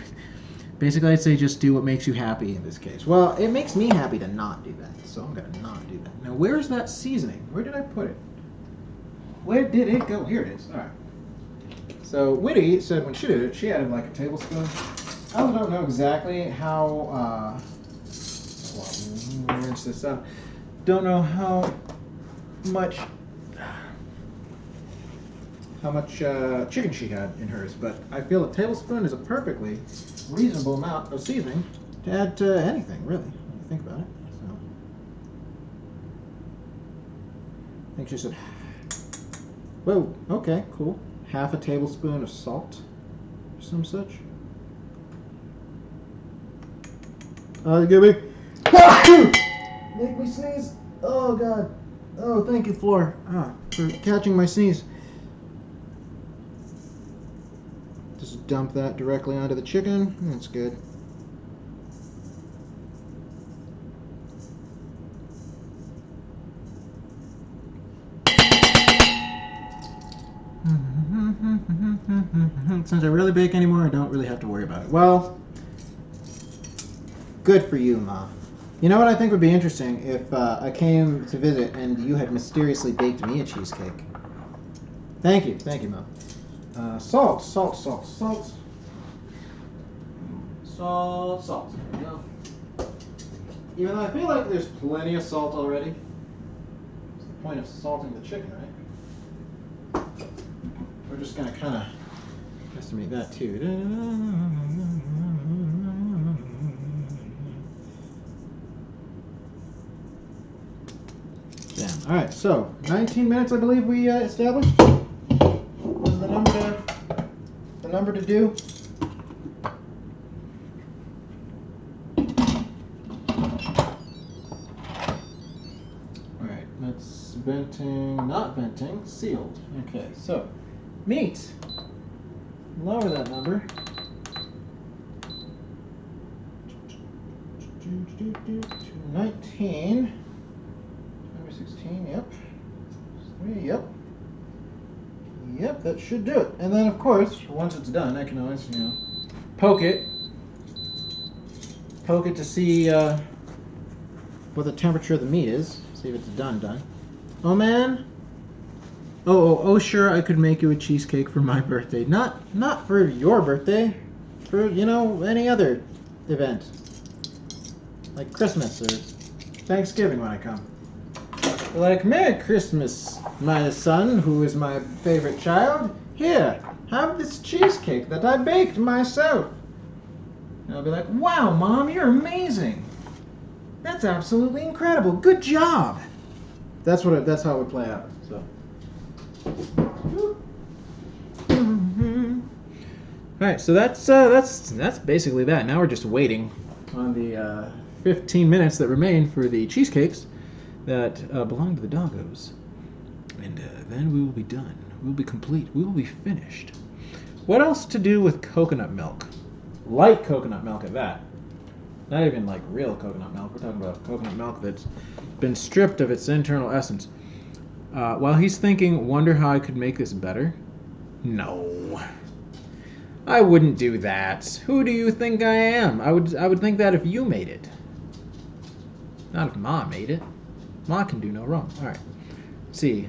Basically, I'd say just do what makes you happy in this case. Well, it makes me happy to not do that, so I'm going to not do that. Now, where's that seasoning? Where did I put it? Where did it go? Here it is. All right. So Whitty said when she did it, she added like a tablespoon. I don't know exactly how, rinse this out. Don't know how much chicken she had in hers, but I feel a tablespoon is a perfectly reasonable amount of seasoning to add to anything, really, when you think about it. So, I think she said, whoa, okay, cool. Half a tablespoon of salt, or some such. Give me. Make me sneeze. Oh God. Oh, thank you, Floor, for catching my sneeze. Just dump that directly onto the chicken. That's good. Since I rarely bake anymore, I don't really have to worry about it. Well, good for you, Ma. You know what I think would be interesting if I came to visit and you had mysteriously baked me a cheesecake. Thank you, Ma. Salt. Salt. There we go. Even though I feel like there's plenty of salt already. What's the point of salting the chicken, right? We're just gonna kind of estimate that too. Damn. All right. So 19 minutes, I believe we established. Was the number to do? All right. That's venting, not venting, sealed. Okay. So meat. Lower that number. 19. Number 16, yep. 3, yep. Yep, that should do it. And then, of course, once it's done, I can always, poke it. Poke it to see what the temperature of the meat is. See if it's done. Oh, man. Oh, sure, I could make you a cheesecake for my birthday. Not for your birthday. For, any other event. Like Christmas or Thanksgiving when I come. Like, Merry Christmas, my son, who is my favorite child. Here, have this cheesecake that I baked myself. And I'll be like, wow, Mom, you're amazing. That's absolutely incredible. Good job. That's how it would play out. So. All right, so that's basically that. Now we're just waiting on the 15 minutes that remain for the cheesecakes that belong to the Doggos, and then we will be done. We will be complete. We will be finished. What else to do with coconut milk? Light coconut milk at that. Not even like real coconut milk. We're talking about coconut milk that's been stripped of its internal essence. While he's thinking, wonder how I could make this better? No. I wouldn't do that. Who do you think I am? I would think that if you made it. Not if Ma made it. Ma can do no wrong. Alright. See.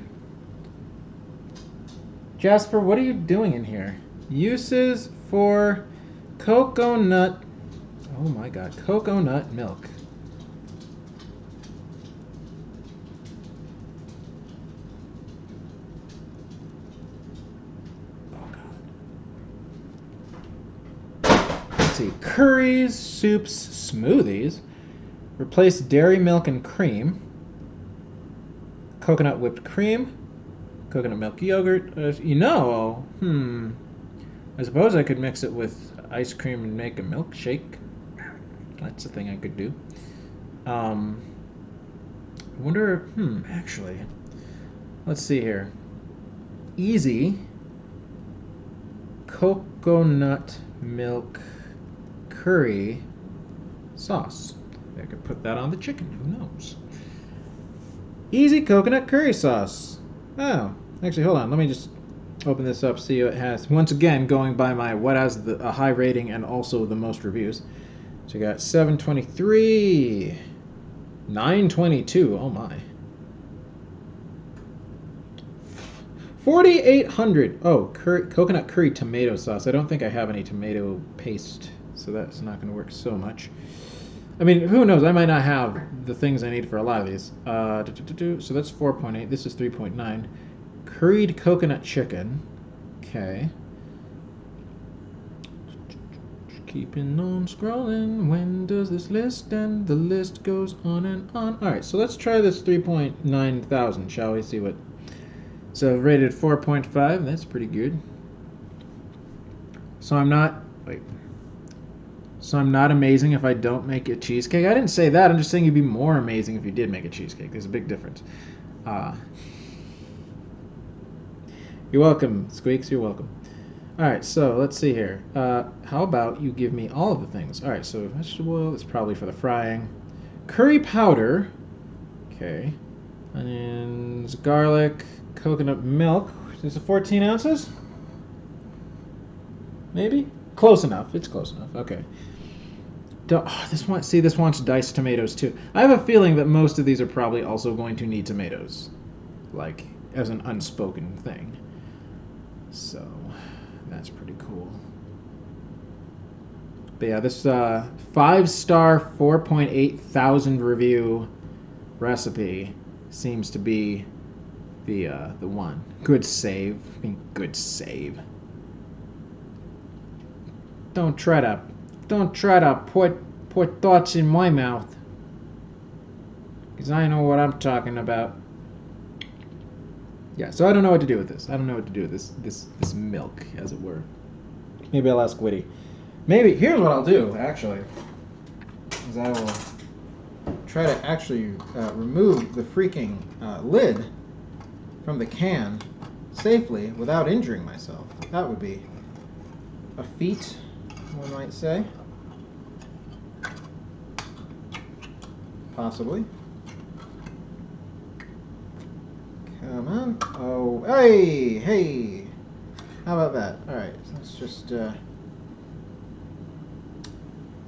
Jasper, what are you doing in here? Uses for coconut. Oh my god. Coconut milk. Curries, soups, smoothies. Replace dairy milk and cream. Coconut whipped cream. Coconut milk yogurt. I suppose I could mix it with ice cream and make a milkshake. That's a thing I could do. I wonder, actually. Let's see here. Easy. Coconut milk curry sauce. I could put that on the chicken. Who knows? Easy coconut curry sauce. Oh, actually, hold on. Let me just open this up. See what it has. Once again, going by my what has a high rating and also the most reviews. So you got 723, 922. Oh my. 4,800. Oh, coconut curry tomato sauce. I don't think I have any tomato paste, so that's not going to work so much. I mean, who knows? I might not have the things I need for a lot of these. So that's 4.8. This is 3.9. Curried coconut chicken. Okay. Keeping on scrolling. When does this list end? The list goes on and on. All right, so let's try this 3.9 thousand, shall we? See what... So rated 4.5. That's pretty good. So I'm not... Wait. So I'm not amazing if I don't make a cheesecake? I didn't say that. I'm just saying you'd be more amazing if you did make a cheesecake. There's a big difference. You're welcome, Squeaks. You're welcome. All right, so let's see here. How about you give me all of the things? All right, so vegetable oil is probably for the frying. Curry powder. Okay. Onions, garlic, coconut milk. Is it 14 ounces? Maybe? Close enough. It's close enough. Okay. This wants diced tomatoes too. I have a feeling that most of these are probably also going to need tomatoes, like as an unspoken thing. So that's pretty cool. But yeah, this 5-star 4.8 thousand review recipe seems to be the one. Good save. I mean, good save. Don't try to put thoughts in my mouth, because I know what I'm talking about. Yeah, so I don't know what to do with this. I don't know what to do with this milk, as it were. Maybe I'll ask Witty. Maybe here's what I'll do. Actually, is I will try to actually remove the freaking lid from the can safely without injuring myself. That would be a feat, one might say. Possibly. Come on. Oh, hey! How about that? Alright, so let's just,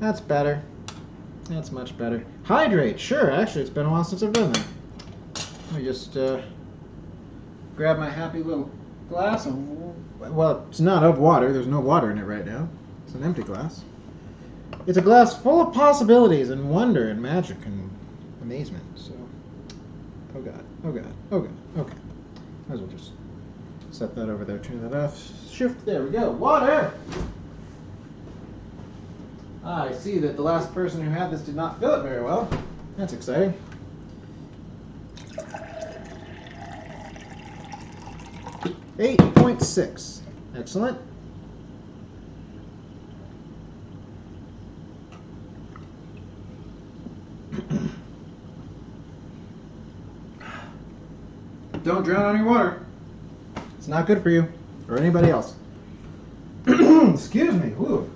that's better. That's much better. Hydrate, sure. Actually, it's been a while since I've done that. Let me just, grab my happy little glass of, well, it's not of water. There's no water in it right now. It's an empty glass. It's a glass full of possibilities and wonder and magic and amazement. So, oh god, oh god, oh god. Okay, might as well just set that over there. Turn that off. Shift. There we go. Water. I see that the last person who had this did not fill it very well. That's exciting. 8.6. Excellent. Don't drown on your water. It's not good for you or anybody else. Excuse me. Woo.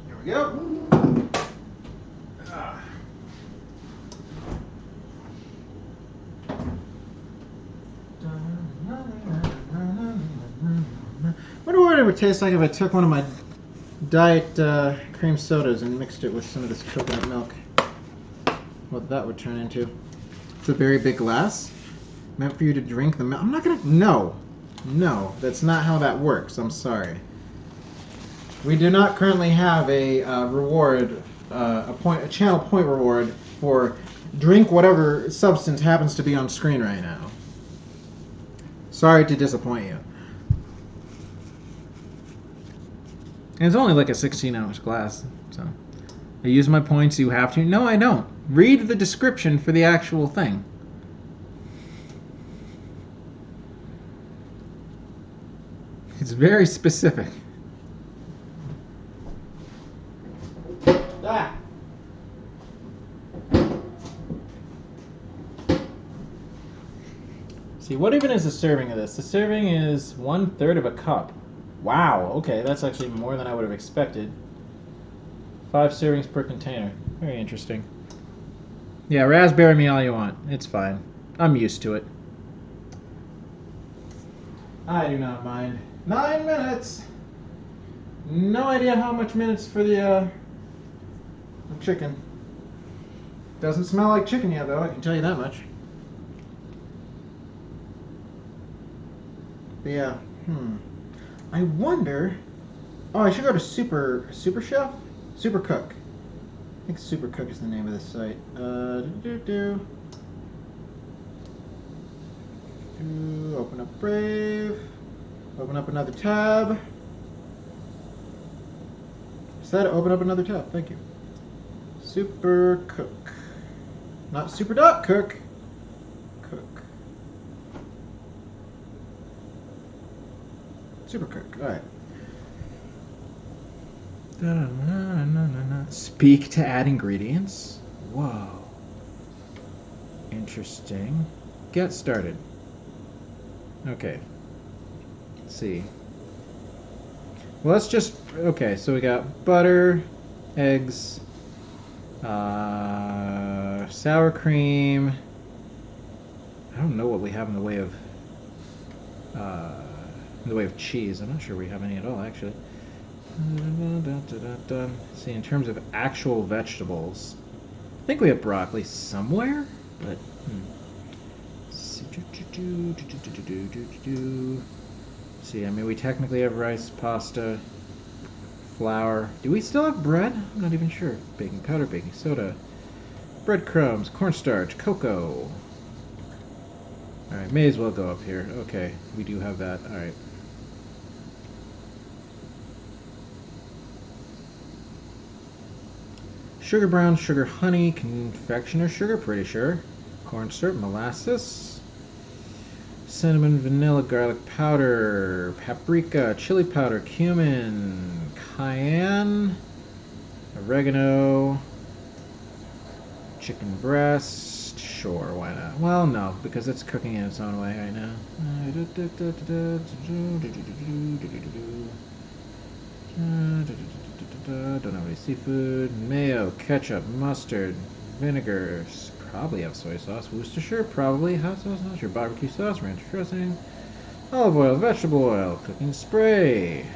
Here we go. Wonder what it would taste like if I took one of my diet cream sodas and mixed it with some of this coconut milk. What that would turn into. It's a very big glass meant for you to drink the milk. I'm not gonna. No, that's not how that works. I'm sorry. We do not currently have a reward, a channel point reward for drink whatever substance happens to be on screen right now. Sorry to disappoint you. And it's only like a 16-ounce glass, so I use my points. You have to. No, I don't. Read the description for the actual thing. It's very specific. Ah. See, what even is the serving of this? The serving is 1/3 of a cup. Wow, okay, that's actually more than I would have expected. 5 servings per container. Very interesting. Yeah, raspberry me all you want. It's fine. I'm used to it. I do not mind. 9 minutes! No idea how much minutes for the chicken. Doesn't smell like chicken yet, though, I can tell you that much. But yeah, I wonder. Oh, I should go to Super Chef? Super Cook. I think Super Cook is the name of this site. Open up Brave. Open up another tab. Said open up another tab. Thank you. Super Cook. Not Super Dot Cook. Cook. Super Cook. All right. Speak to add ingredients. Whoa. Interesting. Get started. Okay. Let's see. Well, let's just. Okay, so we got butter, eggs, sour cream. I don't know what we have in the way of cheese. I'm not sure we have any at all, actually. See, in terms of actual vegetables, I think we have broccoli somewhere, but see, I mean, we technically have rice, pasta, flour. Do we still have bread? I'm not even sure. Baking powder, baking soda, breadcrumbs, cornstarch, cocoa. Alright, may as well go up here. Okay, we do have that. Alright. Sugar brown, sugar honey, confectioner sugar, pretty sure. Corn syrup, molasses. Cinnamon, vanilla, garlic powder, paprika, chili powder, cumin, cayenne, oregano, chicken breast. Sure, why not? Well, no, because it's cooking in its own way right now. Don't have any seafood. Mayo, ketchup, mustard, vinegar. Probably have soy sauce. Worcestershire, probably. Hot sauce, not sure. Barbecue sauce, ranch dressing. Olive oil, vegetable oil, cooking spray.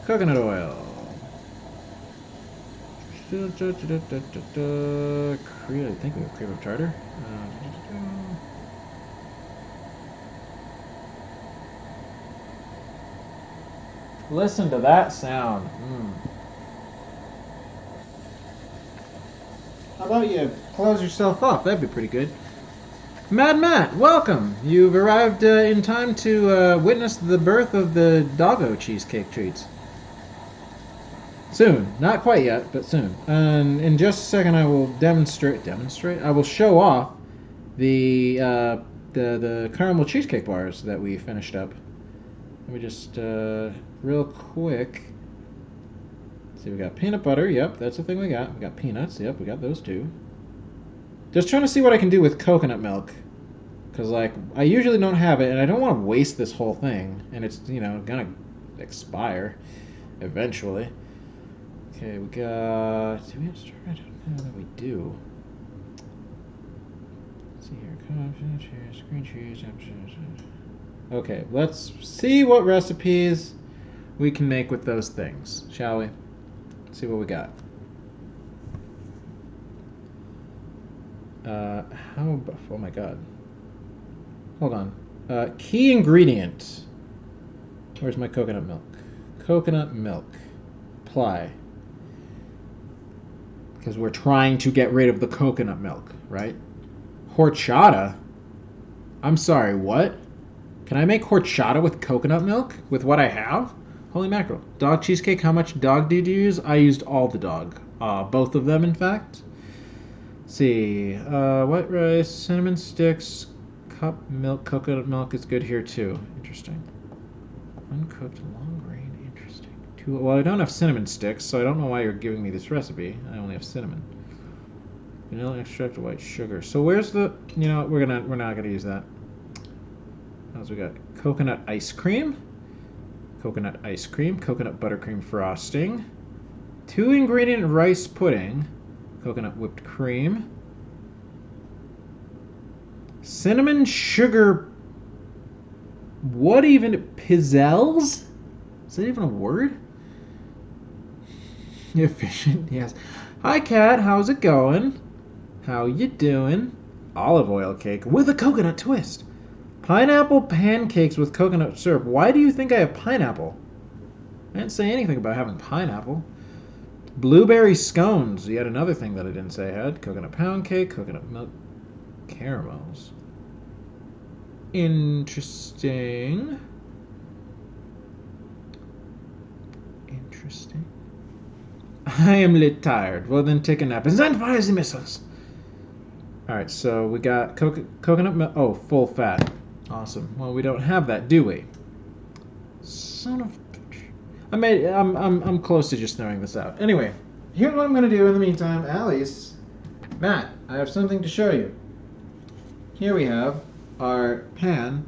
Coconut oil. I think we have cream of tartar. Listen to that sound. How about you close yourself off? That'd be pretty good. Mad Matt, welcome. You've arrived in time to witness the birth of the Doggo cheesecake treats. Soon, not quite yet, but soon. And in just a second, I will demonstrate. I will show off the caramel cheesecake bars that we finished up. Let me just real quick. See, we got peanut butter. Yep, that's the thing we got. We got peanuts. Yep, we got those too. Just trying to see what I can do with coconut milk, because like I usually don't have it, and I don't want to waste this whole thing, and it's gonna expire eventually. Okay, we got. Do we have strawberry? I don't know that we do. Let's see here. Cheese, green cheese. Okay, let's see what recipes we can make with those things, shall we? Let's see what we got. Oh my god. Hold on. Key ingredient. Where's my coconut milk? Coconut milk. Apply. Because we're trying to get rid of the coconut milk, right? Horchata? I'm sorry, what? Can I make horchata with coconut milk? With what I have? Holy mackerel. Dog cheesecake, how much dog did you use? I used all the dog. Both of them, in fact. Let's see. White rice, cinnamon sticks, cup milk, coconut milk is good here too. Interesting. Uncooked long grain, interesting. Well, I don't have cinnamon sticks, so I don't know why you're giving me this recipe. I only have cinnamon. Vanilla extract, white sugar. So where's the? We're not gonna use that. What else we got? Coconut ice cream. Coconut ice cream. Coconut buttercream frosting. 2-ingredient rice pudding. Coconut whipped cream. Cinnamon sugar. What even? Pizzelles? Is that even a word? Efficient, yes. Hi, Kat. How's it going? How you doing? Olive oil cake with a coconut twist. Pineapple pancakes with coconut syrup. Why do you think I have pineapple? I didn't say anything about having pineapple. Blueberry scones. Yet another thing that I didn't say I had. Coconut pound cake, coconut milk, caramels. Interesting. Interesting. I am lit tired. Well, then take a nap and stand by the missiles. Alright, so we got coconut milk. Oh, full fat. Awesome. Well, we don't have that, do we? Son of... I'm close to just throwing this out. Anyway, here's what I'm going to do in the meantime. Alice, Matt, I have something to show you. Here we have our pan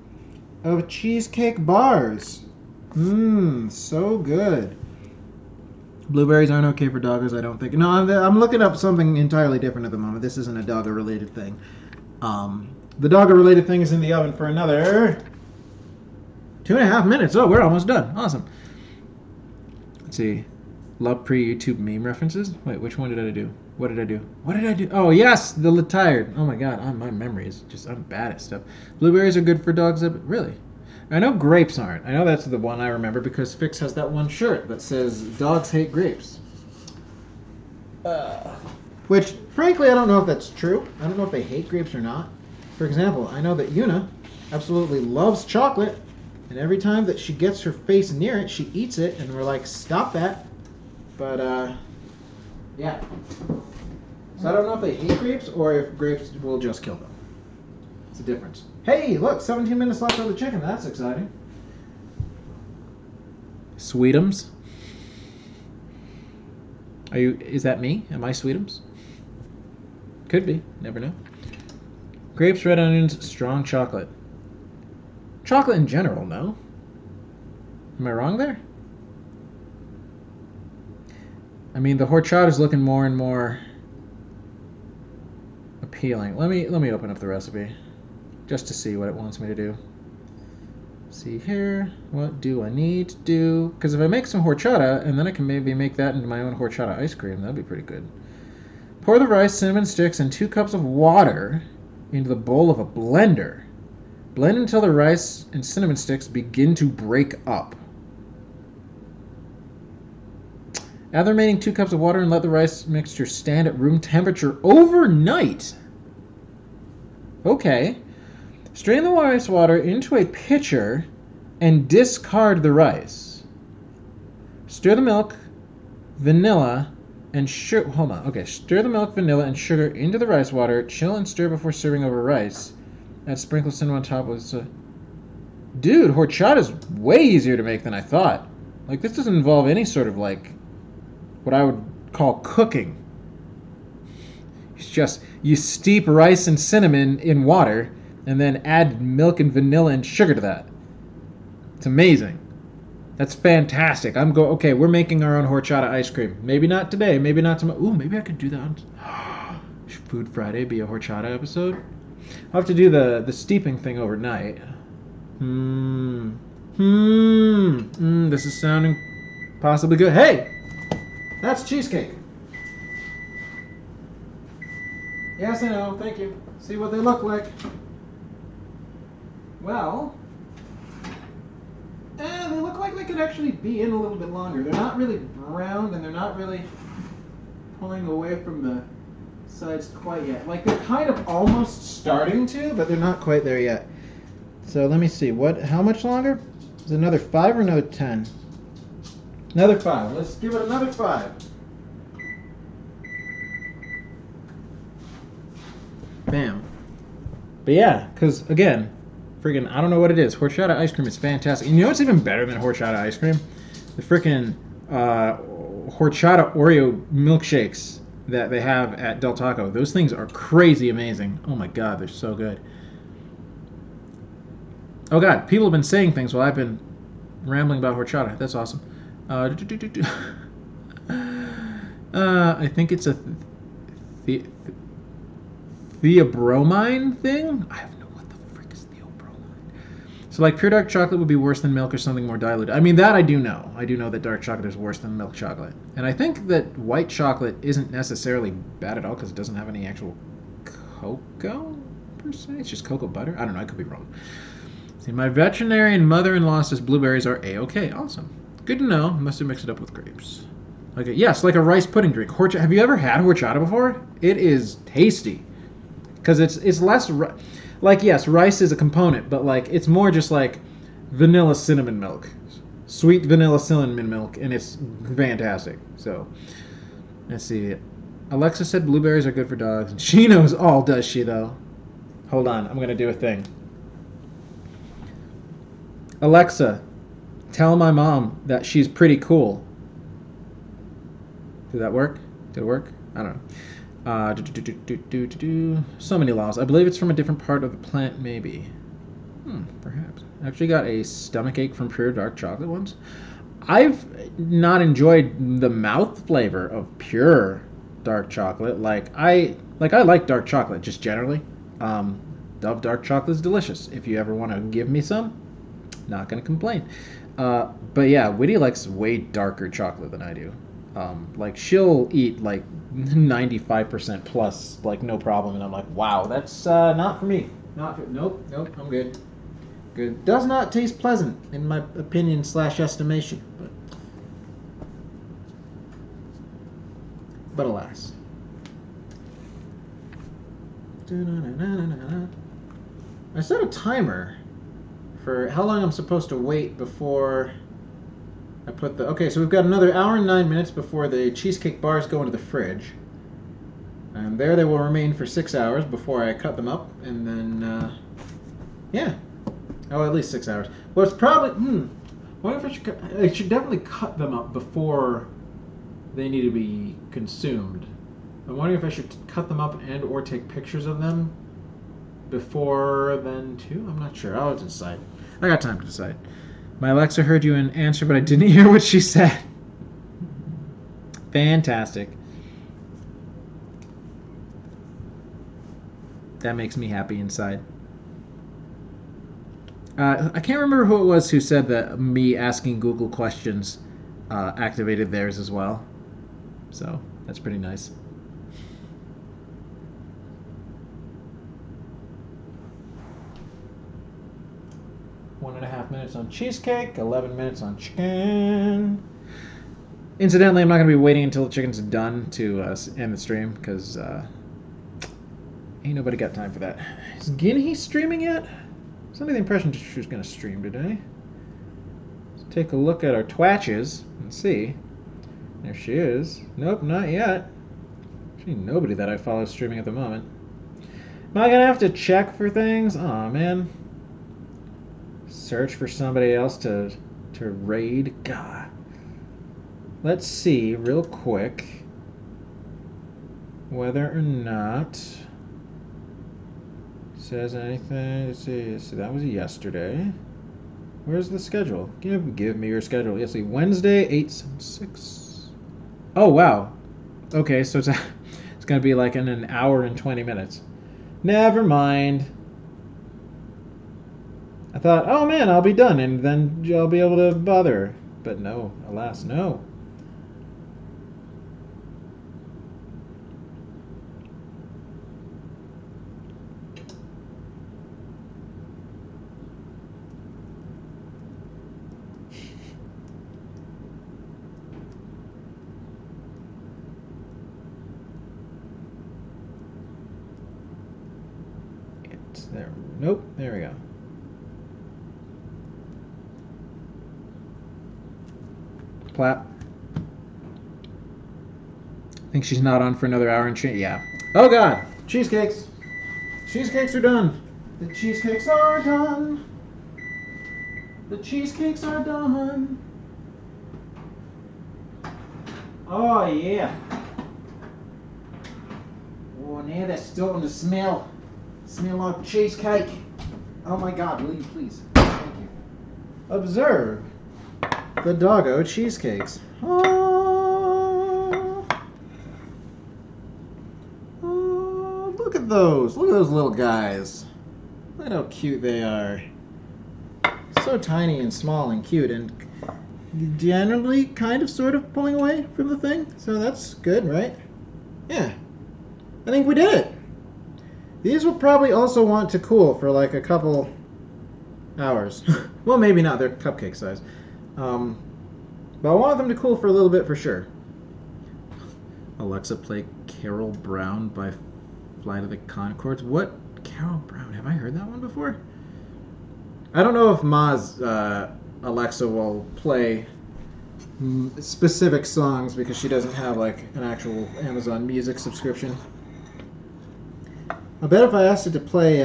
of cheesecake bars. Mmm, so good. Blueberries aren't okay for doggos, I don't think. No, I'm looking up something entirely different at the moment. This isn't a doggo-related thing. The doggo-related thing is in the oven for another 2.5 minutes. Oh, we're almost done. Awesome. Let's see. Love pre-YouTube meme references. Wait, which one did I do? What did I do? What did I do? Oh, yes, the lit tired. Oh my god, my memory is just, I'm bad at stuff. Blueberries are good for dogs. Really? I know grapes aren't. I know that's the one I remember because Fix has that one shirt that says dogs hate grapes. Which, frankly, I don't know if that's true. I don't know if they hate grapes or not. For example, I know that Yuna absolutely loves chocolate, and every time that she gets her face near it, she eats it, and we're like, stop that. But, yeah. So I don't know if they hate grapes or if grapes will just kill them. It's a difference. Hey, look, 17 minutes left of the chicken. That's exciting. Sweetums? Is that me? Am I Sweetums? Could be. Never know. Grapes, red onions, strong chocolate. Chocolate in general, no? Am I wrong there? I mean, the horchata is looking more and more appealing. Let me open up the recipe just to see what it wants me to do. See here, what do I need to do? Because if I make some horchata, and then I can maybe make that into my own horchata ice cream, that'd be pretty good. Pour the rice, cinnamon sticks, and 2 cups of water into the bowl of a blender. Blend until the rice and cinnamon sticks begin to break up. Add the remaining 2 cups of water and let the rice mixture stand at room temperature overnight. Okay. Strain the rice water into a pitcher and discard the rice. Stir the milk, vanilla, and sugar. Hold on. Okay, stir the milk, vanilla, and sugar into the rice water. Chill and stir before serving over rice. Add sprinkle cinnamon on top with. Dude, horchata is way easier to make than I thought. Like, this doesn't involve any sort of, like, what I would call cooking. It's just, you steep rice and cinnamon in water, and then add milk and vanilla and sugar to that. It's amazing. That's fantastic. Okay, we're making our own horchata ice cream. Maybe not today, maybe not tomorrow. Ooh, maybe I could do that. Should Food Friday be a horchata episode? I'll have to do the steeping thing overnight. This is sounding possibly good. Hey! That's cheesecake. Yes, I know. Thank you. See what they look like. Well, they look like they could actually be in a little bit longer. They're not really browned, and they're not really pulling away from the sides quite yet. Like, they're kind of almost starting to, but they're not quite there yet. So let me see. How much longer? Is it another 5 or another 10? Another 5. Let's give it another 5. Bam. But yeah, because again, freaking, I don't know what it is. Horchata ice cream is fantastic. And you know what's even better than horchata ice cream? The freaking horchata Oreo milkshakes that they have at Del Taco. Those things are crazy amazing. Oh my god, they're so good. Oh god, people have been saying things while I've been rambling about horchata. That's awesome. I think it's a theobromine thing? I have no what the frick is theobromine. So like pure dark chocolate would be worse than milk or something more diluted. I mean, that I do know. I do know that dark chocolate is worse than milk chocolate. And I think that white chocolate isn't necessarily bad at all because it doesn't have any actual cocoa per se. It's just cocoa butter. I don't know. I could be wrong. See, my veterinarian mother-in-law says blueberries are A-okay. Awesome. Good to know. Must have mixed it up with grapes. Okay, yes, like a rice pudding drink. Have you ever had horchata before? It is tasty. Because it's less... Like, yes, rice is a component, but, like, it's more just, like, vanilla cinnamon milk. Sweet vanilla cinnamon milk, and it's fantastic. So, let's see. Alexa said blueberries are good for dogs. She knows all, does she, though? Hold on, I'm going to do a thing. Alexa, tell my mom that she's pretty cool. Did that work? Did it work? I don't know. So many laws. I believe it's from a different part of the plant, maybe. Perhaps. I actually got a stomach ache from pure dark chocolate once. I've not enjoyed the mouth flavor of pure dark chocolate. I like dark chocolate just generally. Dove dark chocolate is delicious. If you ever want to give me some, not gonna complain. But yeah, Whitty likes way darker chocolate than I do. Like she'll eat like 95% plus, like no problem, and I'm like, wow, that's not for me. Nope, I'm good. Good. Does not taste pleasant in my opinion / estimation, but alas. I set a timer for how long I'm supposed to wait before I put the... Okay, so we've got another hour and 9 minutes before the cheesecake bars go into the fridge. And there they will remain for 6 hours before I cut them up. And then, yeah. Oh, at least 6 hours. Well, it's probably... I wonder if I should definitely cut them up before they need to be consumed. I'm wondering if I should cut them up and or take pictures of them before then, too? I'm not sure. I'll decide. I got time to decide. My Alexa heard you in answer, but I didn't hear what she said. Fantastic. That makes me happy inside. I can't remember who it was who said that me asking Google questions activated theirs as well. So, that's pretty nice. One and a half minutes on cheesecake, 11 minutes on chicken. Incidentally, I'm not going to be waiting until the chicken's done to end the stream because Ain't nobody got time for that. Is Ginny streaming yet? I was under the impression she was going to stream today. Let's take a look at our Twatches and see. There she is. Nope, not yet. Actually, nobody that I follow is streaming at the moment. Am I going to have to check for things? Aw, man. Search for somebody else to raid? God. Let's see real quick whether or not it says anything. Let's see. So that was yesterday. Where's the schedule? Give me your schedule. Let's see. Wednesday, 8/6. Oh, wow. Okay, so it's going to be like in an hour and 20 minutes. Never mind. I thought, oh man, I'll be done and then I'll be able to bother. But no, alas, no. It's there. Nope, there we go. Clap. Think she's not on for another hour and change. Yeah. Oh God! Cheesecakes! Cheesecakes are done! The cheesecakes are done! The cheesecakes are done! Oh yeah! Oh, now they're starting to smell. Smell like cheesecake. Oh my God, will you please? Thank you. Observe the doggo cheesecakes. Oh, oh, look at those. Look at those little guys. Look at how cute they are. So tiny and small and cute and generally kind of sort of pulling away from the thing. So that's good, right? Yeah. I think we did it. These will probably also want to cool for like a couple hours. Well, maybe not. They're cupcake size. But I want them to cool for a little bit for sure. Alexa, play Carol Brown by Flight of the Conchords. What? Carol Brown? Have I heard that one before? I don't know if Ma's Alexa will play specific songs because she doesn't have like an actual Amazon Music subscription. I bet if I asked it to play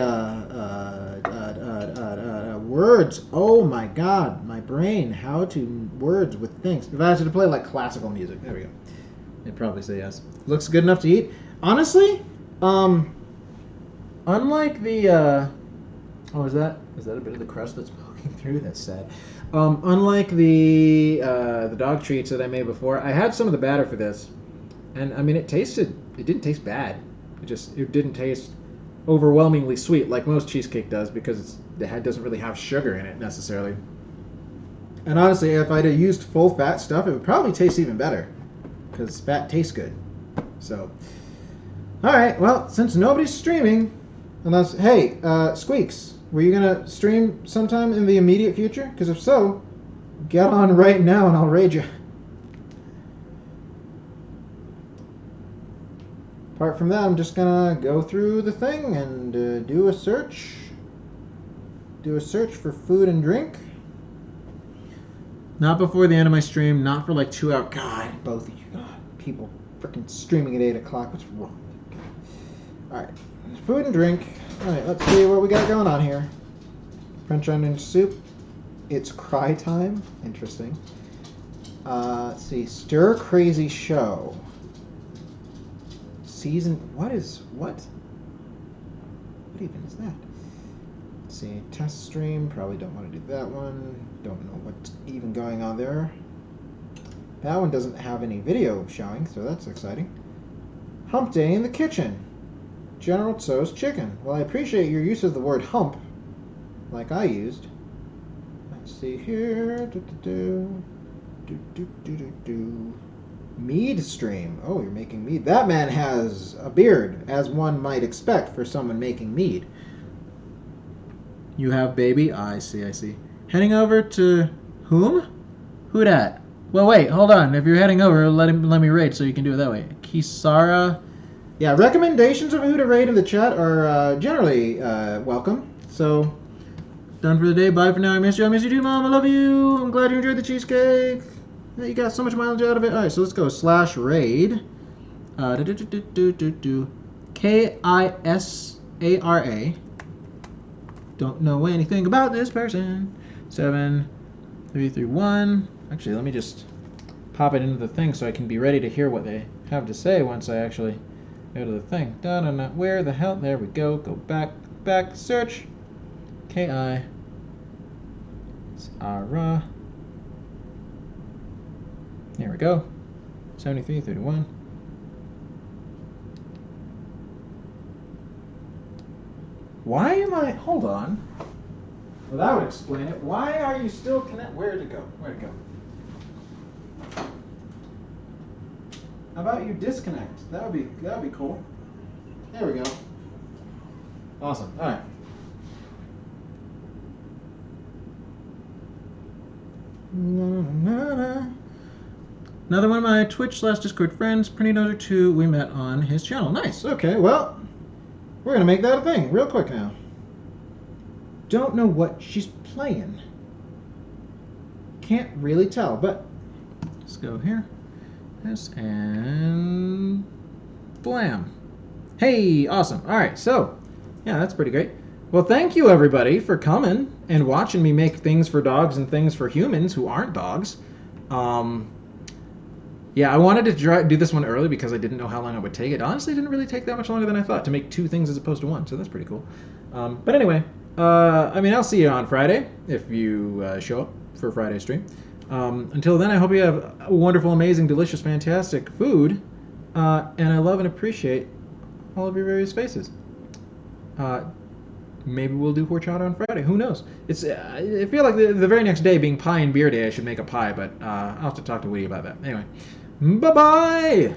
words, oh my God, my brain, how to words with things. If I asked it to play like classical music, there we go. It'd probably say yes. Looks good enough to eat. Honestly, unlike the, oh, is that a bit of the crust that's poking through? That's sad. Unlike the dog treats that I made before, I had some of the batter for this, and I mean it didn't taste bad. It didn't taste overwhelmingly sweet like most cheesecake does because it doesn't really have sugar in it necessarily. And honestly, if I'd have used full fat stuff, it would probably taste even better because fat tastes good. So, all right. Well, since nobody's streaming, unless hey, Squeaks, were you gonna stream sometime in the immediate future? Because if so, get on right now and I'll raid you. Apart from that, I'm just gonna go through the thing and do a search. Do a search for food and drink. Not before the end of my stream, not for like 2 hours. God, both of you. God, people freaking streaming at 8 o'clock. What's wrong? Alright, food and drink. Alright, let's see what we got going on here. French onion soup. It's cry time. Interesting. Let's see. Stir Crazy Show. Season. What even is that? Let's see. Test stream. Probably don't want to do that one. Don't know what's even going on there. That one doesn't have any video showing, so that's exciting. Hump Day in the Kitchen. General Tso's Chicken. Well, I appreciate your use of the word hump, like I used. Let's see here. Mead stream. Oh, you're making mead. That man has a beard, as one might expect for someone making mead. You have baby? I see. Heading over to whom? Who dat? Well, wait, hold on. If you're heading over, let me rate so you can do it that way. Kisara Yeah, recommendations of who to rate in the chat are generally welcome. So, done for the day. Bye for now. I miss you. I miss you too, Mom. I love you. I'm glad you enjoyed the cheesecake. Yeah, you got so much mileage out of it. All right, so let's go /raid. KISARA. Don't know anything about this person. 7331. Actually, let me just pop it into the thing so I can be ready to hear what they have to say once I actually go to the thing. Where the hell? There we go. Go back, search. KI. Sarah. There we go. 7331. Why am I? Hold on. Well, that would explain it. Why are you still connect? Where to go? How about you disconnect? That would be cool. There we go. Awesome. All right. Another one of my Twitch/Discord friends, Pretty Dozer 2, we met on his channel. Nice. Okay. Well, we're gonna make that a thing real quick now. Don't know what she's playing. Can't really tell, but let's go here. This and blam. Hey, awesome. All right, so yeah, that's pretty great. Well, thank you everybody for coming and watching me make things for dogs and things for humans who aren't dogs. Yeah, I wanted to do this one early because I didn't know how long it would take. It honestly didn't really take that much longer than I thought to make 2 things as opposed to 1, so that's pretty cool. But anyway, I mean, I'll see you on Friday if you show up for Friday's stream. Until then, I hope you have wonderful, amazing, delicious, fantastic food, and I love and appreciate all of your various faces. Maybe we'll do horchata on Friday. Who knows? It's I feel like the very next day being pie and beer day, I should make a pie, but I'll have to talk to Woody about that. Anyway, bye-bye!